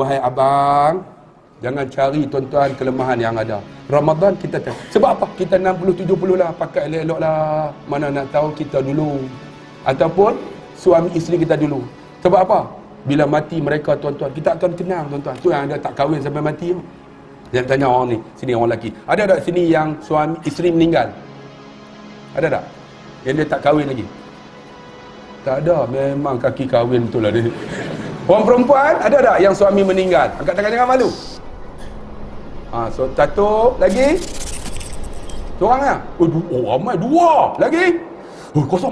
wahai abang, jangan cari tuan-tuan kelemahan yang ada. Ramadan kita sebab apa? Kita 60-70 lah, pakai elok-elok lah. Mana nak tahu kita dulu. Ataupun suami isteri kita dulu. Sebab apa? Bila mati mereka tuan-tuan, kita akan kenang tuan-tuan. Tu yang ada tak kahwin sampai mati. Jangan tanya orang ni, sini orang lelaki. Ada tak sini yang suami isteri meninggal? Ada tak? Yang dia tak kahwin lagi? Tak ada, memang kaki kahwin betul lah dia. Orang perempuan, ada tak yang suami meninggal? Angkat tangan jangan malu. So satu lagi. Seorang lah. Ramai dua. Lagi. Kosong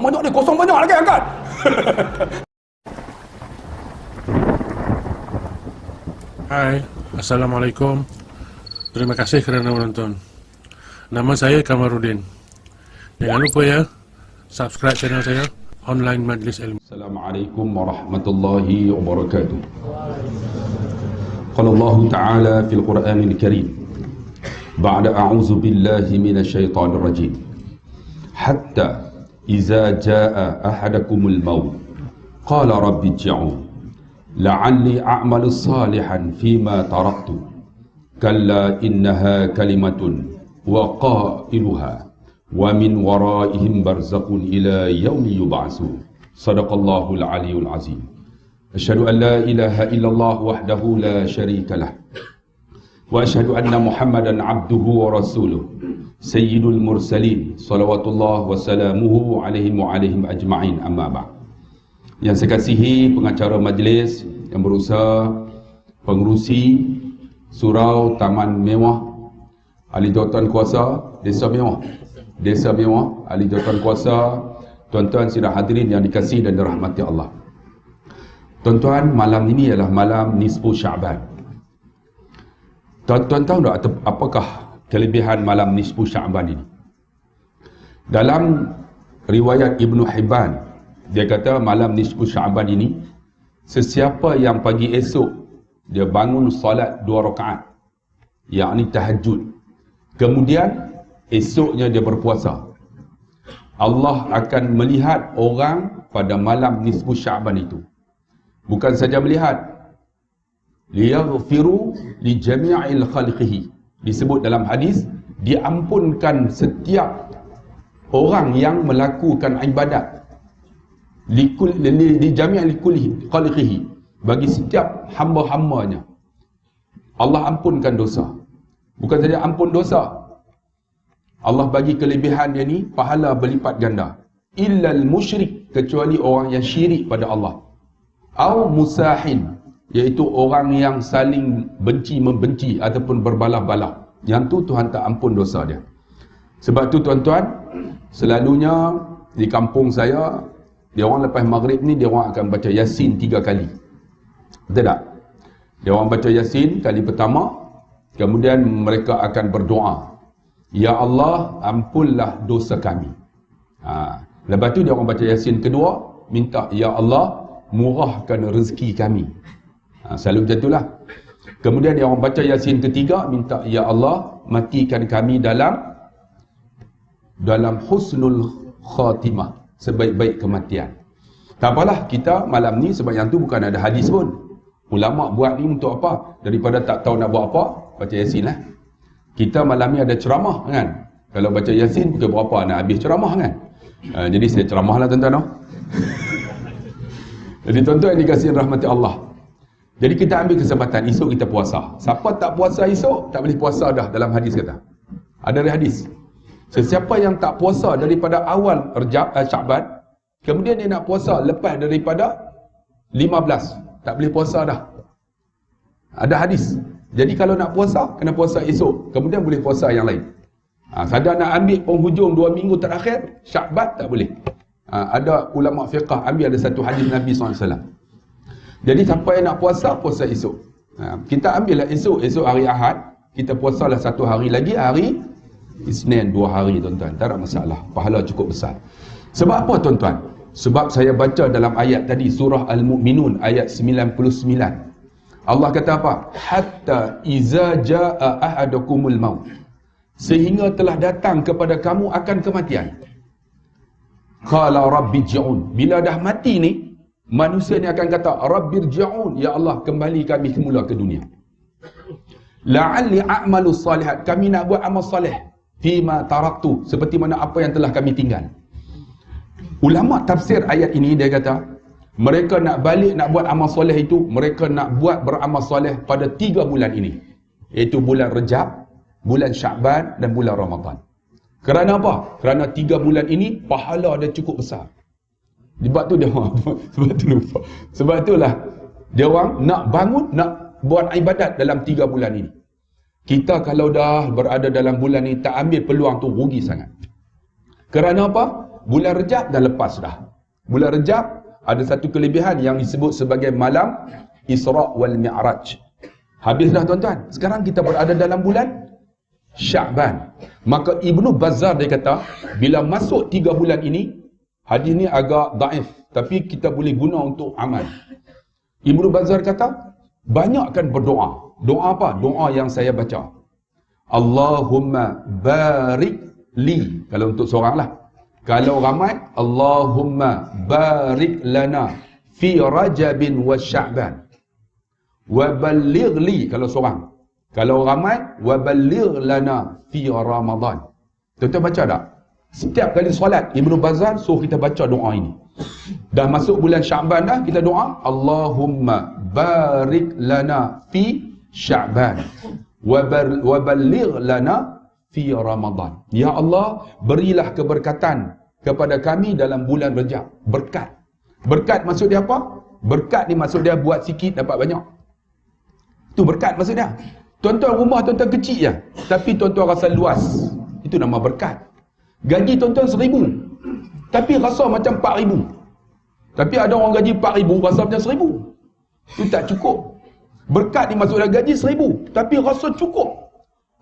banyak lagi angkat. Hai, Assalamualaikum. Terima kasih kerana menonton. Nama saya Kamarudin. Jangan lupa ya, subscribe channel saya, Online Majlis Ilmu. Assalamualaikum warahmatullahi wabarakatuh. Qala Allah Ta'ala fil Qur'anil Karim, ba'da a'udzu billahi minasyaitonir rajim. Hatta idza jaa ahadakumul maut qala rabbi ij'alni la'alli a'malu salihan fima taraktu kalla innaha kalimatun wa qailuha wa min waraihim barzakhun ila yaumi yub'atsun. Sadaqallahul aliyyul azim. Asyhadu an la ilaha illallah wahdahu la syarika lah wa asyhadu anna Muhammadan abduhu wa rasuluh sayyidul mursalin salawatullah wa salamuhu alaihim wa alaihim ajma'in, amma ba'd. Yang saya kasihi pengacara majlis yang berusaha, pengerusi surau Taman Mewah, ahli jawatan kuasa Desa Mewah, ahli jawatan kuasa, tuan-tuan sidang hadirin yang dikasihi dan dirahmati Allah. Tuan-tuan, malam ini adalah malam nisfu Sya'ban. Tuan-tuan tahu tak apakah kelebihan malam nisfu Sya'ban ini? Dalam riwayat Ibnu Hibban, dia kata malam nisfu Sya'ban ini, sesiapa yang pagi esok dia bangun solat 2 rakaat, yakni tahajud, kemudian esoknya dia berpuasa, Allah akan melihat orang pada malam nisfu Sya'ban itu. Bukan saja melihat, liyaghfiru li jami'il khalqihi, disebut dalam hadis, diampunkan setiap orang yang melakukan ibadat li jami'il khalqihi, bagi setiap hamba-hambanya Allah ampunkan dosa. Bukan saja ampun dosa, Allah bagi kelebihan dia ni pahala berlipat ganda. Illal musyrik, kecuali orang yang syirik pada Allah. Au musahin, iaitu orang yang saling benci-membenci ataupun berbalah-balah. Yang tu Tuhan tak ampun dosa dia. Sebab tu tuan-tuan, selalunya di kampung saya, dia orang lepas maghrib ni dia orang akan baca Yasin 3 kali. Betul tak? Dia orang baca Yasin kali pertama, kemudian mereka akan berdoa, ya Allah, ampunlah dosa kami. Lepas tu dia orang baca Yasin kedua, minta ya Allah, murahkan rezeki kami. Selalu macam itulah. Kemudian dia orang baca Yasin ketiga, minta ya Allah, matikan kami dalam husnul khatimah, sebaik-baik kematian. Tak apalah, kita malam ni, sebab yang tu bukan ada hadis pun. Ulama buat ni untuk apa? Daripada tak tahu nak buat apa, baca Yasin lah. Kita malam ni ada ceramah kan. Kalau baca Yasin, pukul berapa nak habis ceramah kan. Jadi saya ceramah lah tuan-tuan. Jadi tuan-tuan yang dikasihi rahmati Allah, jadi kita ambil kesempatan, esok kita puasa. Siapa tak puasa esok, tak boleh puasa dah, dalam hadis kata. Ada hadis, sesiapa yang tak puasa daripada awal Sya'ban, kemudian dia nak puasa lepas daripada 15, tak boleh puasa dah. Ada hadis. Jadi kalau nak puasa, kena puasa esok, kemudian boleh puasa yang lain. Sadar nak ambil penghujung 2 minggu terakhir Sya'ban, tak boleh. Ada ulama fiqah ambil ada satu hadis Nabi SAW. Jadi siapa yang nak puasa, puasa esok. Kita ambil lah esok hari Ahad, kita puasalah 1 hari lagi, hari Isnin 2 hari tuan-tuan. Tak ada masalah, pahala cukup besar. Sebab apa tuan-tuan? Sebab saya baca dalam ayat tadi, surah Al-Mu'minun ayat 99. Allah kata apa? Hatta iza jaa ahadakumul maut, sehingga telah datang kepada kamu akan kematian. Qala rabbi ji'un, bila dah mati ni, Manusia ni akan kata, Rabbirji'un, ya Allah, kembali kami semula ke dunia. La'alli a'malu salihat, kami nak buat amal soleh. Fima taraktu, seperti mana apa yang telah kami tinggal. Ulama tafsir ayat ini dia kata, mereka nak balik nak buat amal soleh itu, mereka nak buat beramal soleh pada 3 bulan ini. Iaitu bulan Rejab, bulan Sya'ban dan bulan Ramadan. Kerana apa? Kerana 3 bulan ini pahala dia cukup besar. Sebab tu dia sebab itulah dia orang nak bangun, nak buat ibadat dalam 3 bulan ini. Kita kalau dah berada dalam bulan ni tak ambil peluang tu, rugi sangat. Kerana apa? Bulan Rejab dah lepas dah. Bulan Rejab ada satu kelebihan yang disebut sebagai malam Isra' wal Mi'raj. Habis dah tuan-tuan. Sekarang kita berada dalam bulan Sya'ban. Maka Ibnu Bazzar dia kata, bila masuk 3 bulan ini, hadis ni agak daif, tapi kita boleh guna untuk amal. Ibnu Bazzar kata, banyakkan berdoa. Doa apa? Doa yang saya baca. Allahumma barik li. Kalau untuk seorang lah. Kalau ramai, Allahumma barik lana fi Rajabin wa Sya'ban. Wa balligh li kalau seorang. Kalau ramai, wa balligh lana fi Ramadan. Tuan-tuan baca tak? Setiap kali solat, Ibnu Bazzar suruh kita baca doa ini. Dah masuk bulan Sya'ban dah, kita doa, Allahumma barik lana fi Sya'ban wa balligh lana fi Ramadan. Ya Allah, berilah keberkatan kepada kami dalam bulan Rejab. Berkat. Berkat maksud dia apa? Berkat ni maksud dia buat sikit dapat banyak. Tu berkat maksud dia. Tuan-tuan rumah tuan-tuan kecil je, tapi tuan-tuan rasa luas. Itu nama berkat. Gaji tuan-tuan 1,000, tapi rasa macam 4,000. Tapi ada orang gaji 4,000 rasa macam 1,000. Itu tak cukup. Berkat ni maksudnya gaji 1,000, tapi rasa cukup.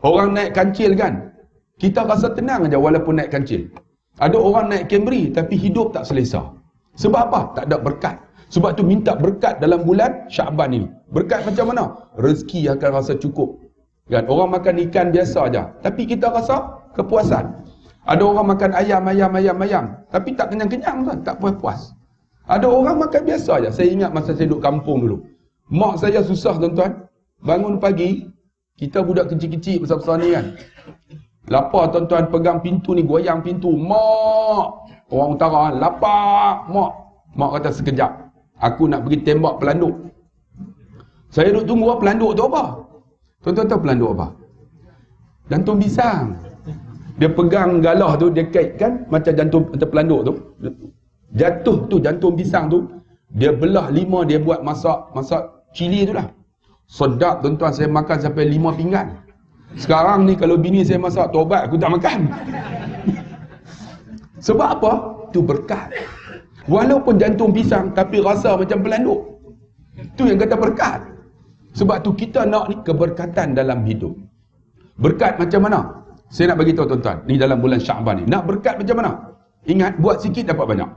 Orang naik kancil kan, kita rasa tenang aja walaupun naik kancil. Ada orang naik Camry tapi hidup tak selesa. Sebab apa? Tak ada berkat. Sebab tu minta berkat dalam bulan Sya'ban ini. Berkat macam mana? Rezeki akan rasa cukup. Kan? Orang makan ikan biasa aja, tapi kita rasa kepuasan. Ada orang makan ayam, tapi tak kenyang-kenyang kan, tak puas-puas. Ada orang makan biasa aja. Saya ingat masa saya duduk kampung dulu. Mak saya susah tuan-tuan. Bangun pagi, kita budak kecil-kecil besar-besar ni kan. Lapar tuan-tuan, pegang pintu ni, goyang pintu. Mak! Orang utara, lapar! Mak! Mak kata sekejap. Aku nak pergi tembak pelanduk. Saya duduk tunggu pelanduk tu apa? Tuan-tuan tahu pelanduk apa? Jantung pisang. Dia pegang galah tu, dia kaitkan macam jantung pelanduk tu. Jatuh tu jantung pisang tu, dia belah 5, dia buat masak cili tu lah. Sedap tuan-tuan, saya makan sampai 5 pinggan. Sekarang ni kalau bini saya masak tobat, aku tak makan. Sebab apa? Tu berkat. Walaupun jantung pisang tapi rasa macam pelanduk. Tu yang kata berkat. Sebab tu kita nak ni keberkatan dalam hidup. Berkat macam mana? Saya nak bagi tahu tuan-tuan, ni dalam bulan Sya'ban ni. Nak berkat macam mana? Ingat, buat sikit dapat banyak.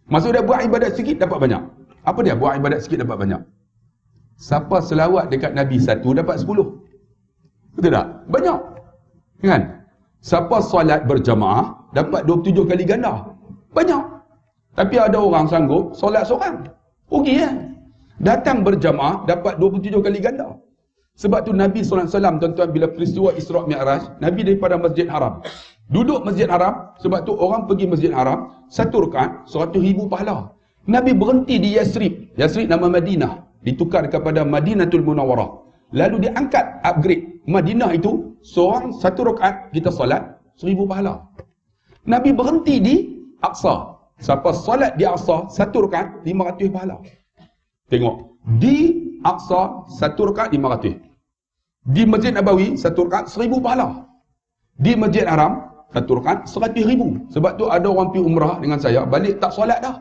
Maksud dia buat ibadat sikit dapat banyak. Apa dia buat ibadat sikit dapat banyak? Siapa selawat dekat Nabi 1 dapat 10. Betul tak? Banyak. Kan? Siapa solat berjamaah dapat 27 kali ganda. Banyak. Tapi ada orang sanggup solat seorang. Rugi kan? Datang berjamaah dapat 27 kali ganda. Sebab tu Nabi SAW tuan-tuan bila peristiwa Isra' Mi'raj, Nabi daripada Masjid Haram. Duduk Masjid Haram, sebab tu orang pergi Masjid Haram, 1 rakaat 100,000 pahala. Nabi berhenti di Yasrib. Yasrib nama Madinah. Ditukar kepada Madinatul Munawwarah. Lalu dia angkat, upgrade. Madinah itu, seorang 1 rakaat kita solat, 1,000 pahala. Nabi berhenti di Aqsa. Siapa solat di Aqsa, 1 rakaat, 500 pahala. Tengok. Di Aqsa, 1 rakaat, 500. Di Masjid Nabawi, 1 rakaat, 1,000 pahala. Di Masjid Haram, 1 rakaat, 100,000. Sebab tu ada orang pergi umrah dengan saya, balik tak solat dah.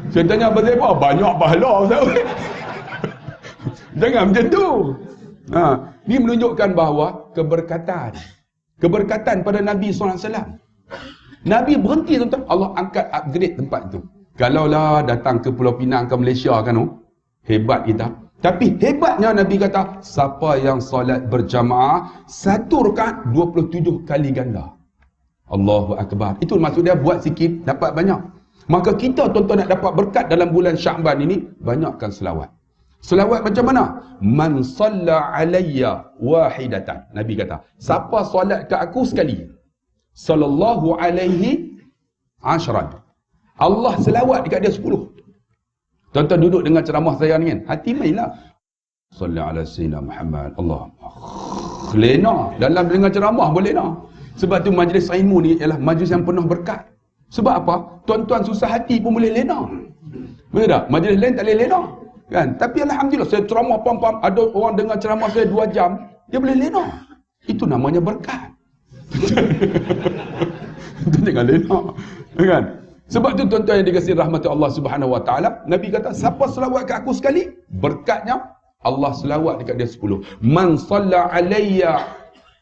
Saya tanya apa saya buat? Banyak pahala. Jangan macam tu. Ni menunjukkan bahawa keberkatan. Keberkatan pada Nabi SAW. Nabi berhenti tuan-tuan. Allah angkat upgrade tempat tu. Kalaulah datang ke Pulau Pinang ke Malaysia kan, hebat kita. Tapi hebatnya Nabi kata, siapa yang solat berjamaah 1 rakaat 27 kali ganda. Allahu Akbar. Itu maksud dia buat sikit dapat banyak. Maka kita tuan-tuan nak dapat berkat dalam bulan Sya'ban ini, banyakkan selawat. Selawat macam mana? Man salla alayya wahidatan. Nabi kata, siapa solat ke aku sekali, sallallahu alaihi ashran, Allah selawat dekat dia 10. Tuan-tuan duduk dengan ceramah saya ni kan, hati mainlah. Salli ala sayyidina Muhammad. Allah. Lena dalam dengar ceramah boleh lena. Sebab tu majlis ilmu ni ialah majlis yang penuh berkat. Sebab apa? Tuan-tuan susah hati pun boleh lena. Betul tak? Majlis lain tak boleh lena. Kan? Tapi alhamdulillah saya ceramah pam-pam, ada orang dengar ceramah saya 2 jam, dia boleh lena. Itu namanya berkat. Itu jangan lena. Kan? Sebab tu tuan-tuan yang dikasihi rahmat Allah Subhanahu Wa Taala, Nabi kata, siapa selawat ke aku sekali, berkatnya Allah selawat dekat dia 10. Man salla alayya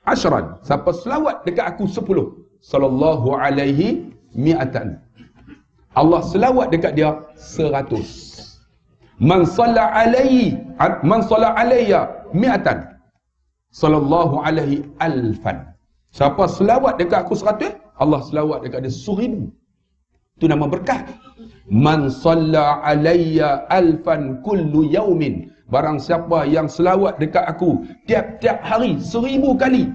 ashran, siapa selawat dekat aku 10, sallallahu alaihi mi'atan, Allah selawat dekat dia 100. Man salla alayya mi'atan, sallallahu alaihi alfan, siapa selawat dekat aku 100, Allah selawat dekat dia 1000. Itu nama berkat. Man salla alayya alfan kullu yaumin, barang siapa yang selawat dekat aku tiap-tiap hari 1000 kali,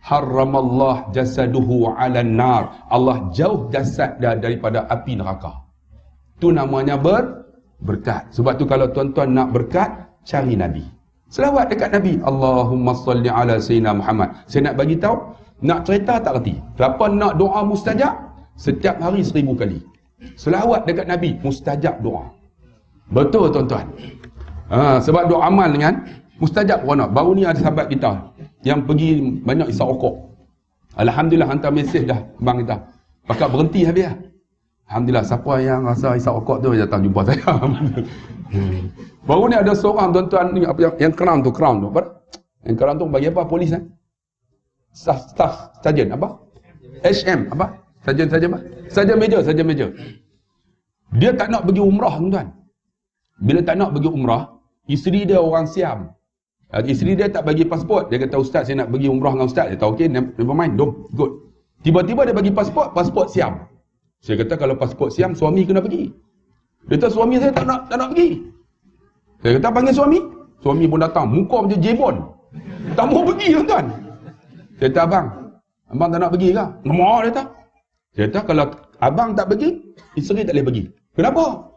haramallah jasaduhu ala nar, Allah jauh jasad dia daripada api neraka. Itu namanya berkat. Sebab tu kalau tuan-tuan nak berkat, cari Nabi, selawat dekat Nabi. Allahumma salli ala sayyidina Muhammad. Saya nak bagi tahu, nak cerita tak reti. Siapa nak doa mustajab, setiap hari 1000 kali selawat dekat Nabi, mustajab doa. Betul tuan-tuan. Sebab doa amal dengan mustajab kerana baru ni ada sahabat kita yang pergi banyak isap rokok. Alhamdulillah hantar mesej dah bang kita, pakat berhenti habis lah. Alhamdulillah, siapa yang rasa isap rokok tu datang jumpa saya. Baru ni ada seorang tuan-tuan ni, apa yang crown tu yang crown tu bagi apa? Polis staff sarjan apa? HM apa? Sarjan apa? Sarjan major. Dia tak nak pergi umrah tuan-tuan. Bila tak nak pergi umrah, isteri dia orang Siam. Isteri dia tak bagi pasport. Dia kata, ustaz saya nak pergi umrah dengan ustaz. Dia kata, okey, never mind, good. Tiba-tiba dia bagi pasport Siam. Saya kata, kalau pasport Siam, suami kena pergi. Dia kata, suami saya tak nak pergi. Saya kata, panggil suami. Suami pun datang, muka macam jebon. Tak mau pergi tuan-tuan. Saya kata, abang tak nak pergi ke? Mau, dia kata. Saya kata, kalau abang tak pergi, isteri tak boleh pergi. Kenapa?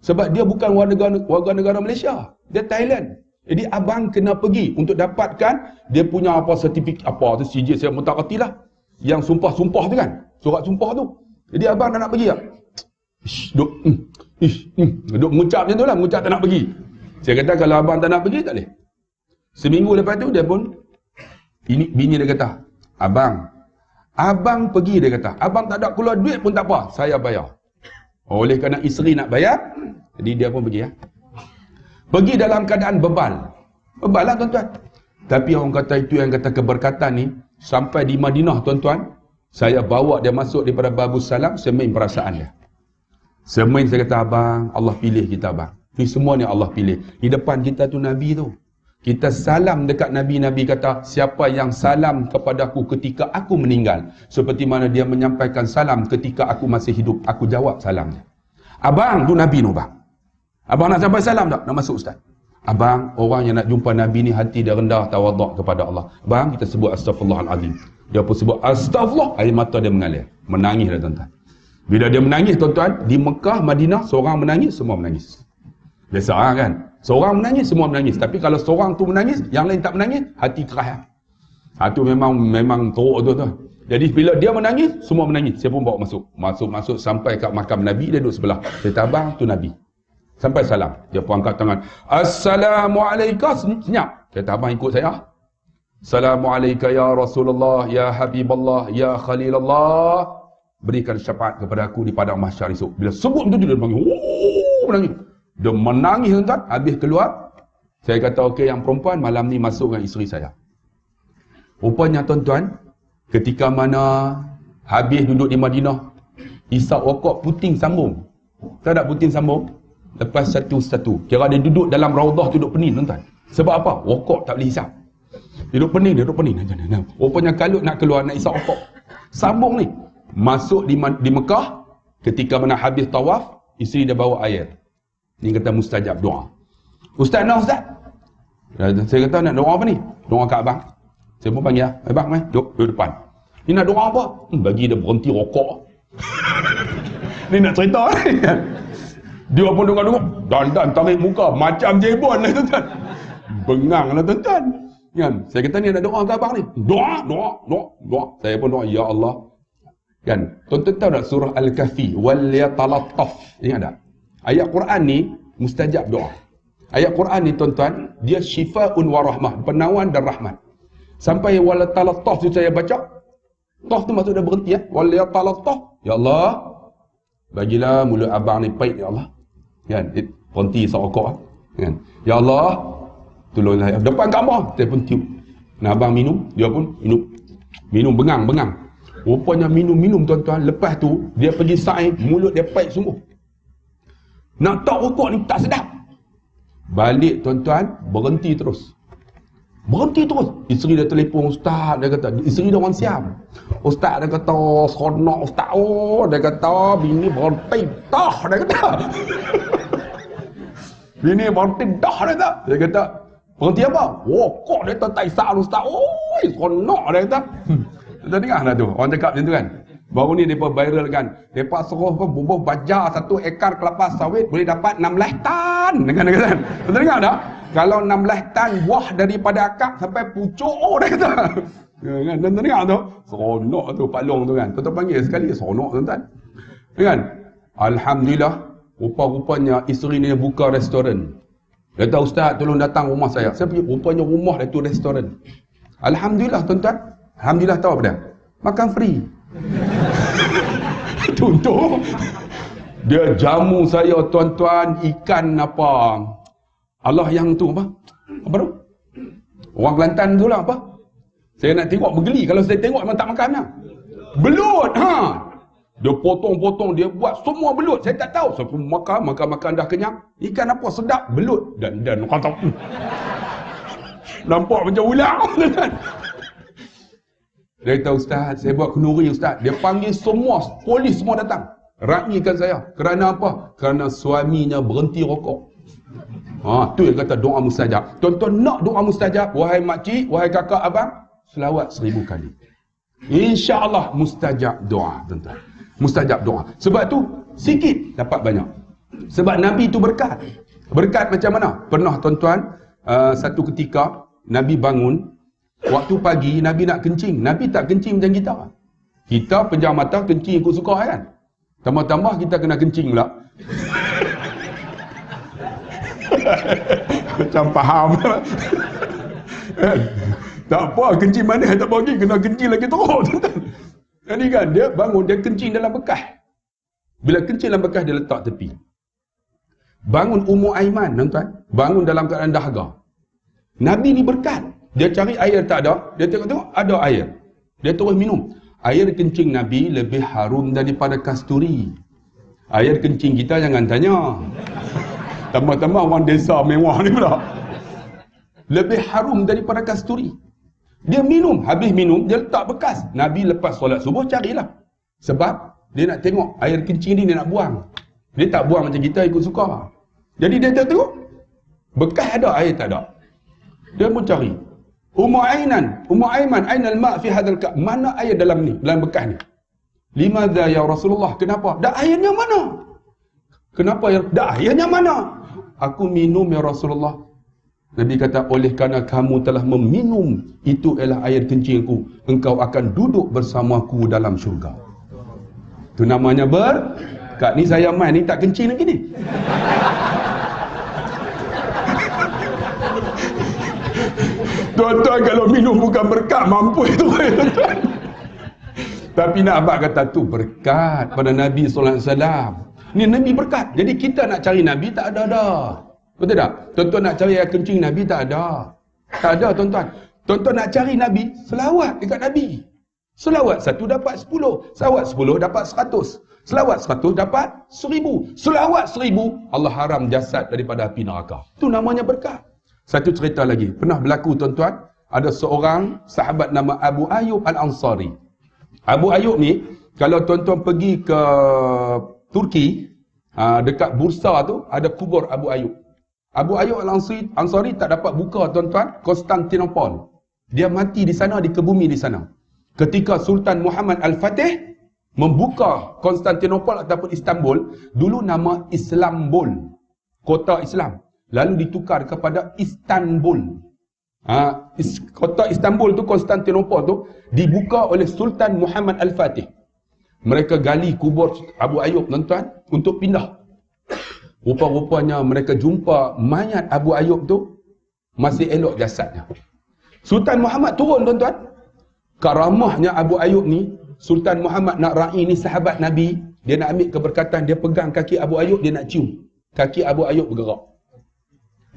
Sebab dia bukan warga negara Malaysia. Dia Thailand. Jadi abang kena pergi untuk dapatkan dia punya apa sertifikat apa tu, CJ saya pun tak reti lah. Yang sumpah-sumpah tu kan. Surat sumpah tu. Jadi abang tak nak pergi tak? Duk mengucap macam tu lah. Mengucap tak nak pergi. Saya kata kalau abang tak nak pergi tak boleh. Seminggu lepas tu dia pun, bini dia kata, Abang pergi, dia kata. Abang tak ada keluar duit pun tak apa, saya bayar. Oleh kerana isteri nak bayar, jadi dia pun pergi. Pergi dalam keadaan bebal. Bebal lah tuan-tuan. Tapi orang kata itu yang kata keberkatan ni, sampai di Madinah tuan-tuan, saya bawa dia masuk daripada Babus Salam, saya main perasaan dia. Saya kata, abang, Allah pilih kita abang. Ni semua ni Allah pilih. Di depan kita tu Nabi tu. Kita salam dekat Nabi, Nabi kata, siapa yang salam kepadaku ketika aku meninggal, seperti mana dia menyampaikan salam ketika aku masih hidup, aku jawab salamnya. Abang, tu Nabi tu bang. Abang nak sampai salam tak? Nak masuk ustaz? Abang, orang yang nak jumpa Nabi ni hati dia rendah, tawaduk kepada Allah. Bang, kita sebut astaghfirullahalazim. Dia pun sebut astagfirullah, air mata dia mengalir. Menangis dah tuan-tuan. Bila dia menangis tuan-tuan, di Mekah, Madinah, seorang menangis, semua menangis. Biasa kan? Seorang menangis, semua menangis. Tapi kalau seorang tu menangis, yang lain tak menangis, hati keras. Itu memang teruk tu. Jadi bila dia menangis, semua menangis. Saya pun bawa masuk. Masuk sampai kat makam Nabi, dia duduk sebelah. Saya kata, abang, tu Nabi. Sampai salam. Dia pun angkat tangan. Assalamualaikum. Senyap. Saya kata, abang ikut saya. Assalamualaikum ya Rasulullah, ya Habiballah, ya Khalilullah. Berikan syafaat kepada aku di padang mahsyar esok. Bila sebut tu dia menangis. Menangis. Dia menangis tuan, habis keluar. Saya kata, okey, yang perempuan malam ni masuk dengan isteri saya. Rupanya tuan-tuan, ketika mana habis duduk di Madinah, isap rokok puting sambung. Tak ada puting sambung. Lepas satu-satu. Kira dia duduk dalam raudah, duduk pening tuan-tuan. Sebab apa? Rokok tak boleh hisap. Duduk pening. Rupanya kalut nak keluar, nak isap rokok. Sambung ni. Masuk di Mekah, Ketika mana habis tawaf, isteri dia bawa air. Ni kata mustajab doa. Ustaz nak ustaz? Saya kata nak doa apa ni? Doa kat abang. Saya pun panggil, abang mai, duduk depan. Ni nak doa apa? Bagi dia berhenti rokok. Ni nak cerita ni. Dia pun dengar-dengar, dan tarik muka macam jebon lah tuan-tuan. Bengang lah tuan-tuan. Kan? Saya kata ni nak doa ke abang ni? Doa. Saya pun doa, ya Allah. Kan? Tuan-tuan tahu tak surah Al-Kahfi, wal yatalattaf. Ingat tak? Ayat Quran ni mustajab doa. Ayat Quran ni tuan-tuan, dia syifaun wa rahmah, penawan dan rahmat. Sampai wal yatalattaf tu saya baca, taf tu maksud dah berhenti ya. Wal yatalattaf. Ya Allah, bagilah mulut abang ni pahit ya Allah. Kan? Berhenti serokok kan? Ya Allah, tolonglah. Depan Kaabah, saya pun tiup. Nah, abang minum, dia pun minum. Minum bengang. Rupanya minum tuan-tuan, lepas tu dia pergi sa'i, mulut dia pahit sungguh. Nak tak rokok ni tak sedap. Balik tuan-tuan, berhenti terus. Isteri dia telefon ustaz, dia kata, isteri dia orang Siam. Ustaz dia kata, seronok ustaz. Oh, dia kata, bini berhenti dah, dia kata. Bini berhenti dah, dia kata. Dia kata, berhenti apa? Rokok, dia kata, tak isap ustaz. Oh, seronok, dia kata. Kita dengar dah tu, orang cakap macam tu kan. Baru ni mereka viral kan. Mereka suruh bubuh baja 1 ekar kelapa sawit boleh dapat 16 tan. Dengar-dengar. Kita dengar tak? Kalau 16 tan buah daripada akak sampai pucuk, oh dia kata. Kan? Dan dengar tu. Seronok tu Pak Long tu kan. Tuan-tuan panggil sekali, seronok tuan-tuan. Kan? Alhamdulillah, rupa-rupanya isteri ni buka restoran. Dia kata, ustaz tolong datang rumah saya. Saya pergi, rupanya rumah dia tu restoran. Alhamdulillah tuan-tuan. Alhamdulillah tahu apa dia? Makan free. Contoh, dia jamu saya tuan-tuan ikan apa? Allah yang tu apa? Apa tu? Orang Kelantan tu lah apa? Saya nak tengok bergeli. Kalau saya tengok memang tak makan lah. Belut. Dia potong-potong, dia buat semua belut. Saya tak tahu. Saya pun makan dah kenyang. Ikan apa sedap? Belut. Dan kata nampak macam ular. Dia kata, ustaz, saya buat kenduri ustaz. Dia panggil semua, polis semua datang. Raihkan saya. Kerana apa? Kerana suaminya berhenti rokok. Tu yang kata doa mustajab. Tuan-tuan nak doa mustajab, wahai makcik, wahai kakak abang, selawat 1000 kali. InsyaAllah mustajab doa, tuan-tuan. Mustajab doa. Sebab tu, sikit dapat banyak. Sebab Nabi tu berkat. Berkat macam mana? Pernah tuan-tuan, satu ketika, Nabi bangun, waktu pagi Nabi nak kencing. Nabi tak kencing macam kita. Kita pejam mata kencing ikut suka kan. Tambah-tambah kita kena kencing pula. Macam faham. Tak apa, kencing mana tak bagi, kena kencing lagi teruk. Jadi kan dia bangun, dia kencing dalam bekas. Bila kencing dalam bekas, dia letak tepi. Bangun Ummu Aiman, tuan-tuan. Bangun dalam keadaan dahaga. Nabi ni berkat. Dia cari air tak ada, dia tengok-tengok ada air. Dia terus minum. Air kencing Nabi lebih harum daripada kasturi. Air kencing kita jangan tanya. Tambah-tambah orang desa mewah ni pula. Lebih harum daripada kasturi. Dia minum, habis minum, dia letak bekas. Nabi lepas solat subuh carilah. Sebab dia nak tengok air kencing ni dia nak buang. Dia tak buang macam kita ikut suka. Jadi dia tengok, bekas ada, air tak ada. Dia pun cari. Ummu Aiman, ainal ma' fi hadzal ka'? Mana air dalam ni, dalam bekas ni? Limadza ya Rasulullah? Kenapa? Dah airnya mana? Kenapa ya? Dah airnya mana? Aku minum ya Rasulullah. Nabi kata, oleh kerana kamu telah meminum, itu ialah air kencingku, engkau akan duduk bersamaku dalam syurga. Itu namanya berkat. Ni saya main ni tak kencing lagi ni. Tuan-tuan kalau minum bukan berkat, mampu itu tuan-tuan. Tapi nak abang kata tu berkat pada Nabi SAW. Ni Nabi berkat. Jadi kita nak cari Nabi tak ada dah. Betul tak? Tuan-tuan nak cari air kencing Nabi tak ada. Tak ada tuan-tuan. Tuan-tuan nak cari Nabi, selawat dekat Nabi. Selawat 1 dapat 10. Selawat 10 dapat 100. Selawat 100 dapat 1000. Selawat 1000, Allah haram jasad daripada api neraka. Itu namanya berkat. Satu cerita lagi. Pernah berlaku tuan-tuan, ada seorang sahabat nama Abu Ayyub Al-Ansari. Abu Ayyub ni, Kalau tuan-tuan pergi ke Turki, dekat Bursa tu ada kubur Abu Ayyub. Abu Ayyub Al-Ansari tak dapat buka tuan-tuan Konstantinopel. Dia mati di sana, dikebumi di sana. Ketika Sultan Muhammad Al-Fatih membuka Konstantinopel ataupun Istanbul, dulu nama Islambul, kota Islam, lalu ditukar kepada Istanbul. Kota Istanbul tu, Konstantinopel tu dibuka oleh Sultan Muhammad Al-Fatih. Mereka gali kubur Abu Ayyub tuan-tuan untuk pindah. Rupa-rupanya mereka jumpa mayat Abu Ayyub tu masih elok jasadnya. Sultan Muhammad turun tuan-tuan. Karamahnya Abu Ayyub ni, Sultan Muhammad nak raih ni sahabat Nabi, dia nak ambil keberkatan, dia pegang kaki Abu Ayyub, dia nak cium. Kaki Abu Ayyub bergerak.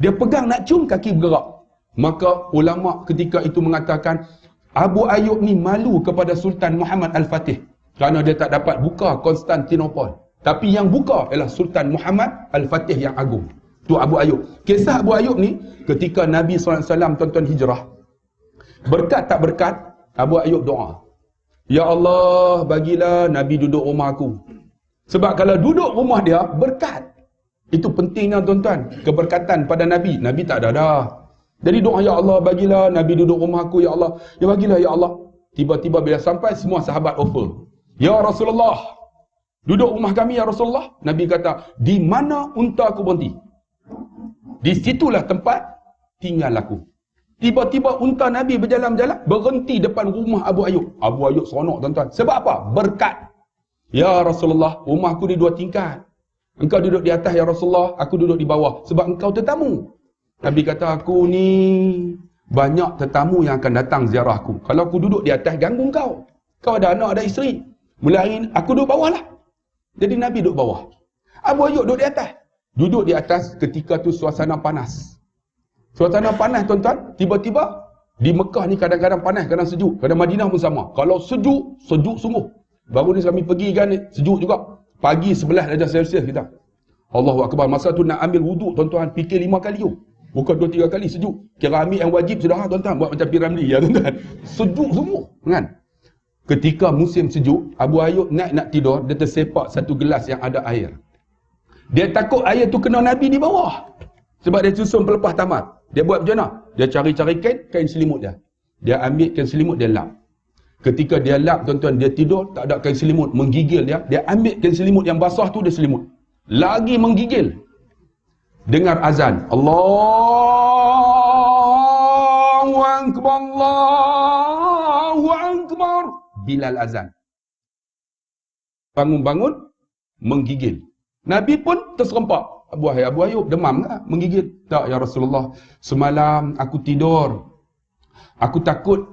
Dia pegang nak cium, kaki bergerak. Maka ulama ketika itu mengatakan Abu Ayyub ni malu kepada Sultan Muhammad Al-Fatih kerana dia tak dapat buka Konstantinopel. Tapi yang buka ialah Sultan Muhammad Al-Fatih yang agung. Tu Abu Ayyub. Kisah Abu Ayyub ni ketika Nabi SAW tuan-tuan hijrah. Berkat tak berkat, Abu Ayyub doa. Ya Allah, bagilah Nabi duduk rumah aku. Sebab kalau duduk rumah dia, berkat. Itu pentingnya tuan-tuan. Keberkatan pada Nabi. Nabi tak ada dah. Jadi doa, Ya Allah, bagilah Nabi duduk rumah aku, Ya Allah. Ya bagilah, Ya Allah. Tiba-tiba bila sampai, semua sahabat offer. Ya Rasulullah, duduk rumah kami, Ya Rasulullah. Nabi kata, di mana unta aku berhenti? Di situlah tempat tinggal aku. Tiba-tiba unta Nabi berjalan-jalan, berhenti depan rumah Abu Ayyub. Abu Ayyub seronok tuan-tuan. Sebab apa? Berkat. Ya Rasulullah, rumah aku ni 2 tingkat. Engkau duduk di atas, Ya Rasulullah. Aku duduk di bawah. Sebab engkau tetamu. Nabi kata, aku ni banyak tetamu yang akan datang ziarah aku. Kalau aku duduk di atas, ganggu kau. Kau ada anak, ada isteri. Mulai hari ni, aku duduk bawah lah. Jadi Nabi duduk bawah. Abu Ayyub duduk di atas. Duduk di atas ketika tu suasana panas. Suasana panas tuan-tuan. Tiba-tiba di Mekah ni kadang-kadang panas, kadang sejuk. Kadang Madinah pun sama. Kalau sejuk, sejuk sungguh. Baru ni kami pergi kan, sejuk juga. Pagi 11 darjah Celsius kita. Allahu Akbar. Masa tu nak ambil wuduk tuan-tuan, fikir 5 kali tu. Bukan 2-3 kali sejuk. Kira ambil yang wajib sudah tuan-tuan. Buat macam piramli ya tuan-tuan. Sejuk semua. Kan? Ketika musim sejuk, Abu Ayyub naik nak tidur, dia tersepak satu gelas yang ada air. Dia takut air tu kena Nabi di bawah. Sebab dia susun pelepah tamat. Dia buat macam mana? Dia cari-cari kain selimut dia. Dia ambil kain selimut, dia lap. Ketika dia lap tuan-tuan, dia tidur, tak ada kain selimut, menggigil dia. Dia ambil kain selimut yang basah tu, dia selimut. Lagi menggigil. Dengar azan. Allahu Akbar, Allahu Akbar. Bilal azan. Bangun-bangun, menggigil. Nabi pun terserempak. Abu Ayyub demam tak? Menggigil. Tak, Ya Rasulullah. Semalam aku tidur. Aku takut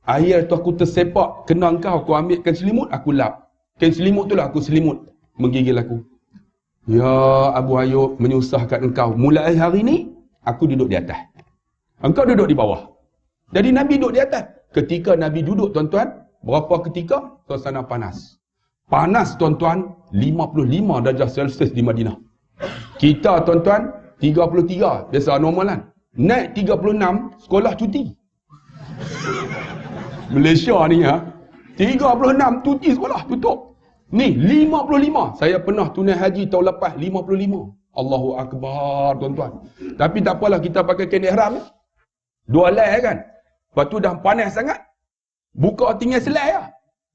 air tu aku tersepak. Kena engkau. Aku ambilkan selimut, aku lap. Kain selimut tu lah aku selimut. Menggigil aku. Ya Abu Ayyub, menyusahkan engkau. Mulai hari ni, aku duduk di atas. Engkau duduk di bawah. Jadi Nabi duduk di atas. Ketika Nabi duduk tuan-tuan, berapa ketika? Suasana panas. Panas tuan-tuan, 55 darjah Celsius di Madinah. Kita tuan-tuan, 33. Biasa normal kan? Naik 36, sekolah cuti. Malaysia ni 36, cuti sekolah, tutup. Ni, 55. Saya pernah tunai haji tahun lepas, 55. Allahu Akbar tuan-tuan. Tapi tak apalah, kita pakai kain ihram. 2 helai kan? Lepas tu dah panas sangat. Buka tinggal selai lah.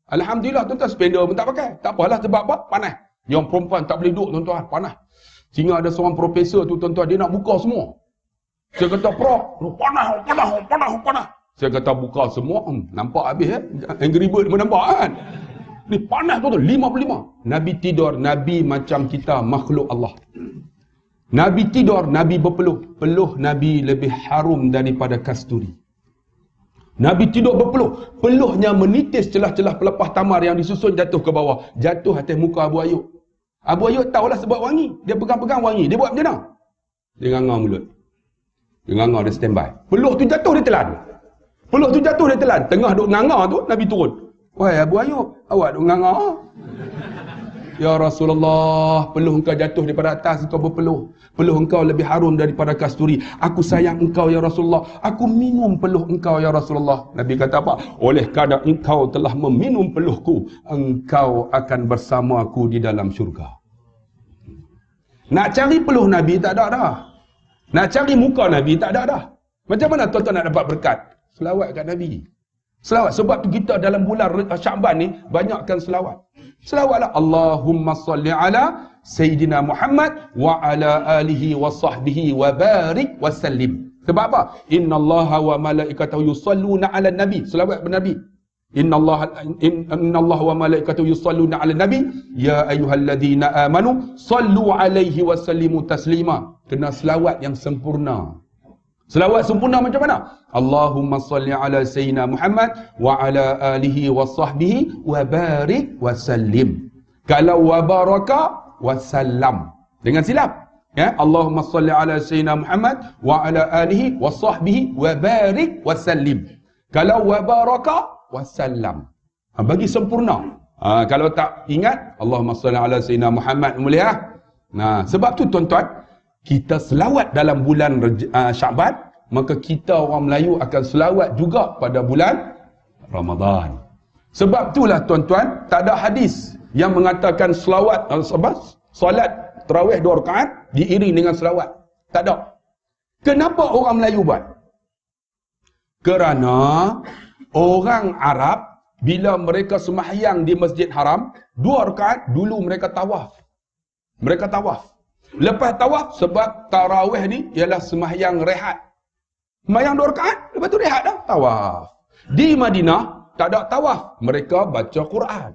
Alhamdulillah tuan-tuan, spender pun tak pakai. Tak apalah, sebab apa? Panas. Yang perempuan tak boleh duduk tuan-tuan, panas. Sehingga ada seorang profesor tu tuan-tuan, dia nak buka semua. Saya kata, Prof, panas. Saya kata buka semua, nampak habis Angry Bird pun nampak kan. Ni panas tuan-tuan, 55. Nabi tidur, Nabi macam kita, makhluk Allah. Nabi tidur, Nabi berpeluh. Peluh Nabi lebih harum daripada kasturi. Nabi tidur berpeluh. Peluhnya menitis celah-celah pelepah tamar yang disusun jatuh ke bawah. Jatuh atas muka Abu Ayyub. Abu Ayyub tahulah sebab wangi. Dia pegang-pegang wangi. Dia buat macam mana? Dia nganga mulut. Dia nganga, dia standby. Peluh tu jatuh, dia telan. Peluh tu jatuh, dia telan. Tengah duk nganga tu, Nabi turun. Wahai Abu Ayyub, awak duk nganga. Ya Rasulullah, peluh engkau jatuh daripada atas, engkau berpeluh. Peluh engkau lebih harum daripada kasturi. Aku sayang engkau ya Rasulullah. Aku minum peluh engkau ya Rasulullah. Nabi kata apa? Oleh kerana engkau telah meminum peluhku, engkau akan bersama aku di dalam syurga. Nak cari peluh Nabi tak ada dah. Nak cari muka Nabi tak ada dah. Macam mana tuan-tuan nak dapat berkat? Selawat kat Nabi. Selawat. Sebab tu kita dalam bulan Sya'ban ni banyakkan selawat. Selawatlah. Allahumma salli ala Sayyidina Muhammad wa ala alihi wa sahbihi wa barik wa sallim. Sebab apa? Inna Allaha wa malaikatahu yusalluna ala Nabi. Selawat pada Nabi. Inna Allah wa malaikatahu yusalluna ala Nabi. Ya ayyuhalladzina amanu sallu alaihi wa sallimu taslima. Kena selawat yang sempurna. Selawat sempurna macam mana? Allahumma salli ala Sayyidina Muhammad wa ala alihi wa sahbihi wa barik wa sallim. Kalau wa baraka wa sallam. Dengan silap. Ya, Allahumma salli ala Sayyidina Muhammad wa ala alihi wa sahbihi wa barik wa sallim. Kalau wa baraka wa sallam. Bagi sempurna. Kalau tak ingat, Allahumma salli ala Sayyidina Muhammad mulia. Nah, sebab tu tuan-tuan, kita selawat dalam bulan Sya'ban, maka kita orang Melayu akan selawat juga pada bulan Ramadan. Sebab itulah tuan-tuan, tak ada hadis yang mengatakan selawat solat tarawih 2 rakaat diiring dengan selawat. Tak ada. Kenapa orang Melayu buat? Kerana orang Arab bila mereka sembahyang di Masjid Haram 2 rakaat, dulu mereka tawaf. Mereka tawaf. Lepas tawaf, sebab tarawih ni ialah sembahyang rehat. Sembahyang 2 rakaat, lepas tu rehat dah, tawaf. Di Madinah tak ada tawaf, mereka baca Quran.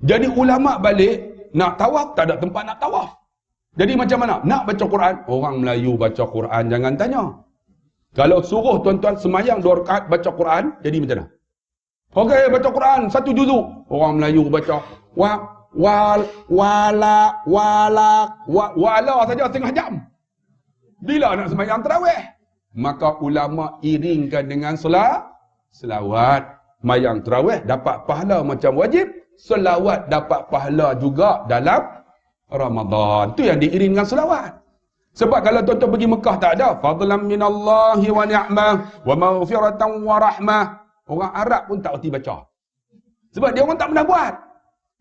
Jadi ulama balik nak tawaf, tak ada tempat nak tawaf. Jadi macam mana? Nak baca Quran, orang Melayu baca Quran, jangan tanya. Kalau suruh tuan-tuan sembahyang 2 rakaat baca Quran, jadi macam mana? Okey, baca Quran 1 juzuk. Orang Melayu baca wala saja setengah jam. Bila nak sembahyang tarawih? Maka ulama iringkan dengan selawat. Sembahyang tarawih dapat pahala macam wajib, selawat dapat pahala juga dalam Ramadan. Tu yang diiring dengan selawat. Sebab kalau tuan-tuan pergi Mekah tak ada fadlan minallahi wa ni'mah wa maghfiratan wa rahmah. Orang Arab pun tak erti baca. Sebab dia orang tak pernah buat.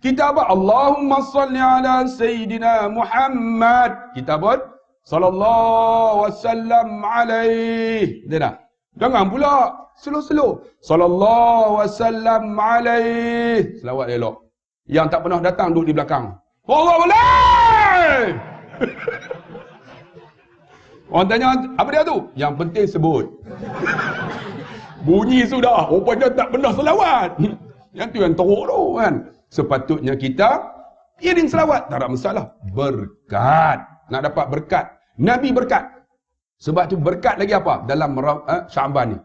Kita apa? Allahumma salli ala Sayyidina Muhammad. Kita pun sallallahu wasallam alaih. Dia dah. Jangan pula slow-slow. Sallallahu wasallam alaih. Selawat elok. Yang tak pernah datang duduk di belakang. Allah boleh! Orang tanya, apa dia tu? Yang penting sebut. Bunyi sudah. Rupanya tak pernah selawat. Yang tu yang teruk tu kan. Sepatutnya kita iring selawat. Tak ada masalah. Berkat. Nak dapat berkat. Nabi berkat. Sebab tu berkat lagi apa? Dalam Sya'ban ni.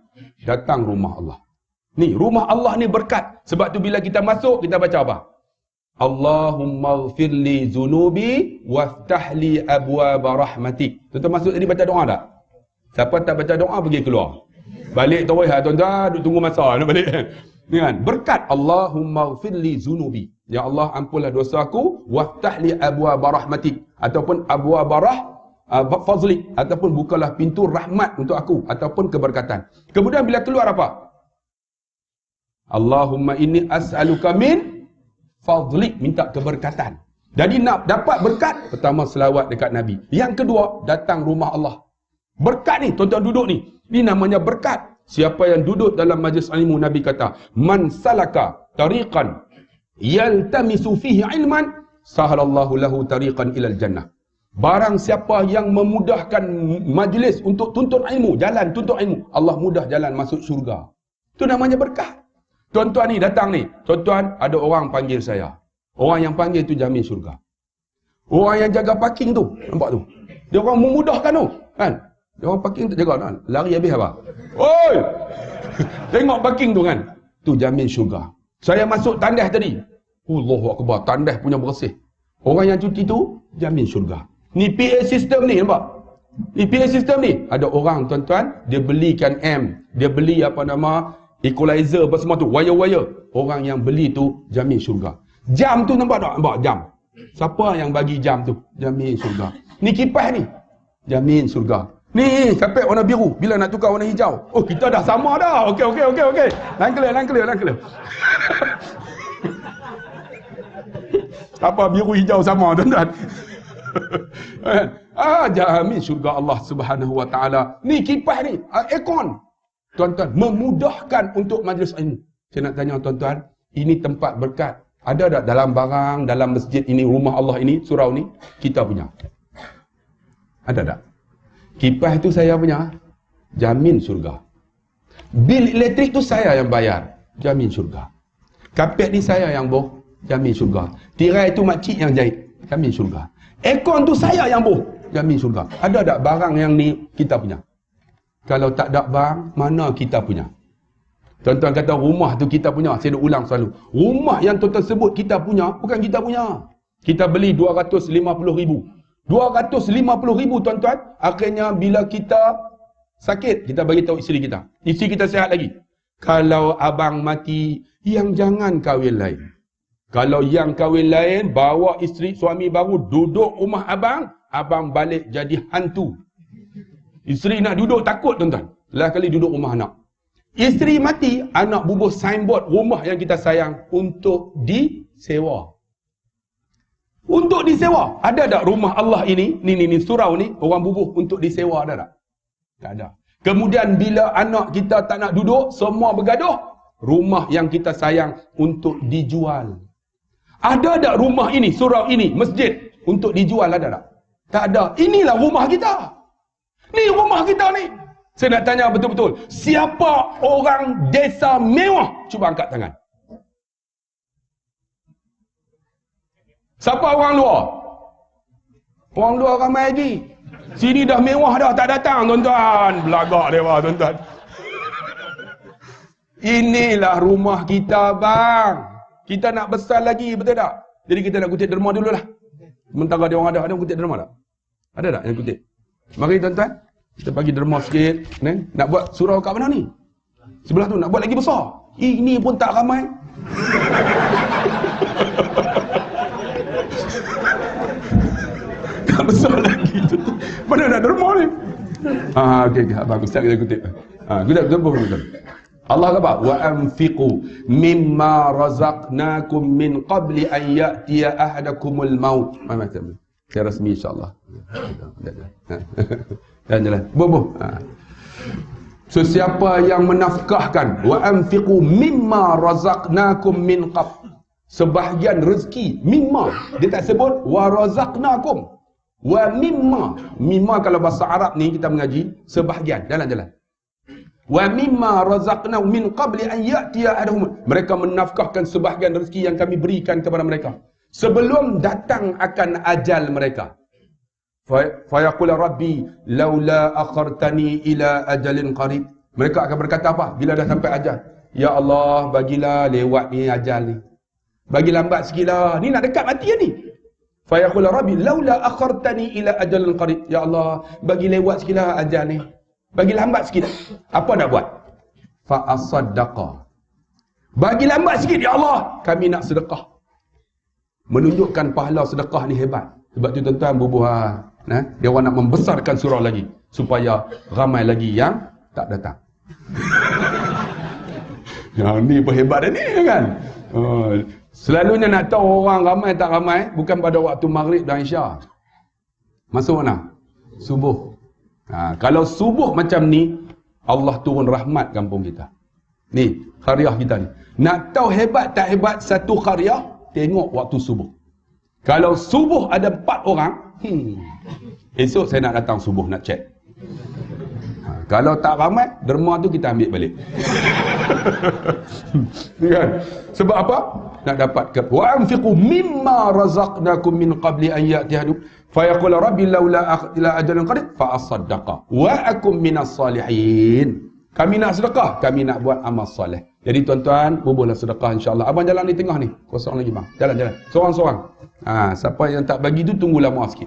Datang rumah Allah. Ni, rumah Allah ni berkat. Sebab tu bila kita masuk, kita baca apa? Allahumma ghfirli zunubi waftahli abwaba rahmatik. Tuan-tuan masuk tadi baca doa tak? Siapa tak baca doa pergi keluar. Balik tarawih tuan-tuan, duduk tunggu masa nak balik. Ni kan? Berkat Allahumma ghfirli zunubi. Ya Allah, ampunlah dosa aku, waftahli abwaba rahmatik, ataupun abwaba fazlik, ataupun bukalah pintu rahmat untuk aku, ataupun keberkatan. Kemudian bila keluar apa? Allahumma inni as'aluka min fadlik, minta keberkatan. Jadi nak dapat berkat, pertama selawat dekat Nabi. Yang kedua, datang rumah Allah. Berkat ni, tuan-tuan duduk ni. Ni namanya berkat. Siapa yang duduk dalam majlis ilmu, Nabi kata, man salaka tariqan yaltamisu fihi ilman, sahalallahu lahu tariqan ilal jannah. Barang siapa yang memudahkan majlis untuk tuntut ilmu, jalan tuntut ilmu, Allah mudah jalan masuk syurga. Itu namanya berkat. Tuan-tuan ni datang ni, tuan-tuan ada orang panggil saya. Orang yang panggil tu jamin syurga. Orang yang jaga parking tu, nampak tu? Dia orang memudahkan tu, kan? Dia orang parking tak jaga kan? Lari habis apa? Oi! Tengok parking tu kan? Tu jamin syurga. Saya masuk tandas tadi. Allahu Akbar, tandas punya bersih. Orang yang cuti tu jamin syurga. Ni PA system ni, nampak? Ni PA system ni. Ada orang tuan-tuan, dia belikan dia beli apa nama, equalizer apa semua tu, wire-wire. Orang yang beli tu jamin syurga. Jam tu nampak tak? Nampak jam. Siapa yang bagi jam tu? Jamin syurga. Ni kipas ni. Jamin syurga. Ni kapet warna biru. Bila nak tukar warna hijau? Oh, kita dah sama dah. Okey. Lain clear. Apa biru hijau sama, tuan-tuan? Jamin syurga Allah Subhanahu wa taala. Ni kipas ni, aircon. Tuan-tuan, memudahkan untuk majlis ilmu. Saya nak tanya tuan-tuan, ini tempat berkat. Ada tak dalam barang, dalam masjid ini, rumah Allah ini, surau ni, kita punya? Ada tak? Kipas itu saya punya, jamin syurga. Bil elektrik tu saya yang bayar, jamin syurga. Kapet ni saya yang boh, jamin syurga. Tirai tu makcik yang jahit, jamin syurga. Aircon tu saya yang boh, jamin syurga. Ada tak barang yang ni kita punya? Kalau tak ada barang, mana kita punya? Tuan-tuan kata rumah tu kita punya. Saya nak ulang selalu. Rumah yang tuan-tuan sebut kita punya, bukan kita punya. Kita beli 250,000. 250,000 tuan-tuan. Akhirnya bila kita sakit, kita bagi tahu isteri kita. Isteri kita sihat lagi. Kalau abang mati, yang jangan kahwin lain. Kalau yang kahwin lain, bawa isteri suami baru duduk rumah abang, abang balik jadi hantu. Isteri nak duduk takut tuan-tuan. Lah kali duduk rumah anak. Isteri mati, anak bubuh signboard rumah yang kita sayang untuk disewa. Untuk disewa. Ada tak rumah Allah ini, ni surau ni, orang bubuh untuk disewa, ada tak? Tak ada. Kemudian bila anak kita tak nak duduk, semua bergaduh, rumah yang kita sayang untuk dijual. Ada tak rumah ini, surau ini, masjid untuk dijual, ada tak? Tak ada. Inilah rumah kita. Ni rumah kita ni. Saya nak tanya betul-betul, siapa orang desa mewah? Cuba angkat tangan. Siapa orang luar? Orang luar ramai lagi. Sini dah mewah dah, tak datang tuan-tuan. Belagak dewa tuan-tuan. Inilah rumah kita bang. Kita nak besar lagi, betul tak? Jadi kita nak kutip derma dululah. Sementara dia orang ada kutip derma tak? Ada tak yang kutip? Mari tuan-tuan, kita bagi derma sikit. Nak buat surau kat mana ni? Sebelah tu nak buat lagi besar. Ini pun tak ramai. Tak besar lagi tu. Mana nak derma ni? Okey, bagus. Ustaz kita kutip. Betul. Allah kata, wa anfiqu mimma razaqnakum min qabli an ya'tiya ahadakumul maut. Saya rasmi insya-Allah. Jalan. Bobo. So siapa yang menafkahkan wa anfiqu mimma razaqnakum min qabl, sebahagian rezeki mimma, dia tak sebut wa razaqnakum. Wa mimma kalau bahasa Arab ni kita mengaji sebahagian, jalan. Wa mimma razaqnahu min qabli an ya'tiya ahaduhum, mereka menafkahkan sebahagian rezeki yang kami berikan kepada mereka sebelum datang akan ajal mereka. Fayaqul rabbi laula akhartani ila ajalin qarib, mereka akan berkata apa bila dah sampai ajal? Ya Allah, bagilah lewat ni ajal ni, bagi lambat sikitlah, ni nak dekat mati ni. Fayaqul rabbi laula akhartani ila ajalin qarib, ya Allah, bagi lewat sikitlah ajal ni, bagi lambat sikit. Apa nak buat? Fa asaddaqa, bagi lambat sikit ya Allah, kami nak sedekah. Menunjukkan pahala sedekah ni hebat. Sebab tu tuan-tuan bubuh dia orang nak membesarkan surau lagi supaya ramai lagi yang tak datang. Yang ni berhebat ni kan. Selalunya nak tahu orang ramai tak ramai bukan pada waktu maghrib dan isyak. Masuk mana? Subuh. Kalau subuh macam ni, Allah turun rahmat kampung kita. Ni, qaryah kita ni. Nak tahu hebat tak hebat satu qaryah, tengok waktu subuh. Kalau subuh ada 4 orang, esok saya nak datang subuh nak cek. Kalau tak ramai, derma tu kita ambil balik. Kan? Sebab apa? Nak dapat wa anfiqu mimma razaqnakum min qabli an ya'tiyahum fayaqul rabbi laula ila ajalin qarib fa asaddaqa wa akum minas salihin. Kami nak sedekah, kami nak buat amal soleh. Jadi tuan-tuan, bubuhlah sedekah insya-Allah. Abang jalan di tengah ni, kosong lagi bang. Jalan. Seorang-seorang. Siapa yang tak bagi tu tunggu lama sikit.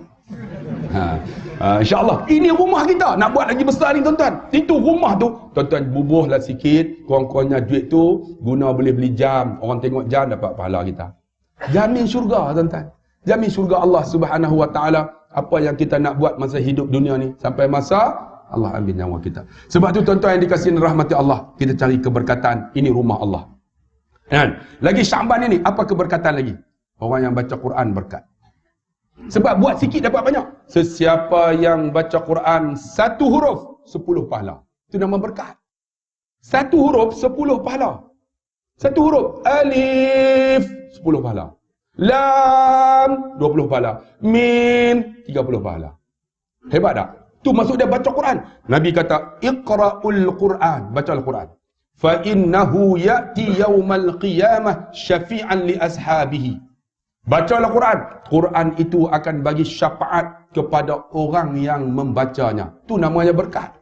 InsyaAllah. Ini rumah kita. Nak buat lagi besar ni tuan-tuan. Itu rumah tu. Tuan-tuan bubuhlah sikit. Kurang-kurangnya duit tu guna boleh beli jam. Orang tengok jam dapat pahala kita. Jamin syurga tuan-tuan. Jamin syurga Allah Subhanahu wa taala. Apa yang kita nak buat masa hidup dunia ni sampai masa Allah ambil nyawa kita. Sebab tu tuan-tuan yang dikasihi rahmati Allah, kita cari keberkatan. Ini rumah Allah. Kan? Lagi Syaban ini apa keberkatan lagi? Orang yang baca Quran berkat. Sebab buat sikit dapat banyak. Sesiapa yang baca Quran 1 huruf 10 pahala. Itu nama berkat. 1 huruf 10 pahala. 1 huruf alif 10 pahala. Lam 20 pahala. Mim 30 pahala. Hebat tak? Tu maksud dia baca Quran. Nabi kata iqra'ul Quran, baca Al-Quran. Fa innahu ya'ti yaumal qiyamah syafi'an li ashabihi. Bacalah Quran. Quran itu akan bagi syafaat kepada orang yang membacanya. Tu namanya berkat.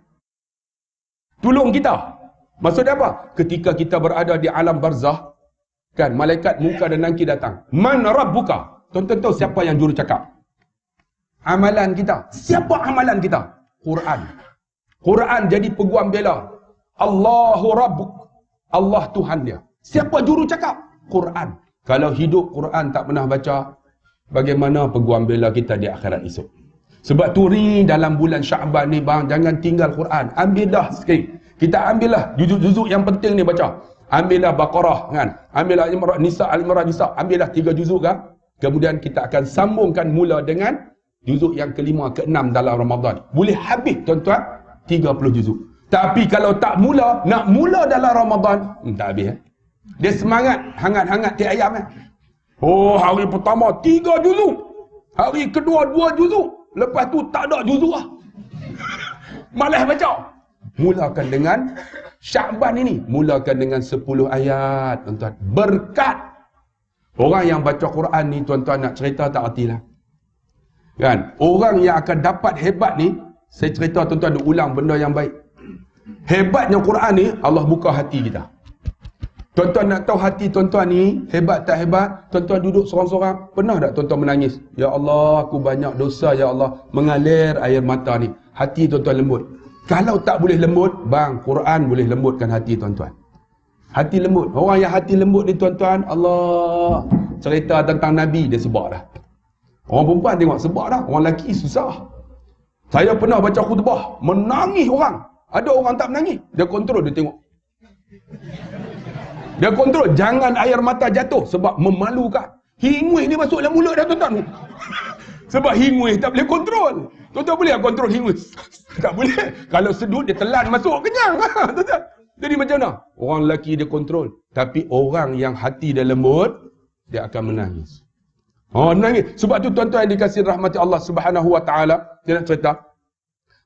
Tolong kita. Maksudnya apa? Ketika kita berada di alam barzah, kan, malaikat muka dan nangki datang. Man rabbuka? Tuan-tuan tahu siapa yang juru cakap? Amalan kita. Siapa amalan kita? Quran. Quran jadi peguam bela. Allahu Rabbuk. Allah Tuhan dia. Siapa juru cakap? Quran. Kalau hidup Quran tak pernah baca, bagaimana peguam bela kita di akhirat esok? Sebab tu ni dalam bulan Syaban ni bang, jangan tinggal Quran. Ambil dah sikit. Kita ambillah juzuk-juzuk yang penting ni baca. Ambillah Baqarah kan. Ambillah Al-Imran Nisa, Al-Imran Nisa. Ambillah 3 juzuk kan. Kemudian kita akan sambungkan mula dengan juzuk yang ke-5, ke-6 dalam Ramadan. Boleh habis tuan-tuan 30 juzuk. Tapi kalau tak mula, nak mula dalam Ramadan, tak habis. Dia semangat, hangat-hangat tiap ayam kan. Oh, hari pertama 3 juzuk. Hari kedua 2 juzuk. Lepas tu tak ada juzuk lah. Malas baca. Mulakan dengan Syaban ini. Mulakan dengan 10 ayat, tuan-tuan. Berkat. Orang yang baca Quran ni, tuan-tuan nak cerita tak artilah. Kan? Orang yang akan dapat hebat ni, saya cerita tuan-tuan dia ulang benda yang baik. Hebatnya Quran ni, Allah buka hati kita. Tuan-tuan nak tahu hati tuan-tuan ni hebat tak hebat? Tuan-tuan duduk seorang-seorang, pernah tak tuan-tuan menangis? Ya Allah, aku banyak dosa ya Allah, mengalir air mata ni. Hati tuan-tuan lembut. Kalau tak boleh lembut, bang, Quran boleh lembutkan hati tuan-tuan. Hati lembut. Orang yang hati lembut ni tuan-tuan, Allah, cerita tentang Nabi dia sebab dah. Orang perempuan tengok sebab dah, orang lelaki susah. Saya pernah baca khutbah, menangis orang. Ada orang tak menangis, dia kontrol, dia tengok. Dia kontrol, jangan air mata jatuh sebab memalukan. Hinguis ni masuk dalam mulut dah tuan-tuan. Sebab hinguis tak boleh kontrol. Tuan-tuan boleh tak kontrol hinguis? Tak boleh. Kalau sedut dia telan masuk kenyang. Tuan-tuan. Jadi macam mana? Orang lelaki dia kontrol. Tapi orang yang hati dia lembut, dia akan menangis. Oh, menangis. Sebab tu tuan-tuan yang dikasihi rahmati Allah Subhanahu wa taala, dia nak cerita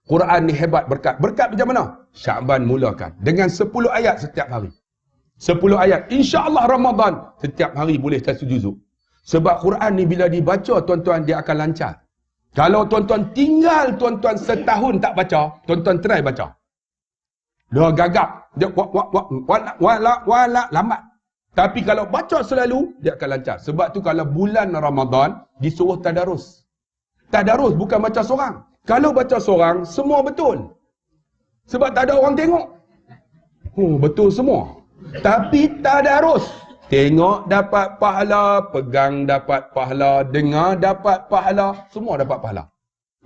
Quran ni hebat berkat. Berkat macam mana? Syaban mulakan dengan 10 ayat setiap hari. 10 ayat. InsyaAllah Ramadan setiap hari boleh 1 juzuk. Sebab Quran ni bila dibaca tuan-tuan dia akan lancar. Kalau tuan-tuan tinggal tuan-tuan setahun tak baca, tuan-tuan try baca. Dia gagap. Dia wala lambat. Tapi kalau baca selalu dia akan lancar. Sebab tu kalau bulan Ramadan disuruh tadarus. Tadarus bukan baca seorang. Kalau baca seorang semua betul. Sebab tak ada orang tengok. Oh, betul semua. Tapi tadarus. Tengok dapat pahala, pegang dapat pahala, dengar dapat pahala, semua dapat pahala.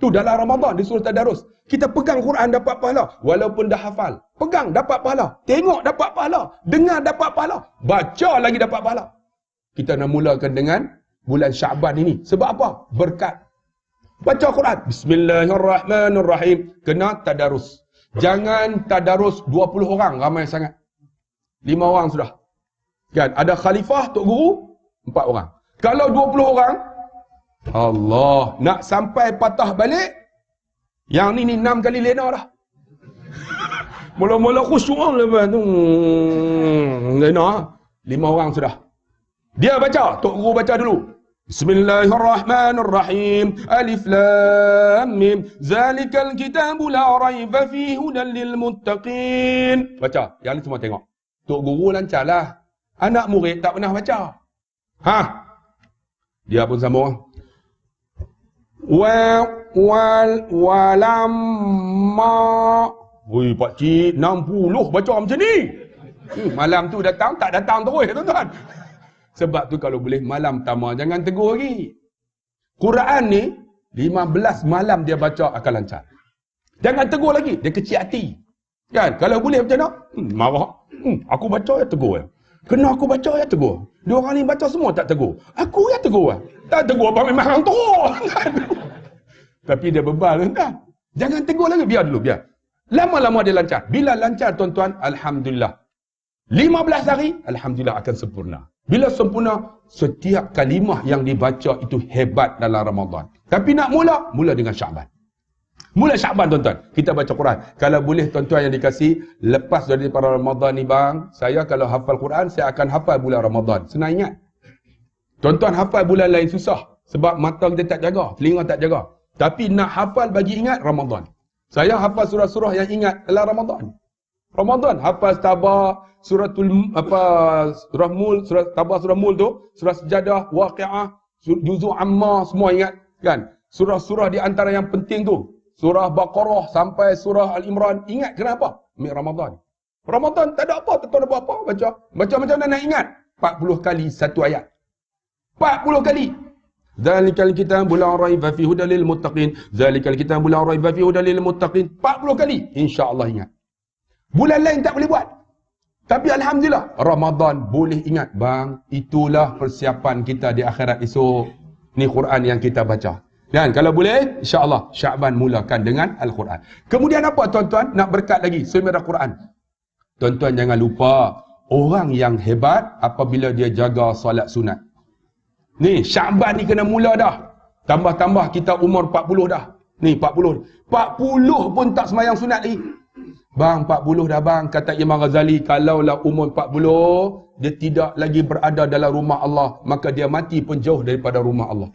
Tu dalam Ramadan disuruh tadarus. Kita pegang Quran dapat pahala, walaupun dah hafal. Pegang dapat pahala, tengok dapat pahala, dengar dapat pahala, baca lagi dapat pahala. Kita nak mulakan dengan bulan Syaban ini. Sebab apa? Berkat. Baca Quran. Bismillahirrahmanirrahim. Kena tadarus. Jangan tadarus 20 orang, ramai sangat. 5 orang sudah. Kan? Ada khalifah, tok guru, 4 orang. Kalau 20 orang, Allah, nak sampai patah balik, yang ni 6 kali lena dah. Mula-mula khusyuk lepas tu. Lena. 5 orang sudah. Dia baca, tok guru baca dulu. Bismillahirrahmanirrahim. Alif lam mim. Zalikal kitabu la raiba fihi hudan lil muttaqin. Baca, yang ni semua tengok. Tok guru lancarlah. Anak murid tak pernah baca. Dia pun sambung. Walamma. Oi, pakcik 60 baca macam ni. Malam tu datang, tak datang terus tuan-tuan. Sebab tu kalau boleh malam pertama jangan tegur lagi. Quran ni 15 malam dia baca akan lancar. Jangan tegur lagi, dia kecil hati. Kan? Kalau boleh macam mana? Marah. Aku baca ya tegur ya. Kena aku baca ya tegur. Dia orang ni baca semua tak tegur. Aku ya tegur ya. Tak tegur apa memang hang teruk. Tapi dia bebal kan? Jangan tegur lagi, biar dulu, biar. Lama-lama dia lancar. Bila lancar tuan-tuan, alhamdulillah. 15 hari, alhamdulillah akan sempurna. Bila sempurna, setiap kalimah yang dibaca itu hebat dalam Ramadan. Tapi nak mula dengan Syaban. Mula Syaban tuan-tuan, kita baca Quran. Kalau boleh tuan-tuan yang dikasih, lepas daripada Ramadan ni bang, saya kalau hafal Quran, saya akan hafal bulan Ramadan. Senang ingat. Tuan-tuan hafal bulan lain susah. Sebab mata kita tak jaga, telinga tak jaga. Tapi nak hafal bagi ingat Ramadan. Saya hafal surah-surah yang ingat dalam Ramadan. Ramadan hafal Tabah, surah Mul, surah Tabah, surah Mul tu, surah Sejadah, Waqi'ah, Juzuk Amma, semua ingat kan? Surah-surah di antara yang penting tu, surah Baqarah sampai surah Al-Imran, ingat kenapa? Ambil Ramadan. Ramadan tak ada apa, tak ada buat apa, baca. Baca macam mana nak ingat? 40 kali satu ayat. 40 kali. Zalikal kitab la raiba fihi hudal lil muttaqin. Zalikal kitab la raiba fihi hudal lil muttaqin. 40 kali insya-Allah ingat. Bulan lain tak boleh buat. Tapi alhamdulillah Ramadan boleh ingat bang, itulah persiapan kita di akhirat esok. Ni Quran yang kita baca. Dan kalau boleh insya-Allah Syaban mulakan dengan Al-Quran. Kemudian apa tuan-tuan? Nak berkat lagi seminar Quran. Tuan-tuan jangan lupa orang yang hebat apabila dia jaga solat sunat. Ni Syaban ni kena mula dah. Tambah-tambah kita umur 40 dah. Ni 40. 40 pun tak semayang sunat lagi. Bang 40 dah bang, kata Imam Ghazali, kalaulah umur 40 dia tidak lagi berada dalam rumah Allah, maka dia mati pun jauh daripada rumah Allah.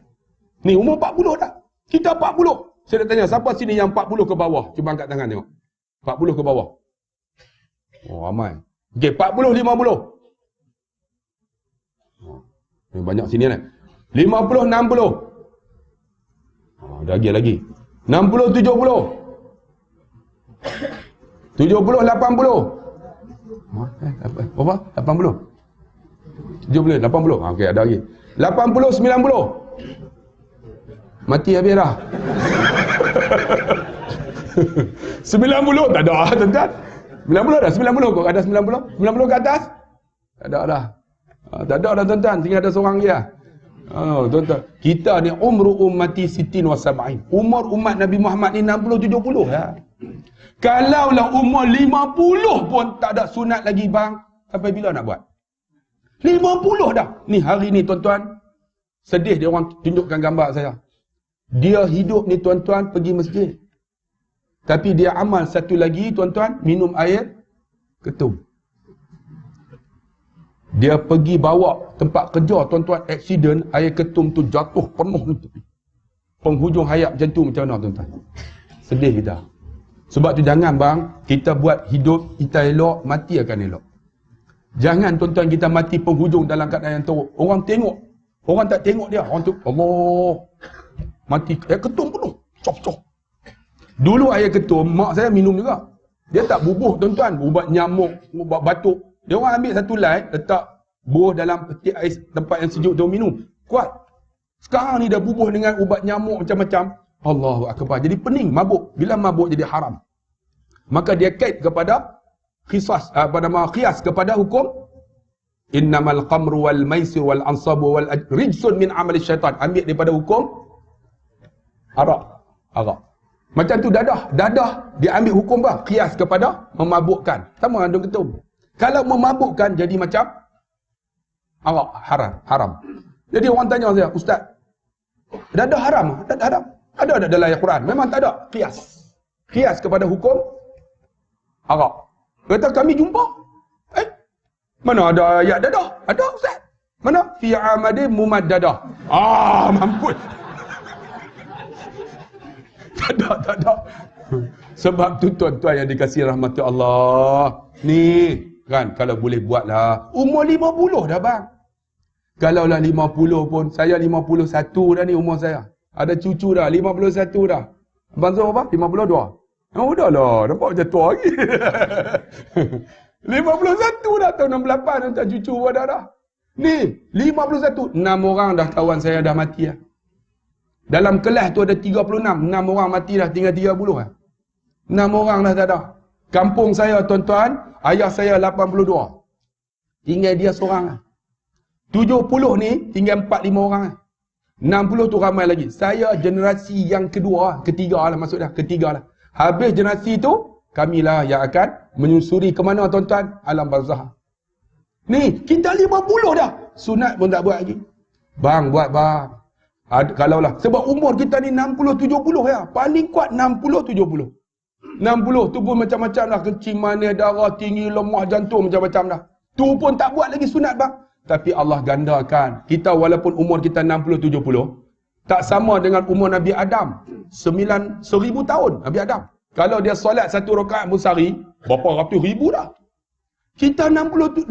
Ni umur 40 dah. Kita 40. Saya nak tanya siapa sini yang 40 ke bawah? Cuba angkat tangan tengok. 40 ke bawah. Oh ramai. Okey, 40 50. Ni banyak sini ni. 50 60. Ada lagi. 60 70. 70 80. Berapa? 80. 70 80. Okey, ada lagi. 80 90. Mati habis dah. 90 tak ada tuan-tuan. 90 dah, 90 kok ada 90. 90 ke atas? Tak ada dah. Tak ada dah tuan-tuan, tinggal ada seorang dia. Oh, tuan-tuan. Kita ni umru ummati sittin wa sab'in. Umur umat Nabi Muhammad ni 60 70 ya. Kalaulah umur 50 pun tak ada sunat lagi bang, sampai bila nak buat? 50 dah. Ni hari ni tuan-tuan, sedih dia orang tunjukkan gambar saya. Dia hidup ni tuan-tuan pergi masjid. Tapi dia amal satu lagi tuan-tuan, minum air ketum. Dia pergi bawa tempat kerja tuan-tuan, accident, air ketum tu jatuh penuh ni tepi. Penghujung hayat macam tu macam mana tuan-tuan? Sedih kita. Sebab tu jangan bang, kita buat hidup kita elok, mati akan elok. Jangan tuan-tuan kita mati penghujung dalam keadaan yang teruk. Orang tengok, orang tak tengok dia. Orang tu, Allah, mati air ketum penuh. Cop-cop. Dulu air ketum, mak saya minum juga. Dia tak bubuh tuan-tuan, ubat nyamuk, ubat batuk. Dia orang ambil satu light, letak buah dalam peti ais tempat yang sejuk tu minum. Kuat. Sekarang ni dah bubuh dengan ubat nyamuk macam-macam. Allahu akbar. Jadi pening, mabuk. Bila mabuk jadi haram. Maka dia kait kepada qisas, qiyas kepada hukum innamal qamru wal maisir wal ansabu wal rijsun min amali syaitan. Ambil daripada hukum arak. Macam tu dadah dia ambil hukum apa? Qiyas kepada memabukkan. Sama dengan ketum. Kalau memabukkan jadi macam arak, haram. Jadi orang tanya saya, ustaz, dadah haram? Tak haram. Ada tak dalam ayat Quran? Memang tak ada. Qiyas kepada hukum arak. Kata kami jumpa. Mana ada ayat dadah? Ada ustaz. Mana? Fi amadin mumaddadah. Mampus. Tak ada. Sebab tu tuan-tuan yang dikasihi rahmat Allah. Ni kan kalau boleh buatlah. Umur 50 dah bang. Kalaulah 50 pun, saya 51 dah ni umur saya. Ada cucu dah, 51 dah. Abang Zul apa? 52. Dah lah, nampak macam tua lagi. 51 dah, tahun 68 entah cucu pun dah. Ni, 51. 6 orang dah kawan saya dah mati lah. Dalam kelas tu ada 36. 6 orang mati dah, tinggal 30 lah. 6 orang dah tak ada. Kampung saya tuan-tuan, ayah saya 82. Tinggal dia seorang lah. 70 ni tinggal 4-5 orang lah. 60 tu ramai lagi. Saya generasi yang kedua, ketiga lah maksud dah, ketiga lah. Habis generasi tu, kamilah yang akan menyusuri ke mana tuan-tuan? Alam barzah. Ni, kita 50 dah. Sunat pun tak buat lagi. Bang, buat bang. Kalaulah. Sebab umur kita ni 60-70 ya. Paling kuat 60-70. 60 tu pun macam-macam dah. Kencing manis, darah tinggi, lemah, jantung macam-macam dah. Tu pun tak buat lagi sunat bang. Tapi Allah gandakan. Kita walaupun umur kita 60-70. Tak sama dengan umur Nabi Adam. 1000 tahun Nabi Adam. Kalau dia solat 1 rakaat musari, berapa ratus ribu dah. Kita 60-70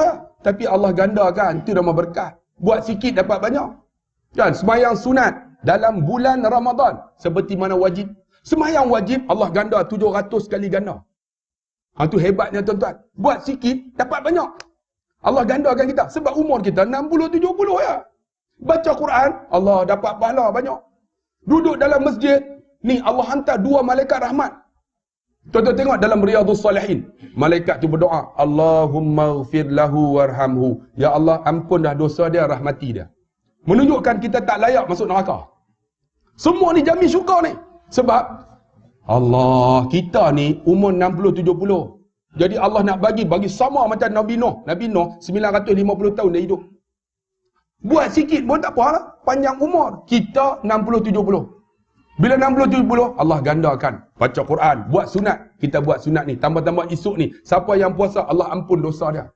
ya. Tapi Allah gandakan. Itu nama berkat. Buat sikit dapat banyak. Kan? Semayang sunat dalam bulan Ramadan. Seperti mana wajib. Semayang wajib Allah ganda 700 kali ganda. Itu hebatnya tuan-tuan. Buat sikit dapat banyak. Allah gandakan kita. Sebab umur kita 60-70 ya. Baca Quran, Allah dapat pahala banyak. Duduk dalam masjid, ni Allah hantar 2 malaikat rahmat. Tuan-tuan tengok dalam Riyadhus Salihin. Malaikat tu berdoa, Allahumma ghfir lahu warhamhu. Ya Allah, ampun dah dosa dia, rahmati dia. Menunjukkan kita tak layak masuk neraka. Semua ni jamin syurga ni. Sebab Allah, kita ni umur 60-70. Jadi Allah nak bagi sama macam Nabi Nuh. Nabi Nuh 950 tahun dia hidup. Buat sikit pun tak apa lah. Panjang umur. Kita 60-70. Bila 60-70, Allah gandakan. Baca Quran, buat sunat. Kita buat sunat ni. Tambah-tambah esok ni. Siapa yang puasa, Allah ampun dosa dia.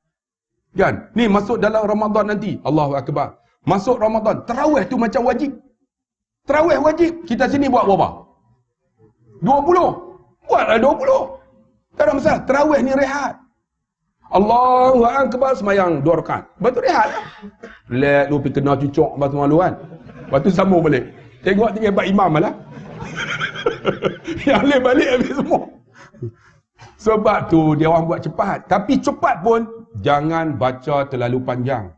Kan? Ni masuk dalam Ramadan nanti. Allahu Akbar. Masuk Ramadan. Tarawih tu macam wajib. Tarawih wajib. Kita sini buat berapa? 20. Buatlah 20. Tak ada masalah. Tarawih ni rehat. Allahu Akbar semayang 2 rakaat. Lepas tu rehat lah. Relax tu pergi kena cucuk lepas malu kan. Lepas tu sambung balik. Tengok tinggal buat imam lah. Yang lain balik habis semua. Sebab tu dia orang buat cepat. Tapi cepat pun jangan baca terlalu panjang.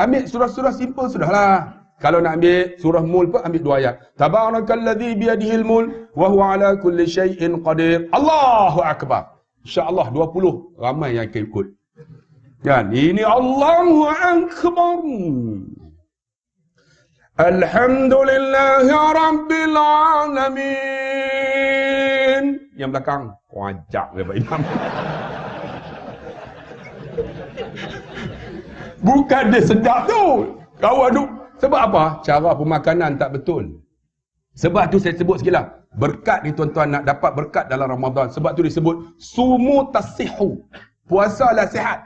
Ambil surah-surah simple sudahlah. Kalau nak ambil surah Mul pun ambil 2 ayat. Tabarakalladzi biyadihil mulk wa huwa ala kulli syai'in qadir. Allahu Akbar. InsyaAllah 20 ramai yang akan ikut. Kan? Ini Allahu Akbar. Alhamdulillahi Rabbil Alamin. Yang belakang, wajak dia Pak Imam. Bukan dia sedap tu. Kau aduk. Sebab apa? Cara pemakanan tak betul. Sebab tu saya sebut sikit lah. Berkat ni tuan-tuan nak dapat berkat dalam Ramadan. Sebab tu disebut sumu tasihu. Puasalah sihat.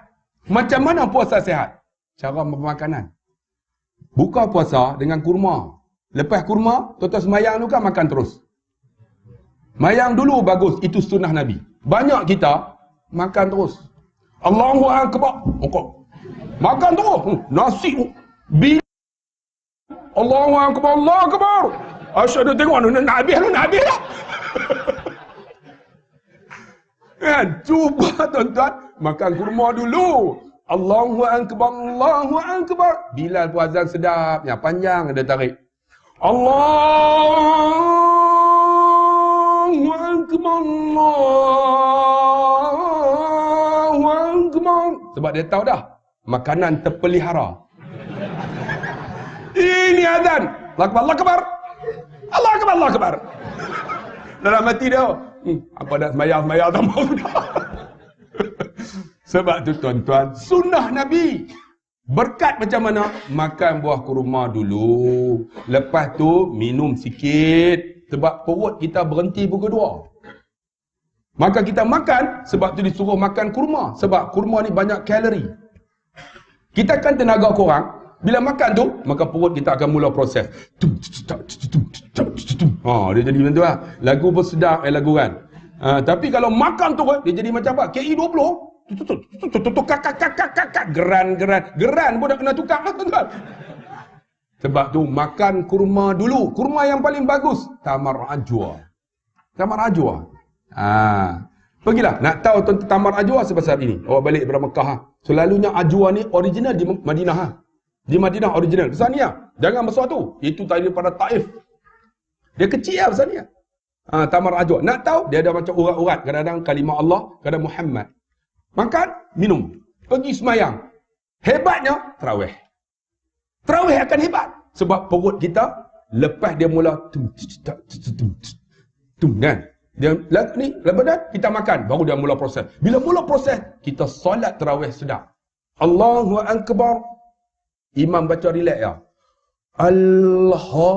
Macam mana puasa sihat? Cara pemakanan. Buka puasa dengan kurma. Lepas kurma, tuan-tuan semayang tu kan makan terus. Mayang dulu bagus. Itu sunnah Nabi. Banyak kita makan terus. Allahu Akbar. Makan terus. Nasi tu. Allahu Akbar. Allahu Akbar. Asyhadu tengok nak habis dah. Kan? Cuba tuan-tuan makan kurma dulu. Allahu Akbar, Allahu Akbar. Bilal pun azan sedapnya, panjang dia tarik. Allahu Akbar, Allahu Akbar. Sebab dia tahu dah, makanan terpelihara. Ini azan. Allahu Akbar. Allah Akbar, Allah Akbar. Dalam hati dia, apa dah semayang tambah sudah. Sebab tu tuan-tuan, sunnah Nabi. Berkat macam mana? Makan buah kurma dulu. Lepas tu, minum sikit. Sebab perut kita berhenti pukul 2. Maka kita makan, sebab tu disuruh makan kurma. Sebab kurma ni banyak kalori. Kita kan tenaga kurang. Bila makan tu, maka perut kita akan mula proses. Dia jadi macam tu lah. Lagu pun sedap lagu kan. Tapi kalau makan tu, dia jadi macam apa? KI20. Geran pun dah kena tukar lah tuan-tuan. Sebab tu makan kurma dulu. Kurma yang paling bagus, tamar ajwa. Tamar ajwa. Pergilah nak tahu tentang tamar ajwa sebesar ini. Awak balik daripada Mekah. Selalunya ajwa ni original di Madinah. Di Madinah original. Besar ni lah. Jangan besar tu. Itu tadi daripada Taif. Dia kecil lah besar ni lah. Tamar ajwa. Nak tahu? Dia ada macam urat-urat. Kadang-kadang kalimah Allah, kadang Muhammad. Makan, minum. Pergi semayang. Hebatnya, terawih. Terawih akan hebat. Sebab perut kita, lepas dia mula kan? Dia ni, lepas dah kita makan, baru dia mula proses. Bila mula proses, kita solat terawih sedap. Allahu Akbar. Imam baca relax ya. Alhaqumut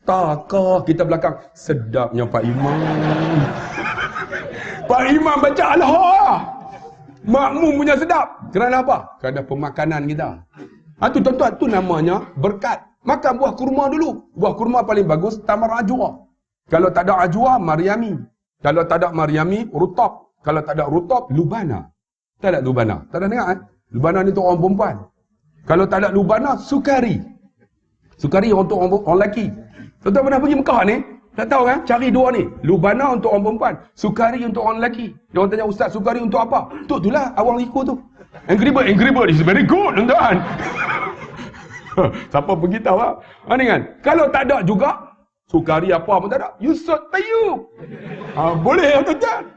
taka. Kita belakang. Sedapnya Pak Imam. Pak Imam baca Allah. Makmum punya sedap. Kerana apa? Kerana pemakanan kita. Tu tuan-tuan, tu namanya berkat. Makan buah kurma dulu. Buah kurma paling bagus, tamar ajwa. Kalau tak ada ajwa, maryami. Kalau tak ada maryami, rutab. Kalau tak ada rutab, lubana. Tak ada lubana. Tak ada dengar kan? Lubana ni untuk orang perempuan. Kalau tak ada lubana, sukari. Sukari untuk orang lelaki. Tuan-tuan pernah pergi Mekah ni? Tak tahu kan? Cari dua ni. Lubana untuk orang perempuan. Sukari untuk orang lelaki. Dia orang tanya, Ustaz, sukari untuk apa? Itulah awang liku tu. Angry Bird is very good, tuan-tuan. Siapa pergi tahu lah. Ni kan? Kalau tak ada juga, sukari apa pun tak ada. You sot tayu. Boleh tuan-tuan.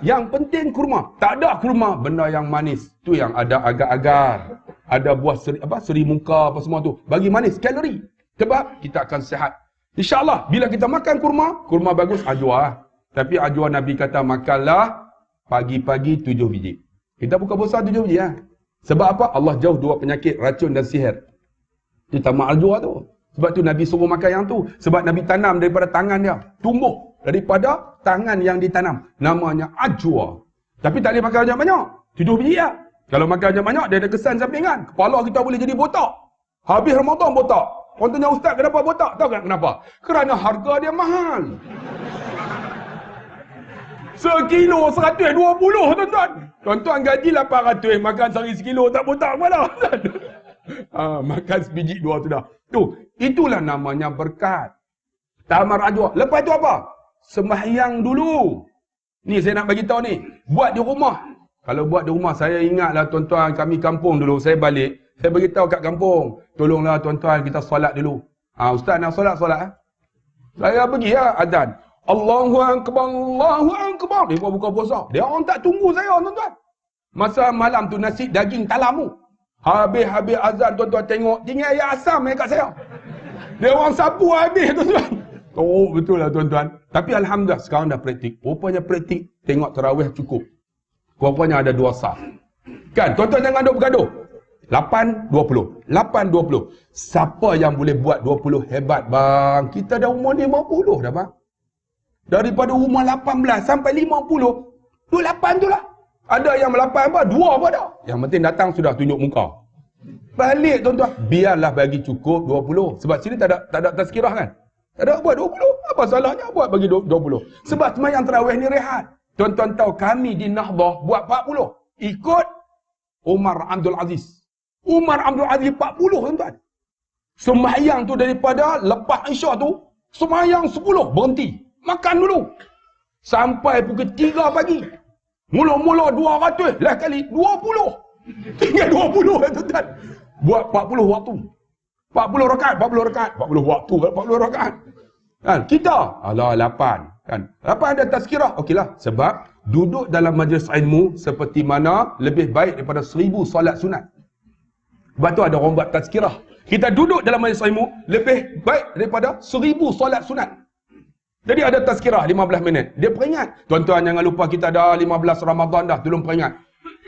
Yang penting kurma. Tak ada kurma, benda yang manis. Tu yang ada agar-agar. Ada buah seri muka apa semua tu. Bagi manis, kalori. Sebab kita akan sihat. InsyaAllah, bila kita makan kurma, kurma bagus, ajwa. Tapi ajwa Nabi kata, makanlah pagi-pagi 7 biji. Kita buka puasa 7 biji lah. Sebab apa? Allah jauh dua penyakit, racun dan sihir. Itu tamak ajwa tu. Sebab tu Nabi suruh makan yang tu. Sebab Nabi tanam daripada tangan dia. Tumbuh daripada tangan yang ditanam. Namanya ajwa. Tapi tak boleh makan banyak-banyak. 7 biji lah. Kalau makan banyak-banyak, dia ada kesan sampingan. Kepala kita boleh jadi botak. Habis Ramadan botak. Orang tanya, Ustaz, kenapa botak? Tahu kan kenapa? Kerana harga dia mahal. Sekilo 120, tuan-tuan. Tuan-tuan gaji 800, makan sehari sekilo, tak botak kepala. Makan sebiji dua tu dah. Itulah namanya berkat. Tamar ajwa. Lepas tu apa? Sembahyang dulu. Ni saya nak bagi tahu ni. Buat di rumah. Kalau buat di rumah, saya ingatlah tuan-tuan, kami kampung dulu, saya balik. Saya beritahu kat kampung, tolonglah tuan-tuan kita solat dulu. Ustaz nak solat. Saya pergi lah azan. Allahu Akbar, Allahu Akbar. Dia buka puasa. Dia orang tak tunggu saya, tuan-tuan. Masa malam tu nasi daging talamu. Habis azan, tuan-tuan tengok, tinggal ayat asam kat saya. Dia orang sapu habis, tuan-tuan. Betul lah, tuan-tuan. Tapi Alhamdulillah, sekarang dah praktik. Rupanya praktik, tengok tarawih cukup. Rupanya ada 2 saf. Kan, tuan-tuan jangan duk bergaduh. 8-20. 8-20. Siapa yang boleh buat 20 hebat, bang? Kita dah umur 50 dah, bang. Daripada umur 18 sampai 50, 28 tu lah. Ada yang 8 apa? 2 apa dah. Yang penting datang sudah tunjuk muka. Balik, tuan-tuan. Biarlah bagi cukup 20. Sebab sini tak ada tazkirah kan? Tak ada buat 20. Apa salahnya buat bagi 20? Sebab sembahyang tarawih ni rehat. Tuan-tuan tahu kami di Nahdah buat 40. Ikut Umar Abdul Aziz. Umar Abdul Aziz 40, tuan-tuan. Sembahyang tu daripada lepas Isyak tu, sembahyang 10, berhenti. Makan dulu. Sampai pukul 3 pagi. Mula-mula 200, lah kali 20. Tinggal 20, tuan-tuan. Buat 40 waktu. 40 rakaat, 40 rakaat. 40 waktu, 40 rakaat. Kan? Kita, 8. Kan? 8 ada tazkirah. Okeylah. Sebab duduk dalam majlis ilmu seperti mana lebih baik daripada 1000 solat sunat. Sebab tu ada orang buat tazkirah. Kita duduk dalam majlis ilmu lebih baik daripada 1000 solat sunat. Jadi ada tazkirah 15 minit. Dia peringat. Tuan-tuan jangan lupa kita dah 15 Ramadan dah. Tolong peringat.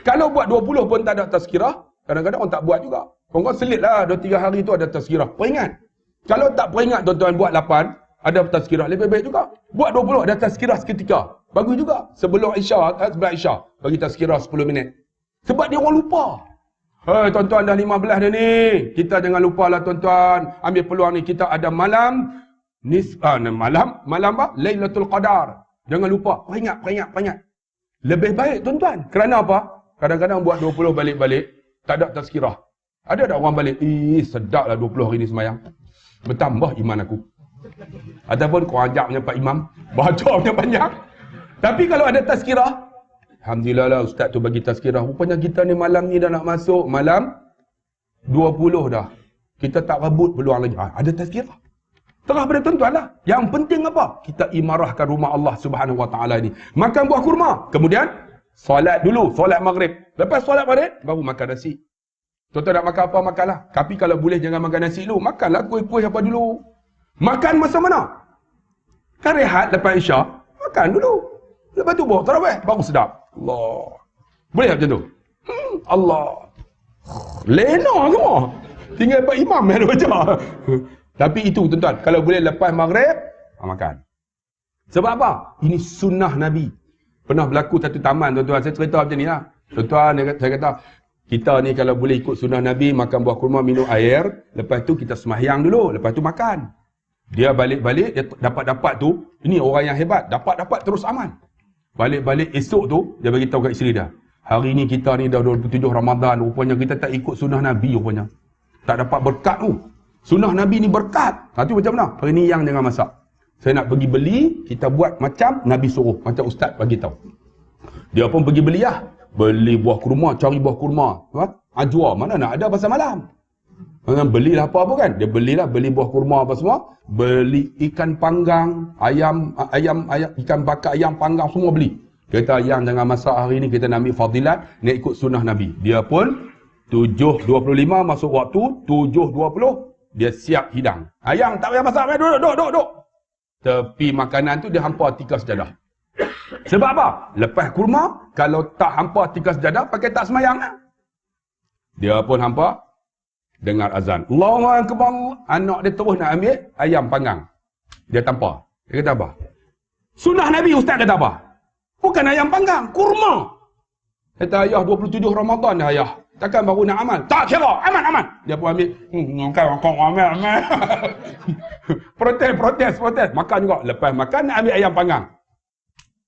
Kalau buat 20 pun tak ada tazkirah, kadang-kadang orang tak buat juga. Orang selit lah 2-3 hari tu ada tazkirah. Peringat. Kalau tak peringat tuan-tuan buat 8, ada tazkirah. Lebih baik juga. Buat 20 ada tazkirah seketika. Bagus juga. Sebelum Isyak, sebelah Isyak. Bagi tazkirah 10 minit. Sebab dia orang lupa. Tuan-tuan dah 15 dah ni. Kita jangan lupa lah tuan-tuan. Ambil peluang ni. Kita ada malam. Malam apa? Lailatul Qadar. Jangan lupa. Peringat. Lebih baik tuan-tuan. Kerana apa? Kadang-kadang buat 20 balik-balik. Tak ada tazkirah. Ada tak orang balik? Sedap lah 20 hari ni semayang. Bertambah iman aku. Ataupun kau ajak punya Pak Imam. Baca punya banyak. Tapi kalau ada tazkirah. Alhamdulillah lah ustaz tu bagi tazkirah. Rupanya kita ni malam ni dah nak masuk malam 20 dah. Kita tak rebut peluang lagi. Ada tazkirah. Terah pada tuan-tuan lah. Yang penting apa? Kita imarahkan rumah Allah Subhanahu Wa Taala ni. Makan buah kurma. Kemudian solat dulu, solat maghrib. Lepas solat maghrib baru makan nasi. Tuan-tuan nak makan apa makanlah. Tapi kalau boleh jangan makan nasi dulu. Makanlah kuih-kuih apa dulu. Makan masa mana? Kan rehat lepas Isyak, makan dulu. Lepas tu bawa tarawih baru sedap. Allah. Boleh tak macam tu? Allah. Lena semua. Tinggal Pak Imam yang ada baca. Tapi itu tuan-tuan, kalau boleh lepas maghrib, makan. Sebab apa? Ini sunnah Nabi. Pernah berlaku satu taman tuan-tuan. Saya cerita macam ni lah. Tuan-tuan, saya kata, kita ni kalau boleh ikut sunnah Nabi, makan buah kurma, minum air, lepas tu kita sembahyang dulu, lepas tu makan. Dia balik-balik, dia dapat-dapat tu, ini orang yang hebat, dapat-dapat terus aman. Balik-balik esok tu, dia bagi tahu kat isteri dia. Hari ni kita ni dah 27 Ramadan, rupanya kita tak ikut sunnah Nabi rupanya. Tak dapat berkat tu. Sunnah Nabi ni berkat. Tu macam mana? Hari ni yang jangan masak. Saya nak pergi beli, kita buat macam Nabi suruh. Macam ustaz bagi tahu. Dia pun pergi beli lah. Beli buah kurma, cari buah kurma. Ajwa, mana nak ada pasal malam. Belilah apa-apa kan. Dia belilah, beli buah kurma apa semua. Beli ikan panggang, ayam, ikan bakar ayam panggang semua beli. Kata yang jangan masak hari ni, kita nak ambil fadilat, nak ikut sunnah Nabi. Dia pun 7.25 masuk waktu, 7.20 dia siap hidang. Ayam tak payah masak, duduk. Tepi makanan tu dia hampa tikar sejadah. Sebab apa? Lepas kurma, kalau tak hampa tikar sejadah, pakai tak semayang lah. Dia pun hampa, dengar azan. Allahu Akbar. Anak dia terus nak ambil ayam panggang. Dia tampar. Dia kata apa? Sunnah Nabi ustaz kata apa? Bukan ayam panggang, kurma. Kata ayah 27 Ramadan dah ayah. Takkan baru nak amal? Tak kira, aman. Dia pun ambil, amal. Protes. Makan juga. Lepas makan nak ambil ayam panggang.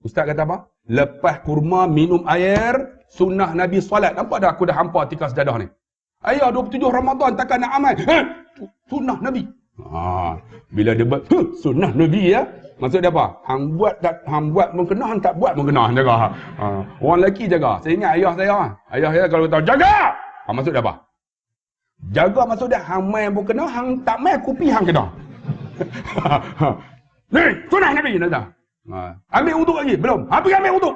Ustaz kata apa? Lepas kurma, minum air, sunnah Nabi solat. Nampak dah aku dah hampa tikar sejadah ni. Ayah 27 Ramadan takkan nak amal. Sunnah Nabi. Bila dia buat, sunnah Nabi ya. Maksud dia apa? Hang buat pun kena, hang tak buat pun kena. Jaga. Orang lelaki jaga. Saya ingat ayah saya. Ayah saya kalau tahu, jaga! Maksud dia apa? Jaga maksud dia, hang main pun kena, hang tak main, kupi hang kena. Ni, sunnah Nabi. Ambil uduk lagi? Belum? Pergi ambil uduk.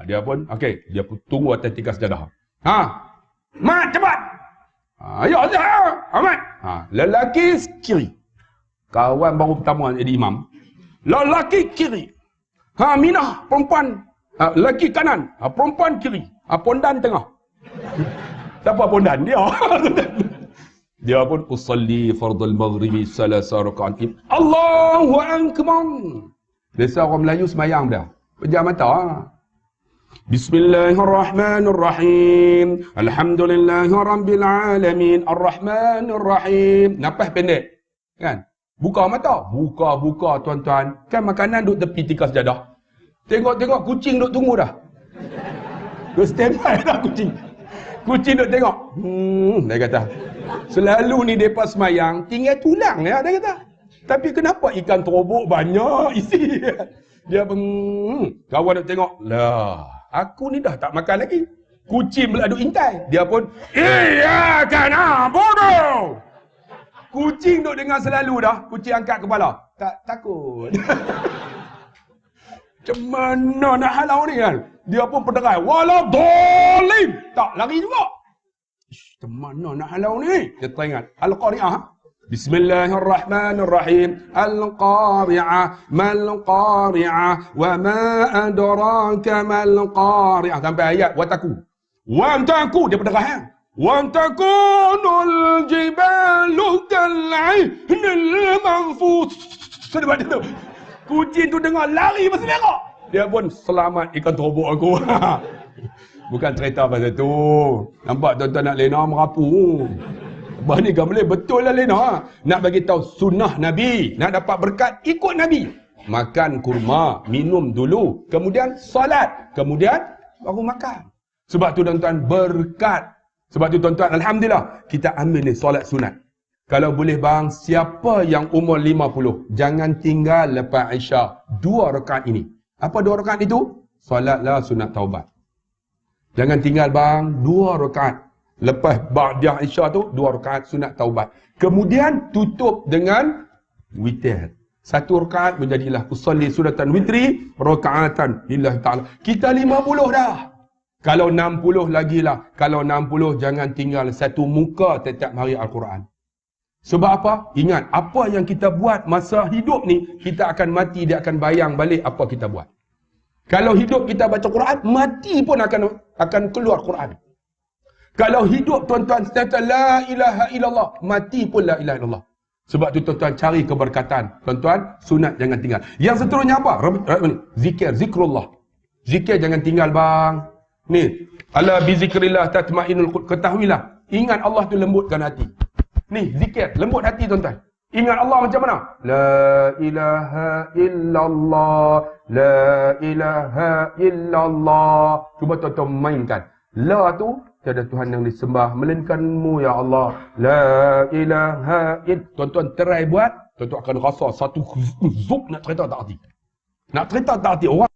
Dia pun, okey. Dia pun tunggu atas tikar sejadah. Mat, cepat! Ayah, Ahmad. Lelaki kiri. Kawan baru pertama jadi imam. Lelaki kiri. Minah, perempuan. Lelaki kanan. Perempuan kiri. Pondan tengah. Siapa pondan? Dia. Dia pun usalli fardal maghribi salasa raka'at. Allahu akbar. Biasa orang Melayu semayang dah. Pejam mata. Bismillahirrahmanirrahim. Alhamdulillahirabbil alamin. Arrahmanirrahim. Napas pendek. Kan? Buka mata. Buka tuan-tuan. Kan makanan duduk tepi tikar sejadah. Tengok kucing duduk tunggu dah. Duduk standby dah kucing. Kucing duduk tengok. Dia kata. Selalu ni mereka semayang tinggal tulang ya, dia kata. Tapi kenapa ikan terobok banyak isi? Dia pun kawan duduk tengok. Lah, aku ni dah tak makan lagi. Kucing pula duduk intai. Dia pun iya kan bodoh. Kucing duduk dengar selalu dah. Kucing angkat kepala. Tak takut. Macam mana nak halau ni kan? Dia pun penderai. Walau dolim. Tak lari juga. Macam mana nak halau ni? Dia teringat. Al-Qari'ah. Bismillahirrahmanirrahim. Al-Qari'ah. Mal-Qari'ah. Wa ma adraka mal-Qari'ah. Sampai ayat Wataku. Wataku. Dia penderai. Wantakunul jibalu kal'ahnil manfus. Sudah baca tu. Kucing tu dengar lari bersemerak. Dia pun selamat ikan terobok aku. Bukan cerita pasal tu. Nampak tuan-tuan nak lena merapu. Bah ni kan boleh betul lah lena. Nak bagi tahu sunnah Nabi. Nak dapat berkat ikut Nabi. Makan kurma, minum dulu, kemudian solat, kemudian baru makan. Sebab tu tuan-tuan berkat. Sebab tu tuan-tuan, alhamdulillah, kita ambil ni solat sunat. Kalau boleh bang, siapa yang umur 50, jangan tinggal lepas Isyak 2 rakaat ini. Apa 2 rakaat itu? Solatlah sunat taubat. Jangan tinggal bang, 2 rakaat. Lepas ba'da Isya tu 2 rakaat sunat taubat. Kemudian tutup dengan witir. 1 rakaat menjadilah usalli sunatan witri rakaatan lillahi ta'ala. Kita 50 dah. Kalau 60 lagi lah. Kalau 60 jangan tinggal satu muka setiap hari Al-Quran. Sebab apa? Ingat, apa yang kita buat masa hidup ni, kita akan mati, dia akan bayang balik apa kita buat. Kalau hidup kita baca Quran, mati pun akan keluar Quran. Kalau hidup tuan-tuan kata la ilaha illallah, mati pun la ilaha illallah. Sebab tu tuan-tuan cari keberkatan. Tuan-tuan, sunat jangan tinggal. Yang seterusnya apa? Zikir, zikrullah. Zikir jangan tinggal bang. Ni, ala bi zikrillah tatma'innul qulub. Ketahuilah, ingat Allah tu lembutkan hati. Ni, zikir, lembut hati tuan-tuan. Ingat Allah macam mana? La ilaha illallah, la ilaha illallah. Cuba tuan-tuan mainkan. La tu tiada Tuhan yang disembah melainkan-Mu ya Allah. La ilaha illallah. Tuan-tuan try buat, tuan-tuan akan rasa satu zuk nak cerita tak hati. Nak cerita tak hati. Orang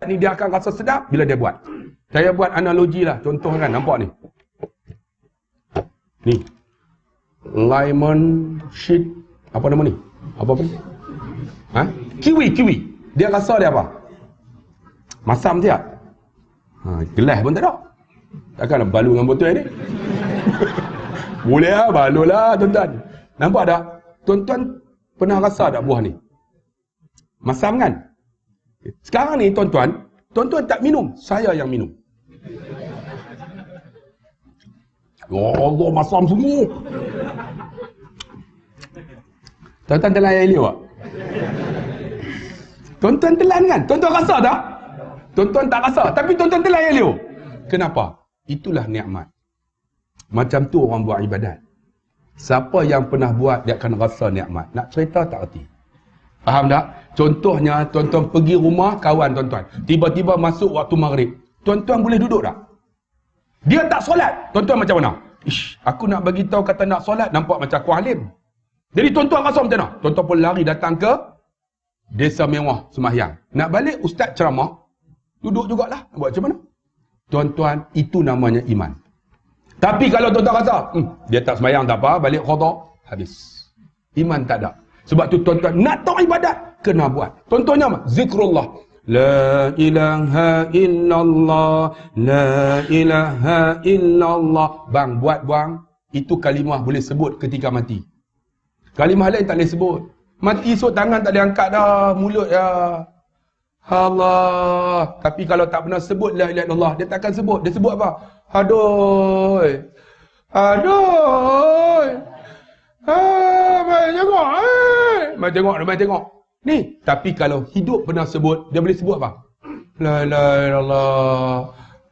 ni dia akan rasa sedap bila dia buat. Saya buat analogi lah, contoh kan, nampak ni. Ni. Lemon sheet, apa nama ni? Apa ni? Ha? Kiwi. Dia rasa dia apa? Masam dia. Gelas pun tak ada. Takkanlah balu dengan botol ni. Boleh lah, balu lah tuan-tuan. Nampak tak? Tuan-tuan pernah rasa tak buah ni? Masam kan? Sekarang ni tuan-tuan tak minum, saya yang minum. Ya Allah, masam semua. Tuan-tuan telan air liur tak? Tuan-tuan telan kan? Tuan-tuan rasa tak? Tuan-tuan tak rasa, tapi tuan-tuan telan air liur. Kenapa? Itulah nikmat. Macam tu orang buat ibadat. Siapa yang pernah buat, dia akan rasa nikmat. Nak cerita tak erti. Faham tak? Contohnya, tuan-tuan pergi rumah kawan tuan-tuan. Tiba-tiba masuk waktu maghrib. Tuan-tuan boleh duduk tak? Dia tak solat. Tuan-tuan macam mana? Ish, aku nak bagi tahu kata nak solat, nampak macam aku alim. Jadi tuan-tuan rasa macam mana? Tuan-tuan pun lari datang ke desa mewah sembahyang. Nak balik, ustaz ceramah. Duduk jugalah. Buat macam mana? Tuan-tuan, itu namanya iman. Tapi kalau tuan-tuan rasa, dia tak sembahyang tak apa, balik qada, habis. Iman tak ada. Sebab tu tuan-tuan, nak tahu ibadat, kena buat. Contohnya apa? Zikrullah. La ilaha illallah, la ilaha illallah. Bang, buat bang, itu kalimah boleh sebut ketika mati. Kalimah lain tak boleh sebut. Mati esok tangan tak boleh angkat dah, mulut ya. Allah. Tapi kalau tak pernah sebut la ilaha illallah, dia takkan sebut. Dia sebut apa? Aduh. Mari tengok. Ni, tapi kalau hidup pernah sebut, dia boleh sebut apa? La ilaha illallah.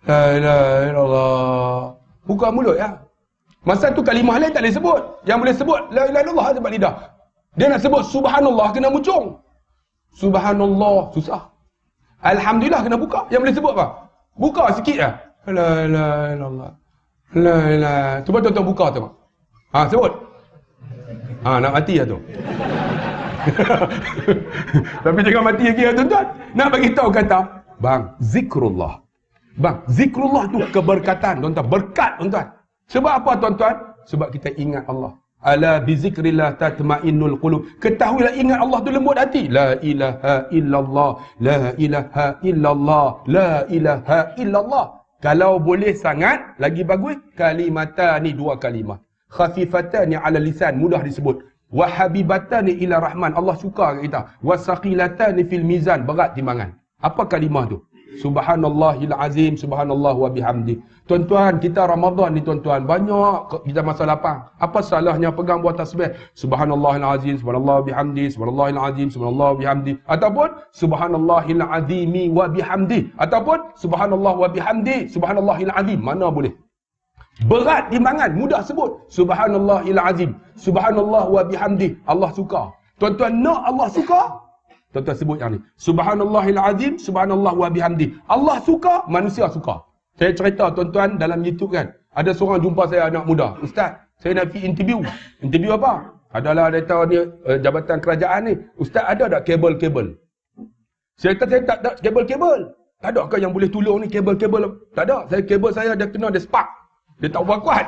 La ilaha illallah. Buka mulut ya. Masa tu kalimah lain tak boleh sebut. Yang boleh sebut la ilaha illallah sebab lidah. Dia nak sebut subhanallah kena muncung. Subhanallah susah. Alhamdulillah kena buka. Yang boleh sebut apa? Buka sikit lah. La ilaha illallah. La ilaha. Cuba tuan-tuan buka tu. Sebut. Nak mati lah tu. Tapi jangan mati lagi lah tuan-tuan. Nak bagi tahu kata, bang, zikrullah. Bang, zikrullah tu keberkatan tuan-tuan. Berkat tuan-tuan. Sebab apa tuan-tuan? Sebab kita ingat Allah. Ala bizikrillah tatma'innul qulub. Ketahuilah, ingat Allah tu lembut hati. La ilaha illallah. La ilaha illallah. La ilaha illallah. Kalau boleh sangat, lagi bagus, kalimatani, 2 kalimat. Khafifatani ala lisan, mudah disebut. Wa habibatani ila rahman, Allah suka kat kita. Wa saqilatani fil mizan, berat timbangan. Apa kalimah tu? Subhanallahil azim, subhanallah wa bihamdi. Tuan-tuan, kita Ramadan ni tuan-tuan, banyak kita masa lapang. Apa salahnya pegang buat tasbih? Subhanallahil azim, subhanallah bihamdi, subhanallahil azim, subhanallah bihamdi. Ataupun subhanallahil azimi wa bihamdi. Ataupun subhanallah wa bihamdi, subhanallahil azim. Mana boleh? Berat timbangan, mudah sebut. Subhanallahil azim, subhanallah wa bihamdi. Allah suka. Tuan-tuan nak Allah suka? Tuan-tuan sebut yang ni. Subhanallahil azim, subhanallah wa bihamdi. Allah suka, manusia suka. Saya cerita tuan-tuan dalam YouTube kan. Ada seorang jumpa saya, anak muda. Ustaz, saya nak pergi interview. Interview apa? Adalah dia tahu ni jabatan kerajaan ni. Ustaz, ada tak kabel-kabel? Saya kata saya tak ada kabel-kabel. Tak ada ke yang boleh tolong ni kabel-kabel? Tak ada. Kabel saya dia kena dia spark. Dia tak buat kuat.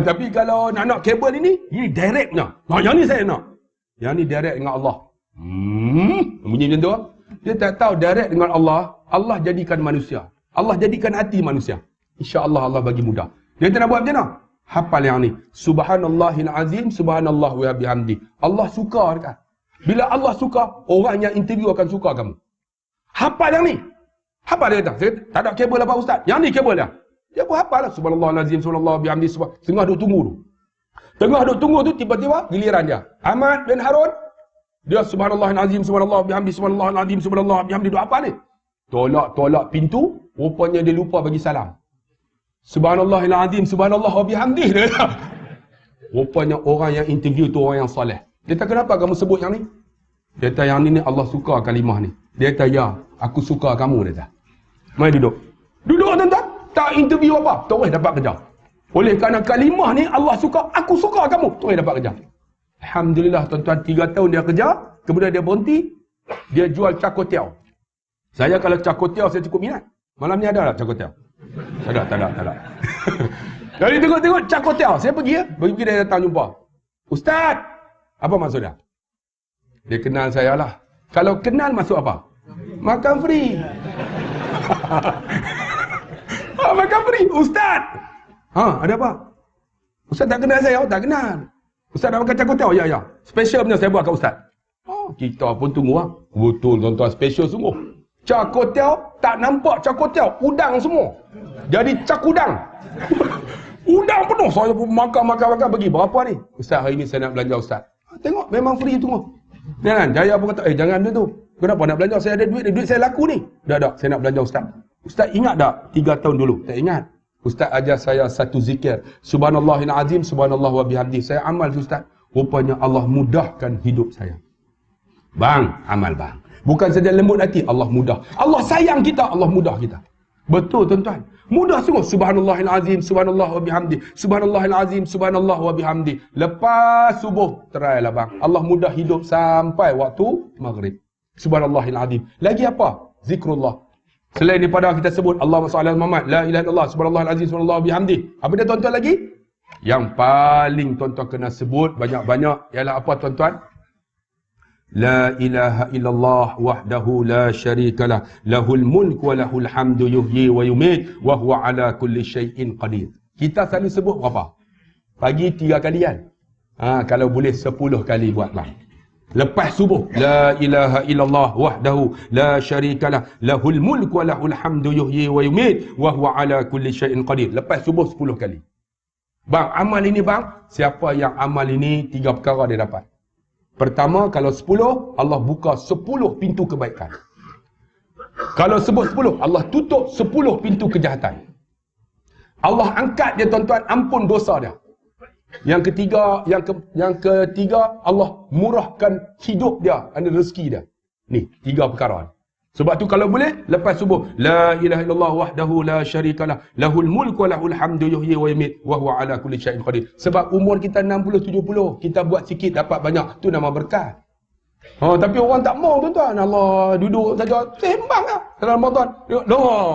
Tapi kalau nak kabel ini direct punya. Yang ni saya nak. Yang ni direct dengan Allah. Bunyi macam tu. Dia tak tahu direct dengan Allah. Allah jadikan manusia. Allah jadikan hati manusia. InsyaAllah Allah bagi mudah. Dia tak nak buat macam mana? Hafal yang ni. Subhanallahil azim, subhanallah wa bihamdi. Allah suka dekat. Bila Allah suka, orang yang interview akan suka kamu. Hafal yang ni. Hafal dia kata. Saya tak ada kabel apa ustaz. Yang ni kabel dia. Dia pun hafal lah. Subhanallahil azim, subhanallah wa bihamdi. Tengah duk tunggu tu. Tengah duk tunggu tu, tiba-tiba giliran dia. Ahmad bin Harun. Dia subhanallahil azim, subhanallah wa bihamdi, subhanallahil azim, subhanallah wa bihamdi. Duk apa ni? Tolak pintu. Rupanya dia lupa bagi salam. Subhanallahil azim, subhanallah wa bihamdi. Rupanya orang yang interview tu orang yang soleh. Dia kata, kenapa kamu sebut yang ni? Dia kata, yang ni Allah suka kalimah ni. Dia kata, ya, aku suka kamu. Dia kata, mari duduk. Duduk tuan-tuan. Tak interview apa. Terus dapat kerja. Oleh kerana kalimah ni Allah suka, aku suka kamu. Terus dapat kerja. Alhamdulillah tuan-tuan, 3 tahun dia kerja. Kemudian dia berhenti. Dia jual cakotiao. Saya kalau cakotiao saya cukup minat. Malam ni ada tak cakotiao? Tak ada. Jadi tengok cakotiao. Saya pergi ya. Pergi dia datang jumpa. Ustaz, apa maksud dia? Dia kenal saya lah. Kalau kenal masuk apa? Makan free. Makan free. Ustaz. Ada apa? Ustaz tak kenal saya? Tak kenal. Ustaz nak makan cakotiao? Ya. Special punya saya buat kat Ustaz. Kita pun tunggu lah. Betul tuan-tuan, special sungguh. Cakotiao, tak nampak cakotiao. Udang semua. Jadi cakudang. Udang penuh. Saya pun makan pergi. Berapa ni? Ustaz, hari ni saya nak belanja Ustaz. Tengok, memang free tunggu. Jangan, Jaya pun kata, jangan dia tu. Kenapa nak belanja? Saya ada duit saya laku ni. Dah, saya nak belanja Ustaz. Ustaz ingat tak 3 tahun dulu? Tak ingat. Ustaz ajar saya satu zikir. Subhanallahil azim, subhanallah wa bihamdi. Saya amal tu Ustaz. Rupanya Allah mudahkan hidup saya. Bang, amal bang. Bukan saja lembut hati, Allah mudah. Allah sayang kita, Allah mudah kita. Betul tuan-tuan. Mudah sungguh. Subhanallahil azim, subhanallah wa bihamdi. Subhanallahil azim, subhanallah wa bihamdi. Lepas subuh, terailah bang. Allah mudah hidup sampai waktu maghrib. Subhanallahil azim. Lagi apa? Zikrullah. Selain daripada kita sebut Allahumma salli ala Muhammad, la ilaha illallah, subhanallahil azim, subhanallah wa bihamdi. Apa dia tuan-tuan lagi? Yang paling tuan-tuan kena sebut banyak-banyak ialah apa tuan-tuan? La ilaha illallah wahdahu la syarikalah, lahul mulk wa lahul hamdu yuhyi wa yumit wa huwa ala kulli syai'in qadir. Kita selalu sebut berapa? Pagi 3 kali kan? Kalau boleh 10 kali buatlah. Lepas subuh, la ilaha illallah wahdahu la syarikalah, lahul mulk wa lahul hamdu yuhyi wa yumit wa huwa ala kulli syai'in qadir. Lepas subuh 10 kali. Bang, amal ini bang, siapa yang amal ini 3 perkara dia dapat. Pertama, kalau 10, Allah buka 10 pintu kebaikan. Kalau sebut 10, Allah tutup 10 pintu kejahatan. Allah angkat dia tuan-tuan, ampun dosa dia. Yang ketiga, Allah murahkan hidup dia, ada rezeki dia. Ni, 3 perkara. Sebab tu kalau boleh, lepas subuh, la ilaha illallah wahdahu la syarikalah, lahul mulk wa lahul hamdu yuhyi wa yumiit wa huwa ala kulli syai'in qadir. Sebab umur kita 60 70, kita buat sikit dapat banyak, tu nama berkat. Tapi orang tak mau tuan-tuan. Allah duduk saja sembang lah dalam Ramadan.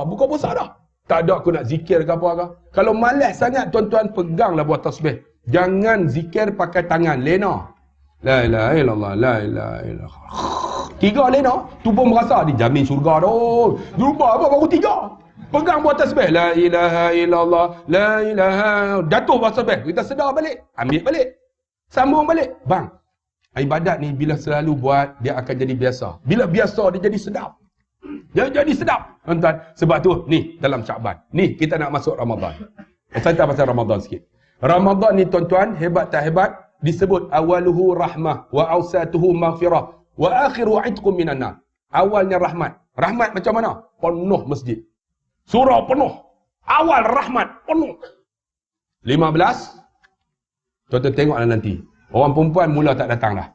Buka puasa dah. Tak ada aku nak zikir ke apa ke. Kalau malas sangat tuan-tuan, peganglah buat tasbih. Jangan zikir pakai tangan lena. La ilaha illallah, la ilaha illallah. 3 lena, tu pun merasa dijamin syurga tu. Lupa apa baru 3. Pegang buat tasbih. La ilaha illallah, la ilaha. Jatuh buat tasbih. Kita sedar balik. Ambil balik. Sambung balik. Bang, ibadat ni bila selalu buat, dia akan jadi biasa. Bila biasa, dia jadi sedap. Dia jadi sedap. Tuan-tuan, sebab tu, ni dalam Syaban. Ni kita nak masuk Ramadan. Saya tak pasal Ramadan sikit. Ramadan ni tuan-tuan, hebat tak hebat? Disebut awaluhu rahmah wa awsatuhu maghfirah wa akhiru itqum minan nar. Awalnya rahmat. Rahmat macam mana? Penuh masjid. Surau penuh. Awal rahmat penuh. 15. Tuan-tuan tengoklah nanti. Orang perempuan mula tak datang dah.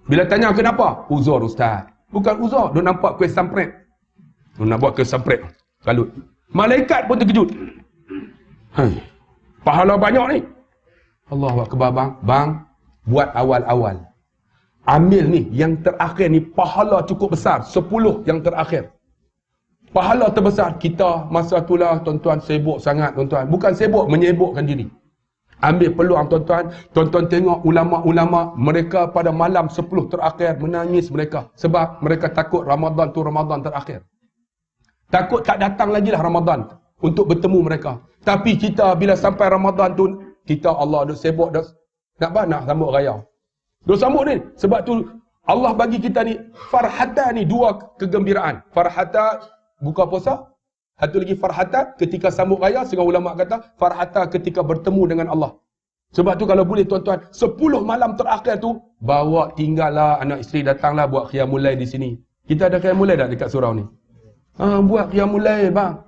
Bila tanya kenapa? Uzur ustaz. Bukan uzur, dia nampak kuih sampret. Dia nak buat kuih sampret. Kalut. Malaikat pun terkejut. Pahala banyak ni. Allahu akbar bang. Bang, buat awal-awal. Ambil ni, yang terakhir ni pahala cukup besar. 10 yang terakhir. Pahala terbesar kita masa itulah tuan-tuan sibuk sangat tuan-tuan. Bukan sibuk menyibukkan diri. Ambil peluang tuan-tuan. Tuan-tuan tengok ulama-ulama mereka pada malam 10 terakhir menangis mereka. Sebab mereka takut Ramadan tu Ramadan terakhir. Takut tak datang lagi lah Ramadan untuk bertemu mereka. Tapi kita bila sampai Ramadan tu, kita Allah duk sibuk dah. Nak sambut raya. Duk sambut ni. Sebab tu Allah bagi kita ni farhata ni, dua kegembiraan. Farhata buka puasa, satu lagi farhata ketika sambut raya. Setengah ulama kata farhata ketika bertemu dengan Allah. Sebab tu kalau boleh tuan-tuan, 10 malam terakhir tu bawa tinggallah anak isteri, datanglah buat qiyamul lail di sini. Kita ada qiyamul lail tak dekat surau ni? Buat qiyamul lail bang.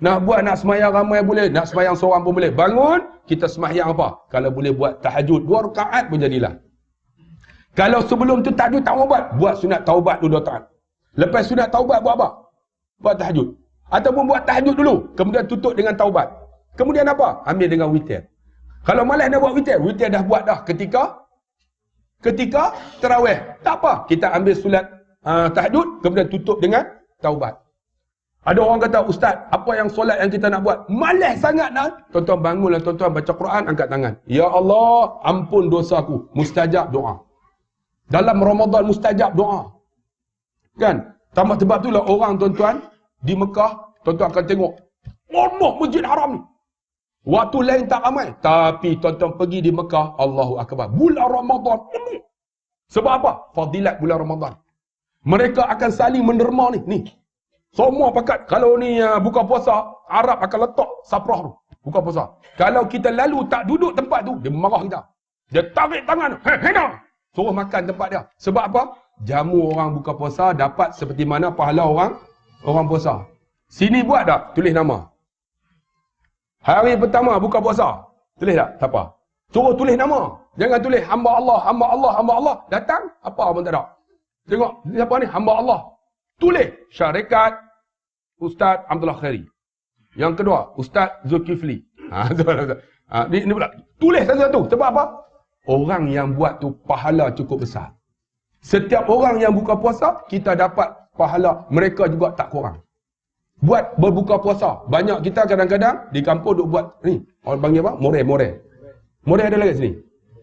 Nak buat, nak semayang ramai boleh, nak semayang seorang pun boleh. Bangun, kita semayang apa? Kalau boleh buat tahajud 2 rakaat pun jadilah. Kalau sebelum tu tahajud tak mau buat sunat taubat 2 rakaat. Lepas sunat taubat buat apa? Buat tahajud. Ataupun buat tahajud dulu, kemudian tutup dengan taubat. Kemudian apa? Ambil dengan witir. Kalau malas nak buat witir, witir dah buat dah ketika tarawih. Tak apa, kita ambil solat tahajud, kemudian tutup dengan taubat. Ada orang kata, Ustaz, apa yang solat yang kita nak buat? Malas sangat nak. Tuan-tuan bangunlah, tuan-tuan baca Quran, angkat tangan. Ya Allah, ampun dosaku. Mustajab doa. Dalam Ramadan mustajab doa. Kan? Sebab itulah orang tuan-tuan di Mekah, tuan-tuan akan tengok Allah Masjid Haram ni. Waktu lain tak ramai. Tapi tuan-tuan pergi di Mekah, Allahu Akbar. Bulan Ramadan penuh. Sebab apa? Fadilat bulan Ramadan. Mereka akan saling menderma ni. Semua pakat. Kalau ni buka puasa, Arab akan letak saprah tu. Buka puasa. Kalau kita lalu tak duduk tempat tu, dia marah kita. Dia tarik tangan. Hena! Suruh makan tempat dia. Sebab apa? Jamu orang buka puasa dapat seperti mana pahala orang puasa. Sini buat tak? Tulis nama. Hari pertama buka puasa. Tulis tak? Tak apa. Suruh tulis nama. Jangan tulis hamba Allah, hamba Allah, hamba Allah. Datang, apa pun tak ada. Tengok, siapa ni? Hamba Allah. Tulis. Syarikat Ustaz Abdullah Khairi. Yang kedua, Ustaz Zulkifli. Ini pula. Tulis satu-satu. Sebab apa? Orang yang buat tu pahala cukup besar. Setiap orang yang buka puasa, kita dapat pahala. Mereka juga tak kurang. Buat berbuka puasa. Banyak kita kadang-kadang di kampung duk buat ni. Orang panggil apa? More. More ada lagi sini?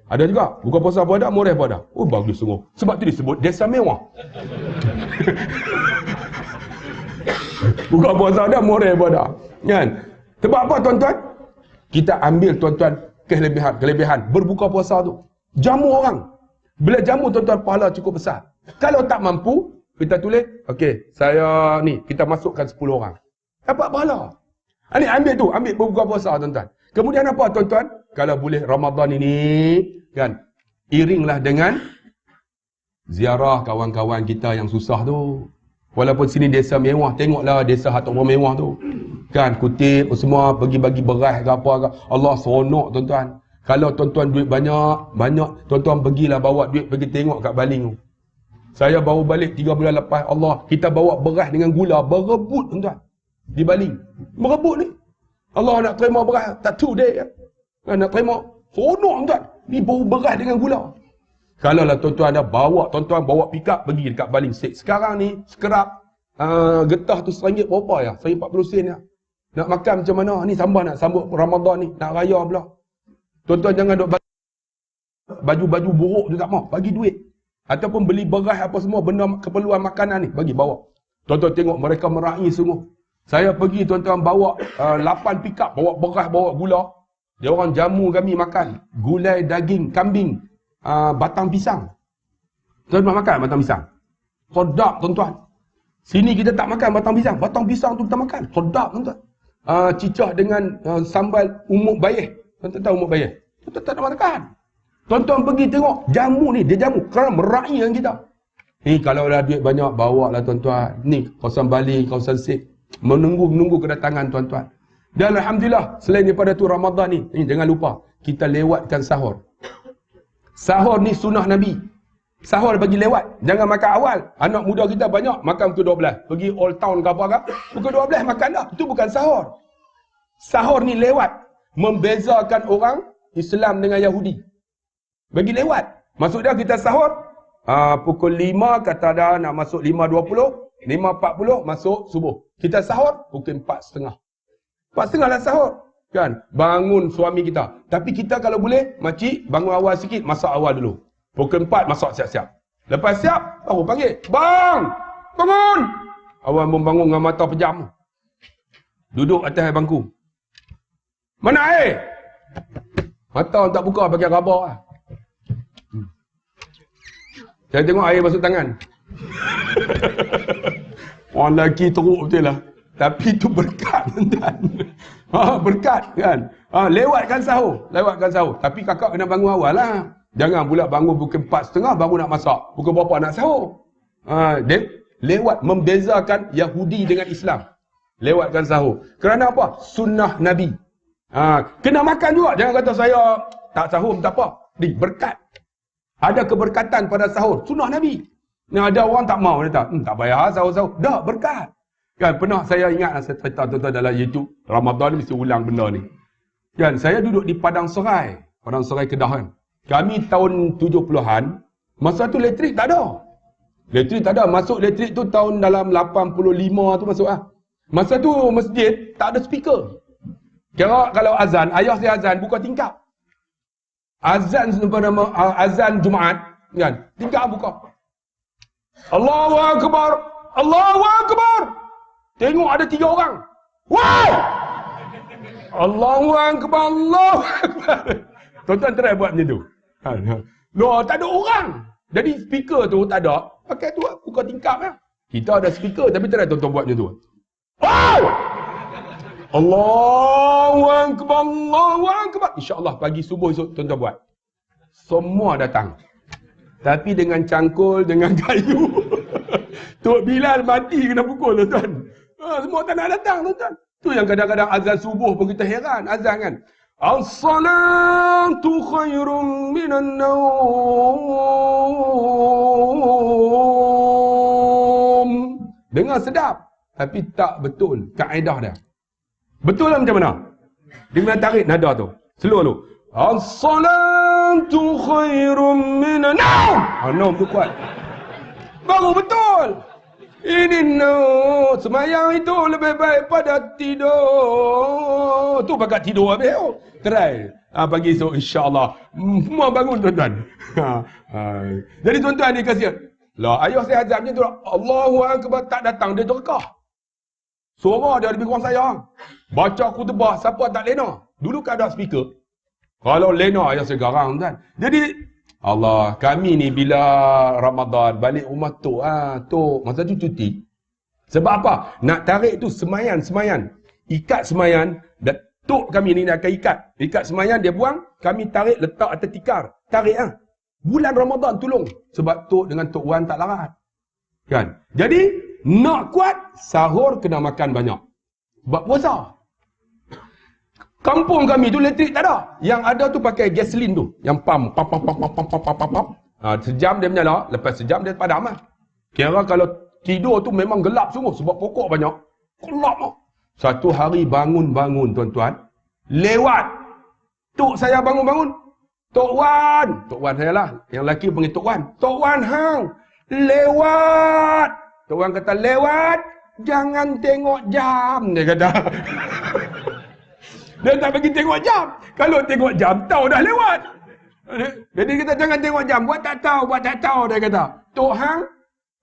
Ada juga. Buka puasa pun ada, more pun ada. Oh, bagus sungguh. Sebab tu disebut desa mewah. Buka puasa ada, more pun ada. Kan? Sebab apa tuan-tuan? Kita ambil tuan-tuan kelebihan berbuka puasa tu. Jamu orang. Bila jamu tuan-tuan pahala cukup besar. Kalau tak mampu, kita tulis, okey, saya ni, kita masukkan 10 orang. Dapat pahala. Ini ambil tu, ambil berbuka puasa tuan-tuan. Kemudian apa tuan-tuan? Kalau boleh Ramadan ini, kan, iringlah dengan ziarah kawan-kawan kita yang susah tu. Walaupun sini desa mewah, tengoklah desa hak orang mewah tu. Kan, kutip semua, bagi-bagi beras ke apa ke. Allah seronok tuan-tuan. Kalau tuan-tuan duit banyak, tuan-tuan pergilah bawa duit pergi tengok kat baling tu. Saya baru balik 3 bulan lepas, Allah, kita bawa beras dengan gula, berebut tuan-tuan. Di baling. Berebut ni. Allah nak terima beras, tak tu dia. Nak terima, seronok tuan-tuan. Ni bau beras dengan gula. Kalau lah tuan-tuan ada bawa, tuan-tuan bawa pick up pergi dekat baling. Sekarang ni, sekerap, getah tu RM1 berapa ya? RM1.40 ya. Nak makan macam mana? Ni sambal nak sambut Ramadan ni. Nak raya pula. Tuan-tuan jangan duk baju-baju buruk tu tak mau. Bagi duit. Ataupun beli beras apa semua, benda keperluan makanan ni. Bagi bawa. Tuan-tuan tengok mereka meraih sungguh. Saya pergi tuan-tuan bawa 8 pick up. Bawa beras, bawa gula. Dia orang jamu kami makan. Gulai daging kambing. Batang pisang. Tuan-tuan makan batang pisang? Sedap tuan-tuan. Sini kita tak makan batang pisang. Batang pisang tu kita makan. Sedap tuan-tuan. Cicah dengan sambal umuk bayeh. Tuan-tuan tahu umuk bayeh? Tuan-tuan tak nak makan. Tuan-tuan pergi tengok jamu ni. Dia jamu kerana meraih dengan kita. Ni kalau ada duit banyak, bawa lah tuan-tuan. Ni kawasan Bali, kawasan Sik. Menunggu kedatangan tuan-tuan. Dan Alhamdulillah, selain daripada tu Ramadan ni, jangan lupa, kita lewatkan sahur. Sahur ni sunnah Nabi. Sahur bagi lewat. Jangan makan awal. Anak muda kita banyak makan pukul 12. Pergi Old Town ke apa ke. Pukul 12 makan dah. Itu bukan sahur. Sahur ni lewat. Membezakan orang Islam dengan Yahudi. Bagi lewat. Maksud dia kita sahur. Pukul 5 kata dah nak masuk 5.20. 5.40 masuk subuh. Kita sahur pukul 4.30. 4.30 lah sahur. Kan? Bangun suami kita. Tapi kita kalau boleh, makcik bangun awal sikit, masak awal dulu. Pukul 4 masak siap-siap. Lepas siap, baru panggil. Bang! Bangun! Awal pun bangun dengan mata pejam. Duduk atas bangku. Mana air? Mata tak buka pakai rabak lah. Saya tengok air masuk tangan. Orang lelaki teruk betul lah. Tapi itu berkat tuan. Berkat kan. Lewatkan sahur. Tapi kakak kena bangun awal lah. Jangan pula bangun pukul 4.30 baru nak masak. Pukul berapa nak sahur. Lewat membezakan Yahudi dengan Islam. Lewatkan sahur. Kerana apa? Sunnah Nabi. Kena makan juga. Jangan kata saya tak sahur tak apa. Berkat. Ada keberkatan pada sahur. Sunnah Nabi. Ada orang tak mau. Dia tak payah sahur-sahur. Dah berkat. Kan pernah saya ingat saya cerita tuan-tuan dalam YouTube. Ramadan mesti ulang benda ni. Kan saya duduk di Padang Serai. Padang Serai Kedah kan. Kami tahun 70-an. Masa tu elektrik tak ada. Masuk elektrik tu tahun dalam 85 tu masuk lah. Masa tu masjid tak ada speaker. Kira kalau azan, ayah saya azan buka tingkap. Azan Jumaat kan, tingkap buka. Allahu Akbar. Allahu Akbar. Tengok ada 3 orang. Wow! Allahu Akbar. Allahu Akbar. Tuan-tuan try buat macam tu. Loh, tak ada orang. Jadi speaker tu tak ada. Pakai tu buka tingkap ya. Kita ada speaker tapi try tuan-tuan buat macam tu. Wow! Allahu Akbar, Allahu Akbar. InsyaAllah pagi subuh esok tuan-tuan buat. Semua datang. Tapi dengan cangkul, dengan kayu. Tok Bilal mati kena pukul tuan-tuan. Semua tak nak datang tuan-tuan. Tu yang kadang-kadang azan subuh pun kita heran. Azan kan. As-salatu khairum minan naum. Dengar sedap. Tapi tak betul kaedah dia. Betul lah macam mana? Dia kena tarik nada tu. Slow tu. As-salatu khairum minan naum. Naum tu kuat. Baru betul. Ini no. Semayang itu lebih baik pada tidur. Tu pakat tidur habis. Try. Pagi esok insyaAllah. Semua bangun tuan-tuan. Jadi tuan-tuan ni kasihan. Lah ayah saya azab macam tu. Allahu Akbar tak datang. Dia terkah. Suara dia lebih kurang saya. Baca khutbah siapa tak lena. Dulu kan ada speaker. Kalau lena ayah saya garang tuan. Jadi Allah, kami ni bila Ramadan balik rumah tok tok masa tu cuti. Sebab apa? Nak tarik tu semayan. Ikat semayan, dan tok kami ni akan ikat semayan dia buang, kami tarik letak atas tikar. Tarik Bulan Ramadan tolong. Sebab tok dengan tok Wan tak larat. Kan? Jadi nak kuat sahur kena makan banyak. Sebab puasa. Kampung kami tu elektrik tak ada. Yang ada tu pakai gasolin tu. Yang pam. Sejam dia menyala. Lepas sejam dia padam lah. Kira kalau tidur tu memang gelap sungguh. Sebab pokok banyak. Gelap lah. Satu hari bangun tuan-tuan. Lewat. Tok saya bangun-bangun. Tok Wan saya lah. Yang lelaki panggil Tok Wan. Tok Wan hang. Lewat. Tok Wan kata lewat. Jangan tengok jam. Dia kata. Dia tak bagi tengok jam. Kalau tengok jam, tahu dah lewat. Jadi kita jangan tengok jam. Buat tak tahu, dia kata. Tok hang,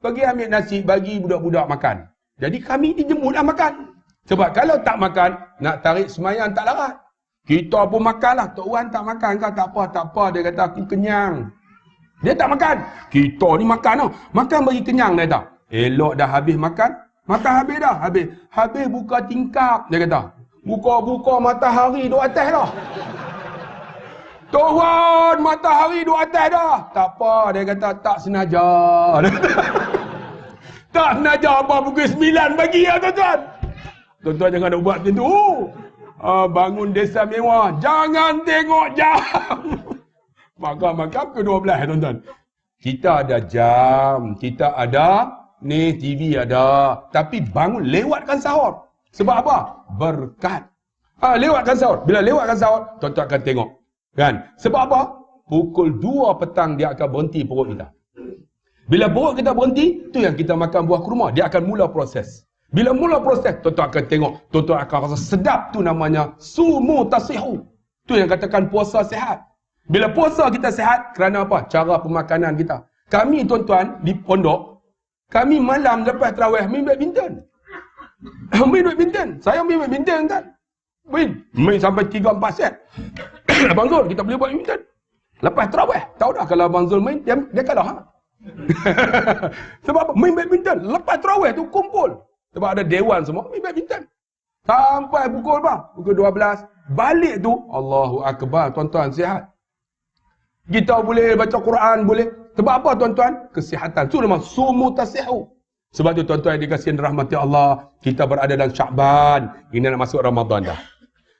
pergi ambil nasi, bagi budak-budak makan. Jadi kami dijemputlah makan. Sebab kalau tak makan, nak tarik semayang tak larat. Kita pun makanlah. Tok Wan tak makan kau, tak apa. Dia kata, aku kenyang. Dia tak makan. Kita ni makan tau. Makan bagi kenyang, dia kata. Elok dah habis makan. Makan habis dah. Habis buka tingkap, dia kata. Buka matahari duduk atas dah. Tuan, matahari duduk atas dah. Tak apa, dia kata tak senaja. Tak senaja apa pukul 9 pagi ya tuan-tuan. Tuan-tuan jangan nak buat macam tu. Bangun desa mewah. Jangan tengok jam. Makan ke 12 tuan-tuan. Kita ada jam. Kita ada ni TV ada. Tapi bangun lewatkan sahur. Sebab apa? Berkat. Lewatkan sahur. Bila lewatkan sahur, tuan-tuan akan tengok. Kan? Sebab apa? Pukul 2 petang dia akan berhenti perut kita. Bila perut kita berhenti, tu yang kita makan buah kurma. Dia akan mula proses. Bila mula proses, tuan-tuan akan tengok, tuan-tuan akan rasa sedap. Tu namanya sumu tasihu. Tu yang katakan puasa sihat. Bila puasa kita sihat, kerana apa? Cara pemakanan kita. Kami tuan-tuan di pondok, kami malam lepas tarawih main badminton. Main badminton. Saya main badminton kan. Main sampai 3-4 set. Abang Zul, kita boleh buat badminton. Lepas tarawih, tahu dah kalau Abang Zul main, dia kalah. Ha? Sebab apa? Main badminton. Lepas tarawih tu kumpul. Sebab ada dewan semua, main badminton. Sampai pukul apa? Pukul 12. Balik tu, Allahu Akbar, tuan-tuan, sihat. Kita boleh baca Quran, boleh. Sebab apa tuan-tuan? Kesihatan. Itu nama sumu tasihu. Sebab tu tuan-tuan yang dikasihi rahmati Allah, kita berada dalam Syakban. Ini nak masuk Ramadan dah.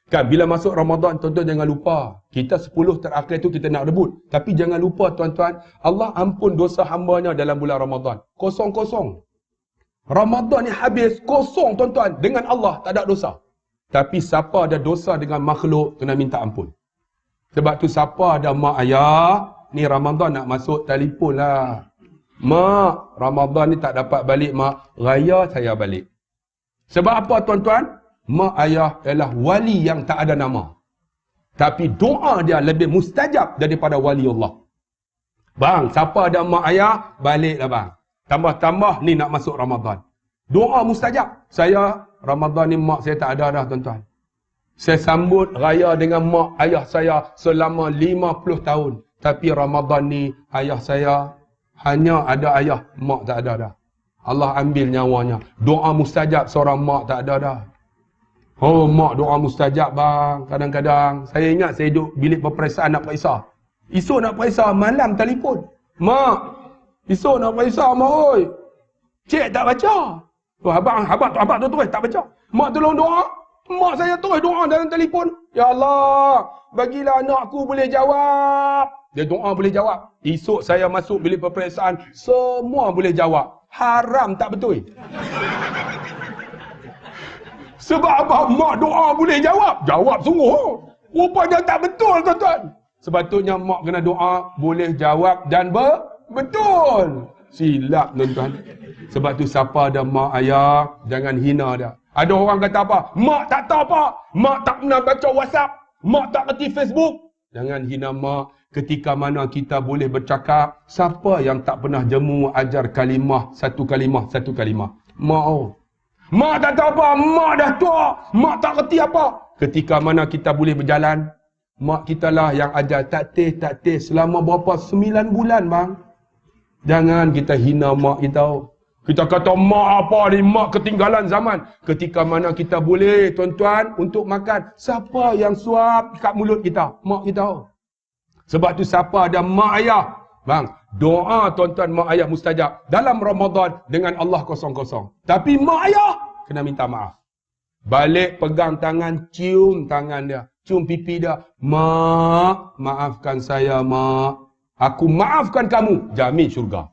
Kan, bila masuk Ramadan, tuan-tuan jangan lupa. Kita 10 terakhir tu kita nak rebut. Tapi jangan lupa tuan-tuan, Allah ampun dosa hambanya dalam bulan Ramadan. Kosong-kosong. Ramadan ni habis, kosong tuan-tuan. Dengan Allah, tak ada dosa. Tapi siapa ada dosa dengan makhluk, kena minta ampun. Sebab tu siapa ada mak ayah, ni Ramadan nak masuk, telefon lah. Mak, Ramadan ni tak dapat balik mak, raya saya balik. Sebab apa tuan-tuan? Mak ayah ialah wali yang tak ada nama. Tapi doa dia lebih mustajab daripada wali Allah. Bang, siapa ada mak ayah, baliklah bang. Tambah-tambah ni nak masuk Ramadan. Doa mustajab. Saya, Ramadan ni mak saya tak ada dah tuan-tuan. Saya sambut raya dengan mak ayah saya selama 50 tahun. Tapi Ramadan ni ayah saya hanya ada ayah, mak tak ada dah. Allah ambil nyawanya. Doa mustajab seorang mak tak ada dah. Oh mak doa mustajab bang. Kadang-kadang saya ingat saya duduk bilik peperiksaan nak periksa. Esok nak periksa, malam telefon. Mak, esok nak periksa mak oi. Cik tak baca. Oh, abang tu terus tak baca. Mak tolong doa. Mak saya terus doa dalam telefon. Ya Allah, bagilah anakku boleh jawab. Dia doa boleh jawab. Esok saya masuk bilik peperiksaan, semua boleh jawab. Haram tak betul. Sebab apa? Mak doa boleh jawab. Jawab sungguh. Rupanya tak betul tuan-tuan. Sepatutnya mak kena doa boleh jawab dan betul. Silap tuan-tuan. Sebab tu siapa ada mak ayah, jangan hina dia. Ada orang kata apa? Mak tak tahu apa. Mak tak pernah baca WhatsApp. Mak tak kerti Facebook. Jangan hina mak. Ketika mana kita boleh bercakap, siapa yang tak pernah jemu ajar kalimah, satu kalimah. Mak oh. Mak tak tahu apa. Mak dah tua. Mak tak kerti apa. Ketika mana kita boleh berjalan, mak kita lah yang ajar taktir selama berapa? 9 bulan bang. Jangan kita hina mak kita. Kita kata mak apa ni, mak ketinggalan zaman. Ketika mana kita boleh tuan-tuan untuk makan, siapa yang suap kat mulut kita? Mak kita. Sebab tu siapa ada mak ayah, bang, doa tuan-tuan mak ayah mustajab. Dalam Ramadan dengan Allah kosong-kosong. Tapi mak ayah kena minta maaf. Balik pegang tangan, cium tangan dia. Cium pipi dia. Mak, maafkan saya mak. Aku maafkan kamu. Jamin syurga.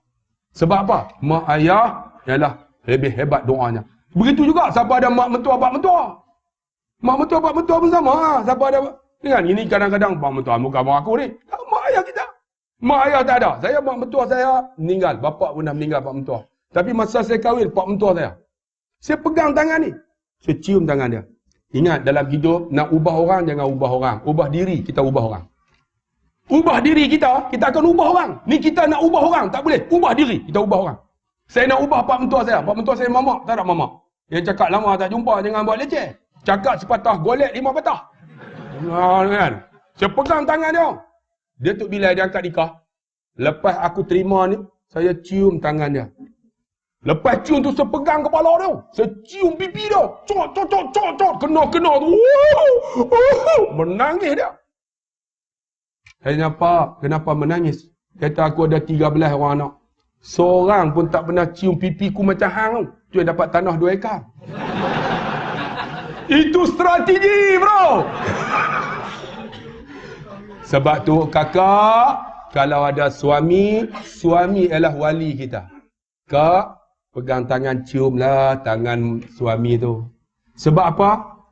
Sebab apa? Mak ayah ialah lebih hebat doanya. Begitu juga siapa ada mak mentua, bak mentua. Mak mentua, bak mentua pun sama. Siapa ada... Dengan ini kadang-kadang, bak mentua bukan mak aku ni. Mak ayah kita. Mak ayah tak ada. Saya, mak mentua saya meninggal. Bapak pun dah meninggal, pak mentua. Tapi masa saya kahwin, pak mentua saya. Saya pegang tangan ni. Saya cium tangan dia. Ingat, dalam hidup, nak ubah orang, jangan ubah orang. Ubah diri, kita ubah orang. Ubah diri kita, kita akan ubah orang. Ni kita nak ubah orang, tak boleh. Ubah diri, kita ubah orang. Saya nak ubah pak mentua saya. Pak mentua saya mamak, tak ada mamak. Dia cakap lama tak jumpa, jangan buat leceh. Cakap sepatah, golek 5 patah. Kan? Saya pegang tangan dia. Dia tu bila dia angkat nikah. Lepas aku terima ni, saya cium tangan dia. Lepas cium tu, saya pegang kepala dia. Saya cium pipi dia. Cot. Kena tu. Menangis dia. Saya apa? Kenapa menangis? Kata aku ada 13 orang anak. Seorang pun tak pernah cium pipiku macam hang tu. Tu yang dapat tanah 2 ekar. Itu strategi bro. Sebab tu kakak, kalau ada suami ialah wali kita. Kak, pegang tangan, ciumlah tangan suami tu. Sebab apa?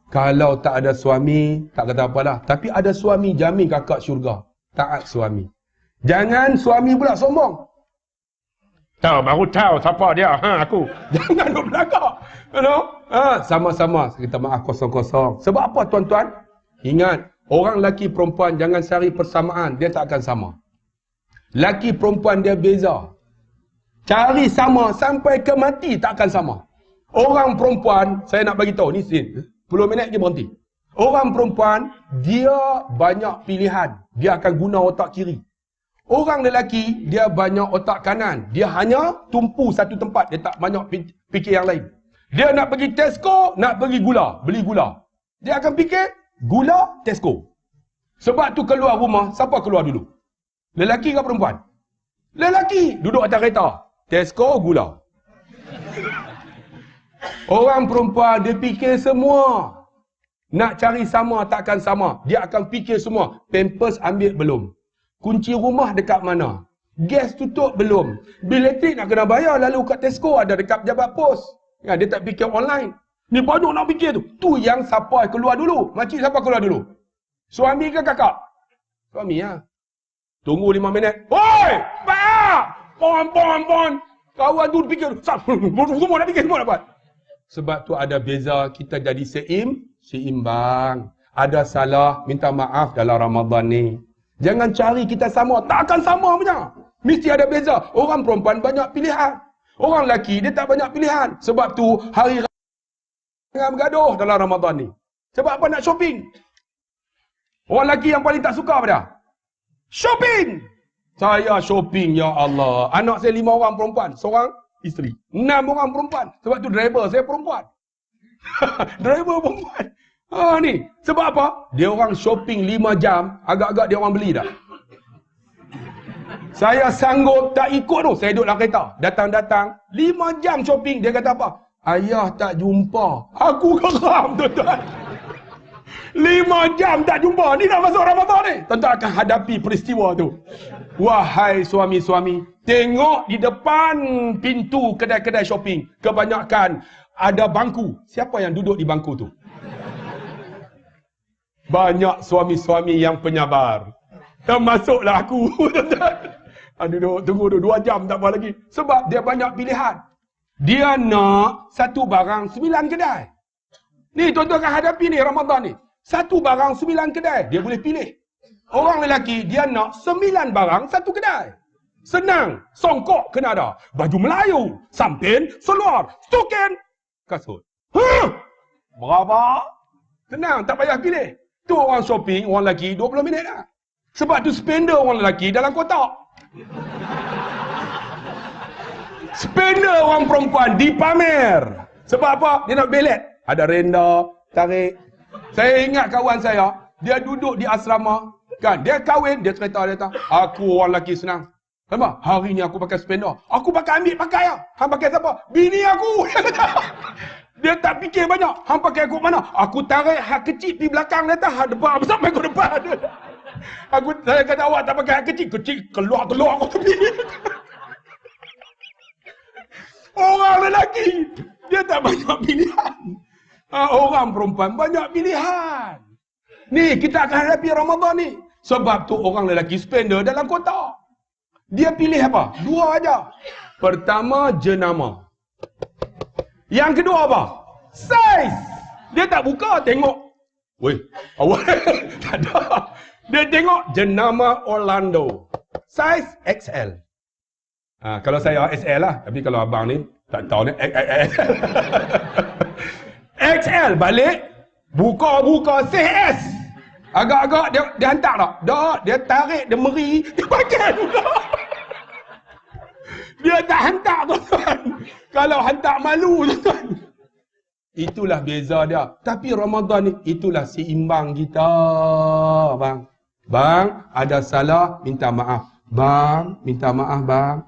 Kalau tak ada suami, tak kata apalah. Tapi ada suami, jamin kakak syurga. Taat suami. Jangan suami pula sombong. baru tahu siapa dia. Aku. Jangan duk belakang. Sama-sama kita maaf kosong-kosong. Sebab apa tuan-tuan? Ingat, orang lelaki perempuan jangan cari persamaan, dia tak akan sama. Lelaki perempuan dia beza. Cari sama sampai ke mati tak akan sama. Orang perempuan, saya nak bagi tahu ni 10 minit je berhenti. Orang perempuan dia banyak pilihan, dia akan guna otak kiri. Orang lelaki dia banyak otak kanan, dia hanya tumpu satu tempat, dia tak banyak fikir yang lain. Dia nak pergi Tesco, nak pergi gula, beli gula. Dia akan fikir gula Tesco. Sebab tu keluar rumah, siapa keluar dulu? Lelaki ke perempuan? Lelaki duduk atas kereta, Tesco gula. Orang perempuan dia fikir semua. Nak cari sama takkan sama. Dia akan fikir semua. Pampers ambil belum? Kunci rumah dekat mana? Gas tutup belum? Bil elektrik nak kena bayar, lalu kat Tesco ada dekat pejabat pos. Ya, dia tak fikir online. Ni banyak nak fikir tu. Tu yang siapa keluar dulu? Makcik siapa keluar dulu? Suami ke kakak? Suami lah. Tunggu 5 minit. Oi! Pak! Pon. Kawan tu fikir. Semua nak fikir, semua nak buat. Sebab tu ada beza, kita jadi seimbang. Ada salah, minta maaf dalam Ramadan ni. Jangan cari kita sama, tak akan sama punya. Mesti ada beza. Orang perempuan banyak pilihan. Orang lelaki dia tak banyak pilihan. Sebab tu hari jangan bergaduh dalam Ramadan ni. Sebab apa nak shopping? Orang lelaki yang paling tak suka apa dah? Shopping! Saya shopping, ya Allah. Anak saya 5 orang perempuan, seorang isteri. 6 orang perempuan. Sebab tu driver saya perempuan. Driver perempuan. Ni. Sebab apa? Dia orang shopping 5 jam. Agak-agak dia orang beli dah. Saya sanggup tak ikut tu. Saya duduk dalam kereta. Datang-datang. 5 jam shopping. Dia kata apa? Ayah tak jumpa. Aku geram tuan-tuan. 5 jam tak jumpa. Ni nak masuk Ramadan ni. Tuan-tuan akan hadapi peristiwa tu. Wahai suami-suami, tengok di depan pintu kedai-kedai shopping. Kebanyakan ada bangku. Siapa yang duduk di bangku tu? Banyak suami-suami yang penyabar. Termasuklah aku. Duduk, tunggu 2 jam tak apa lagi. Sebab dia banyak pilihan. Dia nak satu barang 9 kedai. Ni tuan-tuan akan hadapi ni Ramadan ni. Satu barang 9 kedai. Dia boleh pilih. Orang lelaki dia nak 9 barang satu kedai. Senang. Songkok kena ada. Baju Melayu. Sampin. Seluar. Stokin. Kasut. Berapa? Senang. Tak payah pilih. Tu orang shopping. Orang lelaki 20 minit dah. Sebab tu spender orang lelaki dalam kotak. Spender orang perempuan dipamer. Sebab apa? Dia nak belet. Ada renda. Tarik. Saya ingat kawan saya. Dia duduk di asrama. Kan, dia kahwin, dia cerita, dia kata, aku orang lelaki senang. Kenapa? Hari ni aku pakai spender. Aku pakai ambil pakai lah. Hang pakai siapa? Bini aku. Dia tak fikir banyak. Hang pakai aku mana? Aku tarik hak kecil di belakang, dia kata, hak depan, sampai ke depan. Saya kata, awak tak pakai hak kecil. Kecil, keluar aku tepi. Orang lelaki, dia tak banyak pilihan. Orang perempuan banyak pilihan. Ni, kita akan hadapi Ramadan ni. Sebab tu orang lelaki spender dalam kotak. Dia pilih apa? 2 aja. Pertama, jenama. Yang kedua apa? Saiz. Dia tak buka, tengok. Weh, awak tak ada. Dia tengok jenama Orlando. Saiz XL. Kalau saya SL lah. Tapi kalau abang ni, tak tahu ni XL. XL balik. Buka CS. Agak-agak dia hantar tak? Tak, dia tarik, dia meri, dia pakai juga. Dia tak hantar tuan-tuan. Kalau hantar malu tuan-tuan. Itulah beza dia. Tapi Ramadan ni, itulah seimbang kita, bang. Bang, ada salah, minta maaf. Bang, minta maaf bang.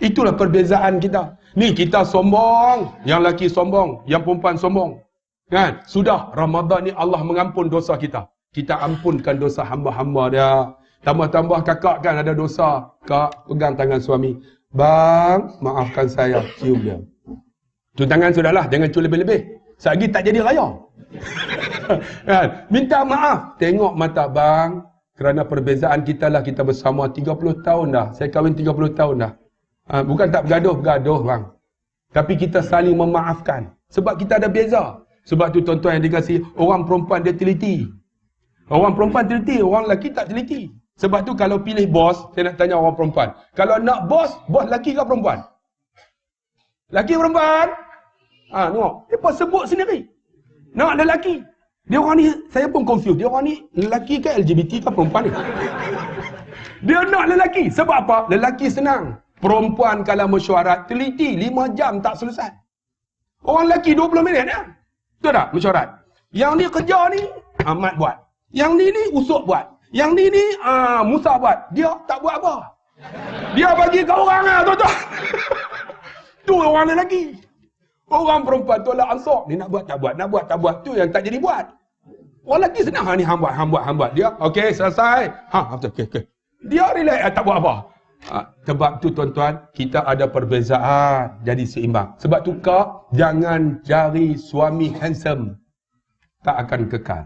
Itulah perbezaan kita. Ni kita sombong, yang lelaki sombong, yang perempuan sombong. Kan? Sudah Ramadan ni Allah mengampun dosa kita. Kita ampunkan dosa hamba-hamba dia. Tambah-tambah kakak kan ada dosa. Kak, pegang tangan suami. Bang, maafkan saya. Cium dia. Cium tangan sudahlah. Jangan cium lebih-lebih. Selagi tak jadi raya. Kan? Minta maaf. Tengok mata bang. Kerana perbezaan kita lah. Kita bersama 30 tahun dah. Saya kahwin 30 tahun dah. Bukan tak bergaduh bang. Tapi kita saling memaafkan. Sebab kita ada beza. Sebab tu tuan-tuan yang dikasih, orang perempuan dia teliti. Orang perempuan teliti, orang lelaki tak teliti. Sebab tu kalau pilih bos, saya nak tanya orang perempuan. Kalau nak bos lelaki ke perempuan? Lelaki perempuan? Tengok. Dia sebut sendiri. Nak lelaki. Dia orang ni, saya pun confused. Dia orang ni lelaki ke LGBT ke perempuan ni? Dia nak lelaki. Sebab apa? Lelaki senang. Perempuan kalau mesyuarat, teliti 5 jam tak selesai. Orang lelaki 20 minit ya. Betul tak? Mesyuarat. Yang ni kerja ni, Ahmad buat. Yang ni Usuk buat. Yang ni Musa buat. Dia tak buat apa. Dia bagi ke orang lah tuan-tuan. Tu orang lelaki. Orang perempuan tolak ansur. Ni nak buat tak buat. Nak buat tak buat. Tu yang tak jadi buat. Orang lelaki senang. Ni hang buat. Dia okey selesai. Okey. Dia relax tak buat apa. Sebab tu tuan-tuan, kita ada perbezaan jadi seimbang. Sebab tu kak, jangan cari suami handsome. Tak akan kekal.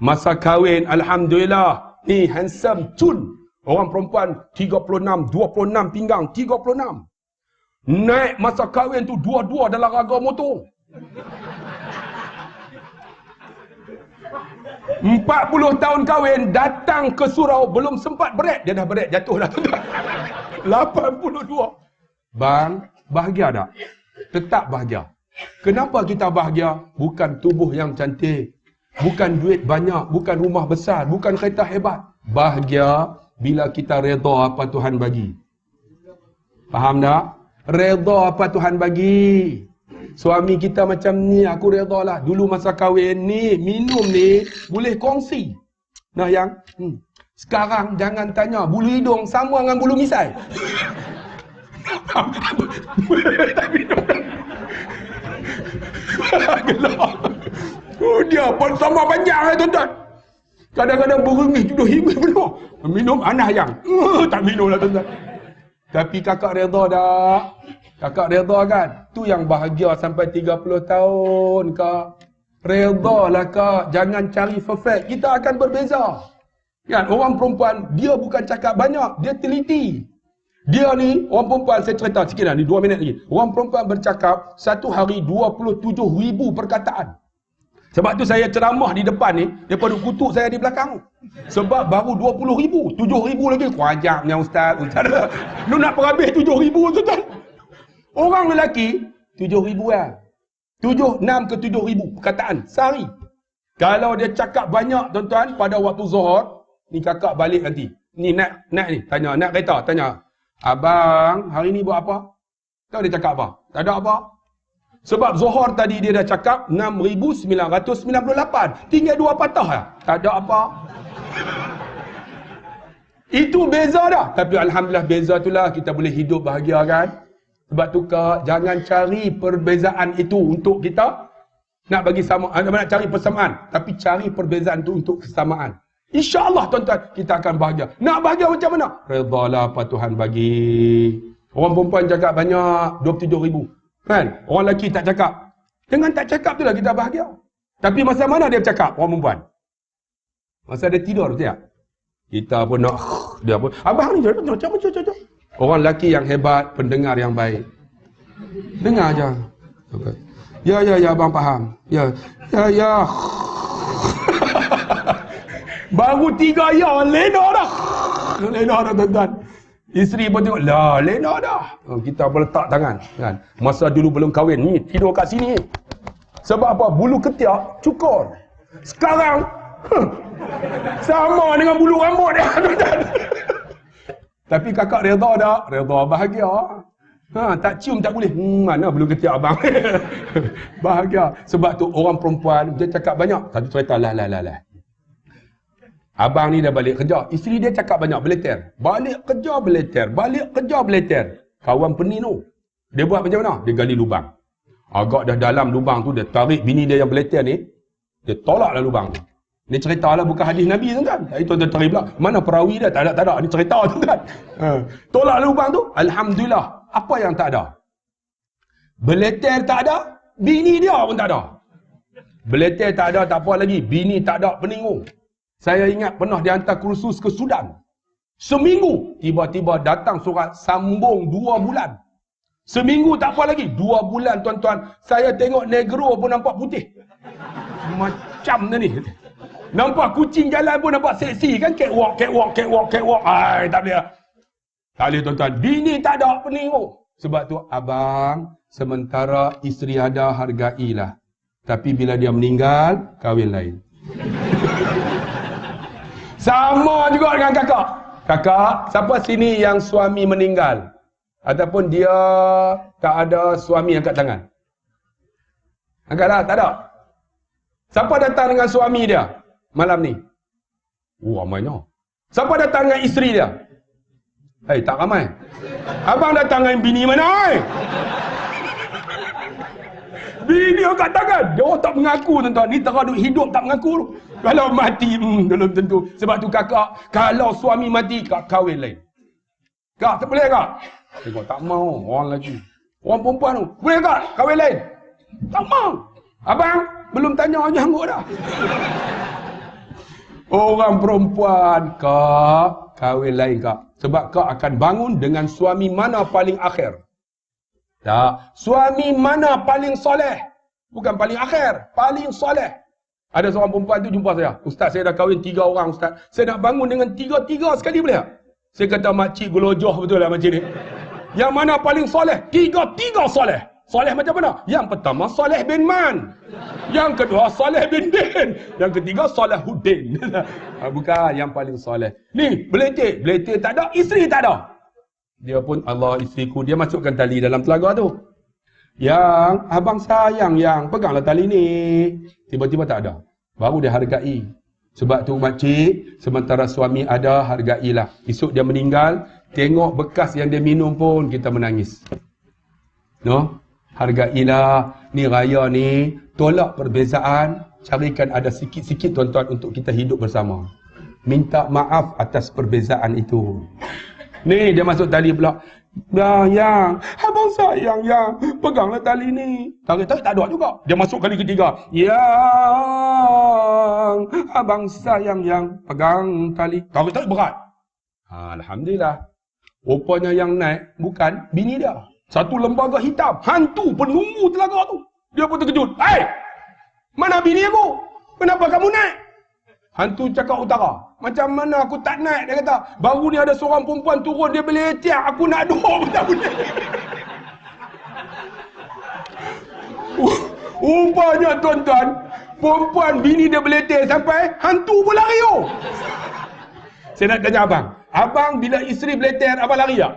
Masa kahwin, alhamdulillah, ni handsome cun. Orang perempuan 36, 26 pinggang, 36. Naik masa kahwin tu dua-dua dalam raga motor. 40 tahun kahwin, datang ke surau, belum sempat brek, dia dah brek, jatuh dah. 82. Bang, bahagia tak? Tetap bahagia. Kenapa kita bahagia? Bukan tubuh yang cantik, bukan duit banyak, bukan rumah besar, bukan kereta hebat. Bahagia bila kita redha apa Tuhan bagi. Faham tak? Redha apa Tuhan bagi. Suami kita macam ni, aku redha lah. Dulu masa kahwin ni, minum ni, boleh kongsi. Nah yang, sekarang jangan tanya, bulu hidung sama dengan bulu misai. Dia pun sama panjang lah tuan-tuan. Kadang-kadang berengih, duduk hibur penuh. Minum anah yang, tak minum lah tuan-tuan. Tapi kakak redha dah. Kakak redha kan? Tu yang bahagia sampai 30 tahun kak. Redha lah kak. Jangan cari perfect. Kita akan berbeza. Kan? Orang perempuan, dia bukan cakap banyak. Dia teliti. Dia ni, orang perempuan, saya cerita sikit lah. Ni 2 minit lagi. Orang perempuan bercakap, satu hari 27,000 perkataan. Sebab tu saya ceramah di depan ni, daripada kutuk saya di belakang. Sebab baru 20,000. 7,000 lagi. Kuajaknya ustaz. Lu nak perhabis 7,000 tuan-tuan. Orang lelaki 7,000 lah. 6 ke 7,000 perkataan sehari. Kalau dia cakap banyak tuan-tuan pada waktu Zuhur, ni kakak balik nanti. Ni nak ni tanya, nak kereta tanya. Abang, hari ni buat apa? Tahu dia cakap apa? Tak ada apa. Sebab Zuhur tadi dia dah cakap 6,998. Tinggal 2 patah lah. Tak ada apa. Itu beza dah. Tapi alhamdulillah beza itulah kita boleh hidup bahagia kan. Sebab tu kak, jangan cari perbezaan itu untuk kita nak bagi sama, nak cari persamaan, tapi cari perbezaan itu untuk kesamaan. InsyaAllah tuan-tuan, kita akan bahagia. Nak bahagia macam mana? Redhalah apa Tuhan bagi. Orang perempuan cakap banyak, 27,000. Kan? Orang lelaki tak cakap. Dengan tak cakap itulah kita bahagia. Tapi masa mana dia bercakap, orang perempuan? Masa dia tidur, betul tak? Kita pun nak, dia pun, abang ni macam. Orang lelaki yang hebat, pendengar yang baik. Dengar aja. Ya, abang faham. Ya. Baru 3 ya, lena dah tuan-tuan. Isteri pun tengok, lena dah. Kita boleh letak tangan. Kan? Masa dulu belum kahwin, ni tidur kat sini. Sebab apa? Bulu ketiak cukur. Sekarang, sama dengan bulu rambut dia tuan-tuan. Tapi kakak redha tak? Redha bahagia. Tak cium tak boleh. Mana belum ketiak abang. Bahagia. Sebab tu orang perempuan dia cakap banyak. Satu cerita lah. Abang ni dah balik kerja. Isteri dia cakap banyak, beleter. Balik kerja beleter. Kawan peninu. Dia buat macam mana? Dia gali lubang. Agak dah dalam lubang tu, dia tarik bini dia yang beleter ni. Dia tolaklah lubang tu. Ni cerita lah, bukan hadis Nabi tuan-tuan. Itu tuan-tuan tarik pula. Mana perawi dia? Tak ada. Ni cerita tuan-tuan. Tolak lubang tu. Alhamdulillah. Apa yang tak ada? Beleter tak ada. Bini dia pun tak ada. Beleter tak ada, tak apa lagi. Bini tak ada peningu. Saya ingat pernah dihantar kursus ke Sudan. Seminggu. Tiba-tiba datang surat sambung 2 bulan. Seminggu tak apa lagi. 2 bulan tuan-tuan. Saya tengok negro pun nampak putih. Macam ni. Nampak kucing jalan pun nampak seksi kan. Catwalk. Ay, tak boleh. Tak boleh tuan-tuan. Bini tak ada pening pun. Sebab tu abang, sementara isteri ada hargailah. Tapi bila dia meninggal, kahwin lain. Sama juga dengan kakak. Kakak, siapa sini yang suami meninggal? Ataupun dia tak ada suami angkat tangan? Angkatlah, tak ada. Siapa datang dengan suami dia malam ni? Ramainya. Siapa datang dengan isteri dia? Tak ramai. Abang datang dengan bini mana? Bini angkat tangan. Dia orang tak mengaku tuan-tuan. Ni teraduk hidup tak mengaku. Kalau mati, belum tentu. Sebab tu kakak, kalau suami mati, kak kahwin lain. Kak, tak boleh kak? Tengok, tak mau. Orang lagi. Orang perempuan tu. Boleh kak? Kahwin lain? Tak mau. Abang, belum tanya janggut dah. Orang perempuan, kak, kahwin lain kak. Sebab kak akan bangun dengan suami mana paling akhir. Tak. Suami mana paling soleh? Bukan paling akhir. Paling soleh. Ada seorang perempuan tu jumpa saya. Ustaz, saya dah kahwin 3 orang ustaz. Saya nak bangun dengan 3 sekali boleh tak? Saya kata makcik gelojoh betul lah makcik ni. Yang mana paling soleh? 3 soleh. Soleh macam mana? Yang pertama Soleh bin Man. Yang kedua Soleh bin Din. Yang ketiga Solehuddin. Bukan yang paling soleh. Ni, beletik. Beletik tak ada, isteri tak ada. Dia pun, Allah isteriku, dia masukkan tali dalam telaga tu. Yang, abang sayang yang, peganglah tali ni. Tiba-tiba tak ada. Baru dia hargai. Sebab tu makcik, sementara suami ada, hargailah. Esok dia meninggal, tengok bekas yang dia minum pun, kita menangis. No? Hargailah. Ni raya ni, tolak perbezaan, carikan ada sikit-sikit tuan-tuan untuk kita hidup bersama. Minta maaf atas perbezaan itu. Ni dia masuk tali pula. Yang, abang sayang yang, peganglah tali ni. Tarik-tarik tak ada juga. Dia masuk kali ketiga. Yang, abang sayang yang, pegang tali. Tarik-tarik berat. Alhamdulillah. Rupanya yang naik bukan bini dia. Satu lembaga hitam, hantu penunggu telaga tu. Dia pun terkejut. Mana bini aku? Kenapa kamu naik? Hantu cakap utara. Macam mana aku tak naik? Dia kata, baru ni ada seorang perempuan turun, dia belecak. Aku nak duduk pun tak boleh. Umpanya tuan-tuan, perempuan bini dia beletek sampai hantu pun lari. Saya nak tanya abang. Abang bila isteri beletek, abang lari tak?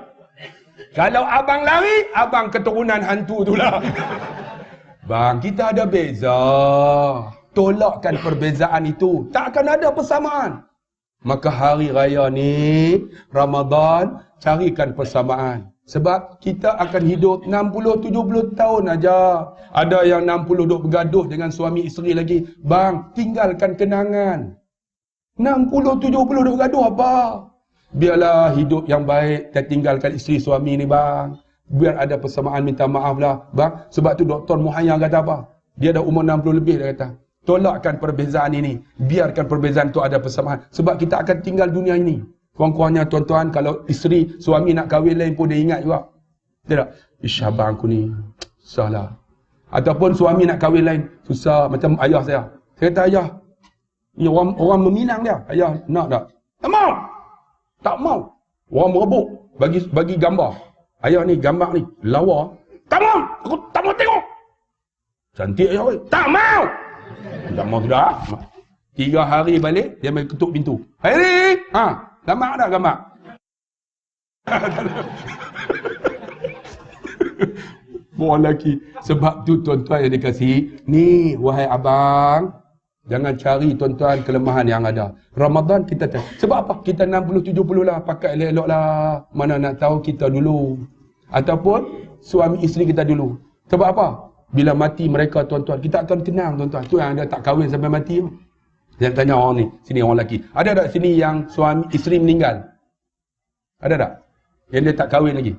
Kalau abang lari, abang keturunan hantu tu lah. Bang, kita ada beza. Tolakkan perbezaan itu. Tak akan ada persamaan. Maka hari raya ni, Ramadan, carikan persamaan. Sebab kita akan hidup 60-70 tahun aja. Ada yang 60 duk bergaduh dengan suami isteri lagi. Bang, tinggalkan kenangan. 60-70 duk bergaduh apa? Biarlah hidup yang baik. Kita tinggalkan isteri suami ni bang. Biar ada persamaan, minta maaf lah. Bang, sebab tu Dr. Muhayyan kata apa? Dia dah umur 60 lebih dia kata. Tolakkan perbezaan ini. Biarkan perbezaan tu ada persamaan. Sebab kita akan tinggal dunia ini. Kurang-kurangnya tuan-tuan, kalau isteri, suami nak kahwin lain pun dia ingat juga. Dia tak? Ish, abang aku ni, susah lah. Ataupun suami nak kahwin lain, susah. Macam ayah saya. Saya kata ayah, ni orang meminang dia. Ayah, nak tak? Tak mau. Tak mau. Orang merebut. Bagi gambar. Ayah ni, gambar ni, lawa. Tak mau. Aku tak mau tengok. Cantik ayah. Tak mau. Tak mau sudah. 3 hari balik, dia main ketuk pintu. Hari, gambar dah gambar. Buat lagi. Sebab tu tuan-tuan yang dikasihi, ni wahai abang, jangan cari tuan-tuan kelemahan yang ada. Ramadan kita sebab apa? Kita 60-70 lah, pakai elok-elok lah. Mana nak tahu kita dulu. Ataupun suami isteri kita dulu. Sebab apa? Bila mati mereka tuan-tuan, kita akan tenang tuan-tuan. Tu yang ada tak kahwin sampai mati. Saya tanya orang ni, sini orang lelaki. Ada tak sini yang suami isteri meninggal? Ada tak? Yang dia tak kahwin lagi?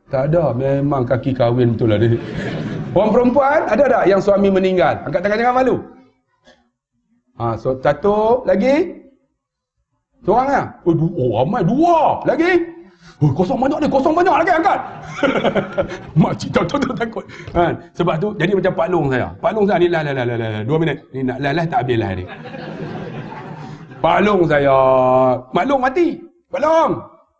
Tak ada, memang kaki kahwin betul lah dia. Orang perempuan, ada tak yang suami meninggal? Angkat tangan jangan malu. So satu lagi. Seorang lah. Oh ramai, 2 lagi. Oh, kosong banyak lagi angkat. Makcik tahu takut. Kan? Sebab tu jadi macam Pak Long saya. Pak Long saya ni lah 2 minit. Ni nak lah tak habis lah ni. Pak Long saya. Mak Long mati. Pak Long.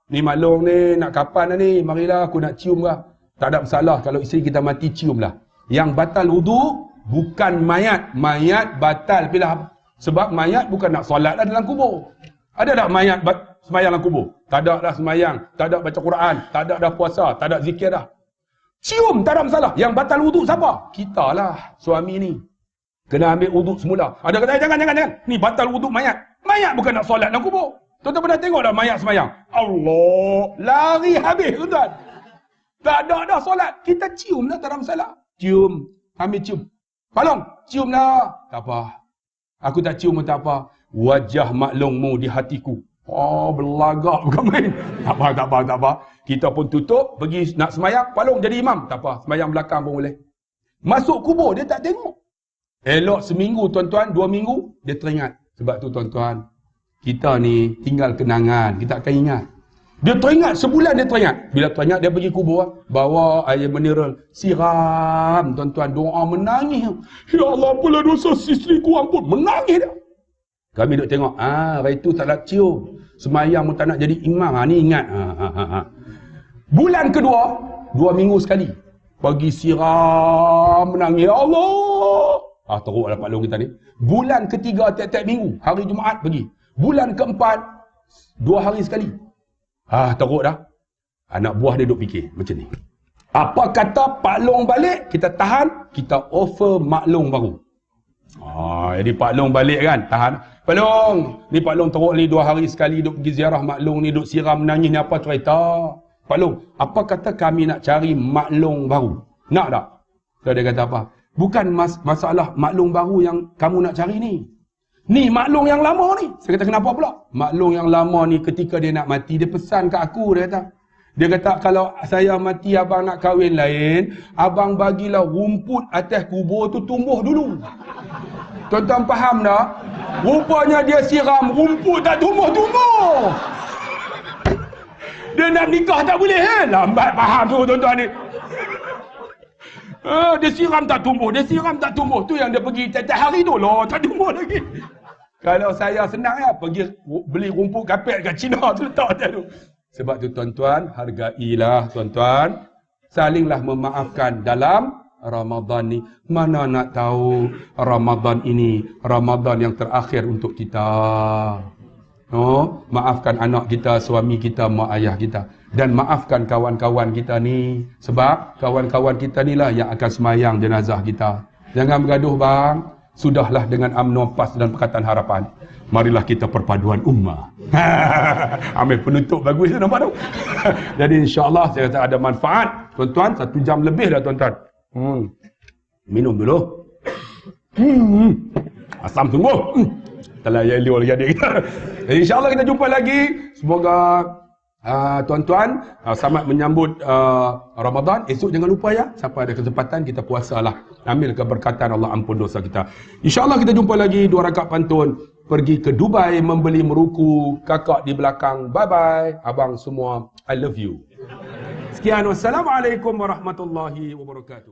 Ni Mak Long ni nak kapan dah ni? Marilah aku nak cium lah. Tak ada masalah kalau isteri kita mati cium lah. Yang batal wudu bukan mayat. Mayat batal bila sebab mayat bukan nak solat lah dalam kubur. Ada tak mayat semayang dalam kubur? Tak ada dah semayang, tak ada baca Quran, tak ada dah puasa, tak ada zikir dah. Cium tak ada masalah. Yang batal wudu siapa? Kita lah, suami ni. Kena ambil wudu semula. Ada kata jangan. Ni batal wudu mayat. Mayat bukan nak solat dalam kubur. Tuan-tuan pernah tengok dah mayat semayang? Allah, lari habis tuan-tuan. Tak ada dah solat. Kita cium lah, tak ada masalah. Cium, ambil cium. Tolong, cium lah. Tak apa. Aku tak cium pun tak apa. Wajah maklummu di hatiku. Oh, belagak bukan main. Tak apa. Kita pun tutup, pergi nak semayang, palung jadi imam. Tak apa, semayang belakang pun boleh. Masuk kubur, dia tak tengok. Elok seminggu tuan-tuan, 2 minggu, dia teringat. Sebab tu tuan-tuan, kita ni tinggal kenangan, kita akan ingat. Dia teringat, sebulan dia teringat. Bila teringat, dia pergi kubur, bawa air mineral, siram, tuan-tuan, doa menangis. Ya Allah, apalah dosa isteriku, ampun, menangis dia. Kami duk tengok, hari tu tak nak cium. Semayang pun tak nak jadi imam. Ni ingat. Bulan kedua, 2 minggu sekali. Pagi siram, menangis. Ya Allah. Teruklah Pak Long kita ni. Bulan ketiga, tiap-tiap minggu. Hari Jumaat pergi. Bulan keempat, 2 hari sekali. Teruk dah. Anak buah dia duk fikir macam ni. Apa kata Pak Long balik, kita tahan, kita offer Mak Long baru. Jadi Pak Long balik kan, tahan. Pak Long, ni Pak Long teruk ni 2 hari sekali duk pergi ziarah Mak Long ni, duk siram menangis ni, apa cerita? Pak Long, apa kata kami nak cari Mak Long baru? Nak tak? So dia kata apa? Bukan masalah Mak Long baru yang kamu nak cari ni. Ni Mak Long yang lama ni. Saya kata kenapa pula? Mak Long yang lama ni ketika dia nak mati, dia pesan kat aku, dia kata. Dia kata kalau saya mati abang nak kahwin lain, abang bagilah rumput atas kubur tu tumbuh dulu. Tuan-tuan faham tak? Rupanya dia siram rumput tak tumbuh-tumbuh. Dia nak nikah tak boleh kan? Lambat faham tu tuan-tuan ni. Dia siram tak tumbuh. Tu yang dia pergi tiap-tiap hari tu lah, tak tumbuh lagi. Kalau saya senang ya, pergi beli rumput kapet kat Cina tu letak atas tu. Sebab tu tuan-tuan, hargailah tuan-tuan. Salinglah memaafkan dalam Ramadan ni. Mana nak tahu Ramadan ini Ramadan yang terakhir untuk kita. Maafkan anak kita, suami kita, mak ayah kita. Dan maafkan kawan-kawan kita ni. Sebab kawan-kawan kita ni lah yang akan semayang jenazah kita. Jangan bergaduh bang. Sudahlah dengan UMNO, PAS dan Pakatan Harapan. Marilah kita perpaduan ummah. Ambil penutup bagus tu, nampak tu? Jadi insyaAllah saya kata ada manfaat. Tuan-tuan, 1 jam lebih dah tuan-tuan. Minum dulu. Asam sungguh. Telah yellow lagi adik kita. Jadi insyaAllah kita jumpa lagi. Semoga tuan-tuan selamat menyambut Ramadan. Esok jangan lupa ya, sampai ada kesempatan kita puasalah. Ambil keberkatan Allah, ampun dosa kita. InsyaAllah kita jumpa lagi 2 rakaat pantun. Pergi ke Dubai membeli meruku. Kakak di belakang. Bye-bye. Abang semua, I love you. Sekian, wassalamualaikum warahmatullahi wabarakatuh.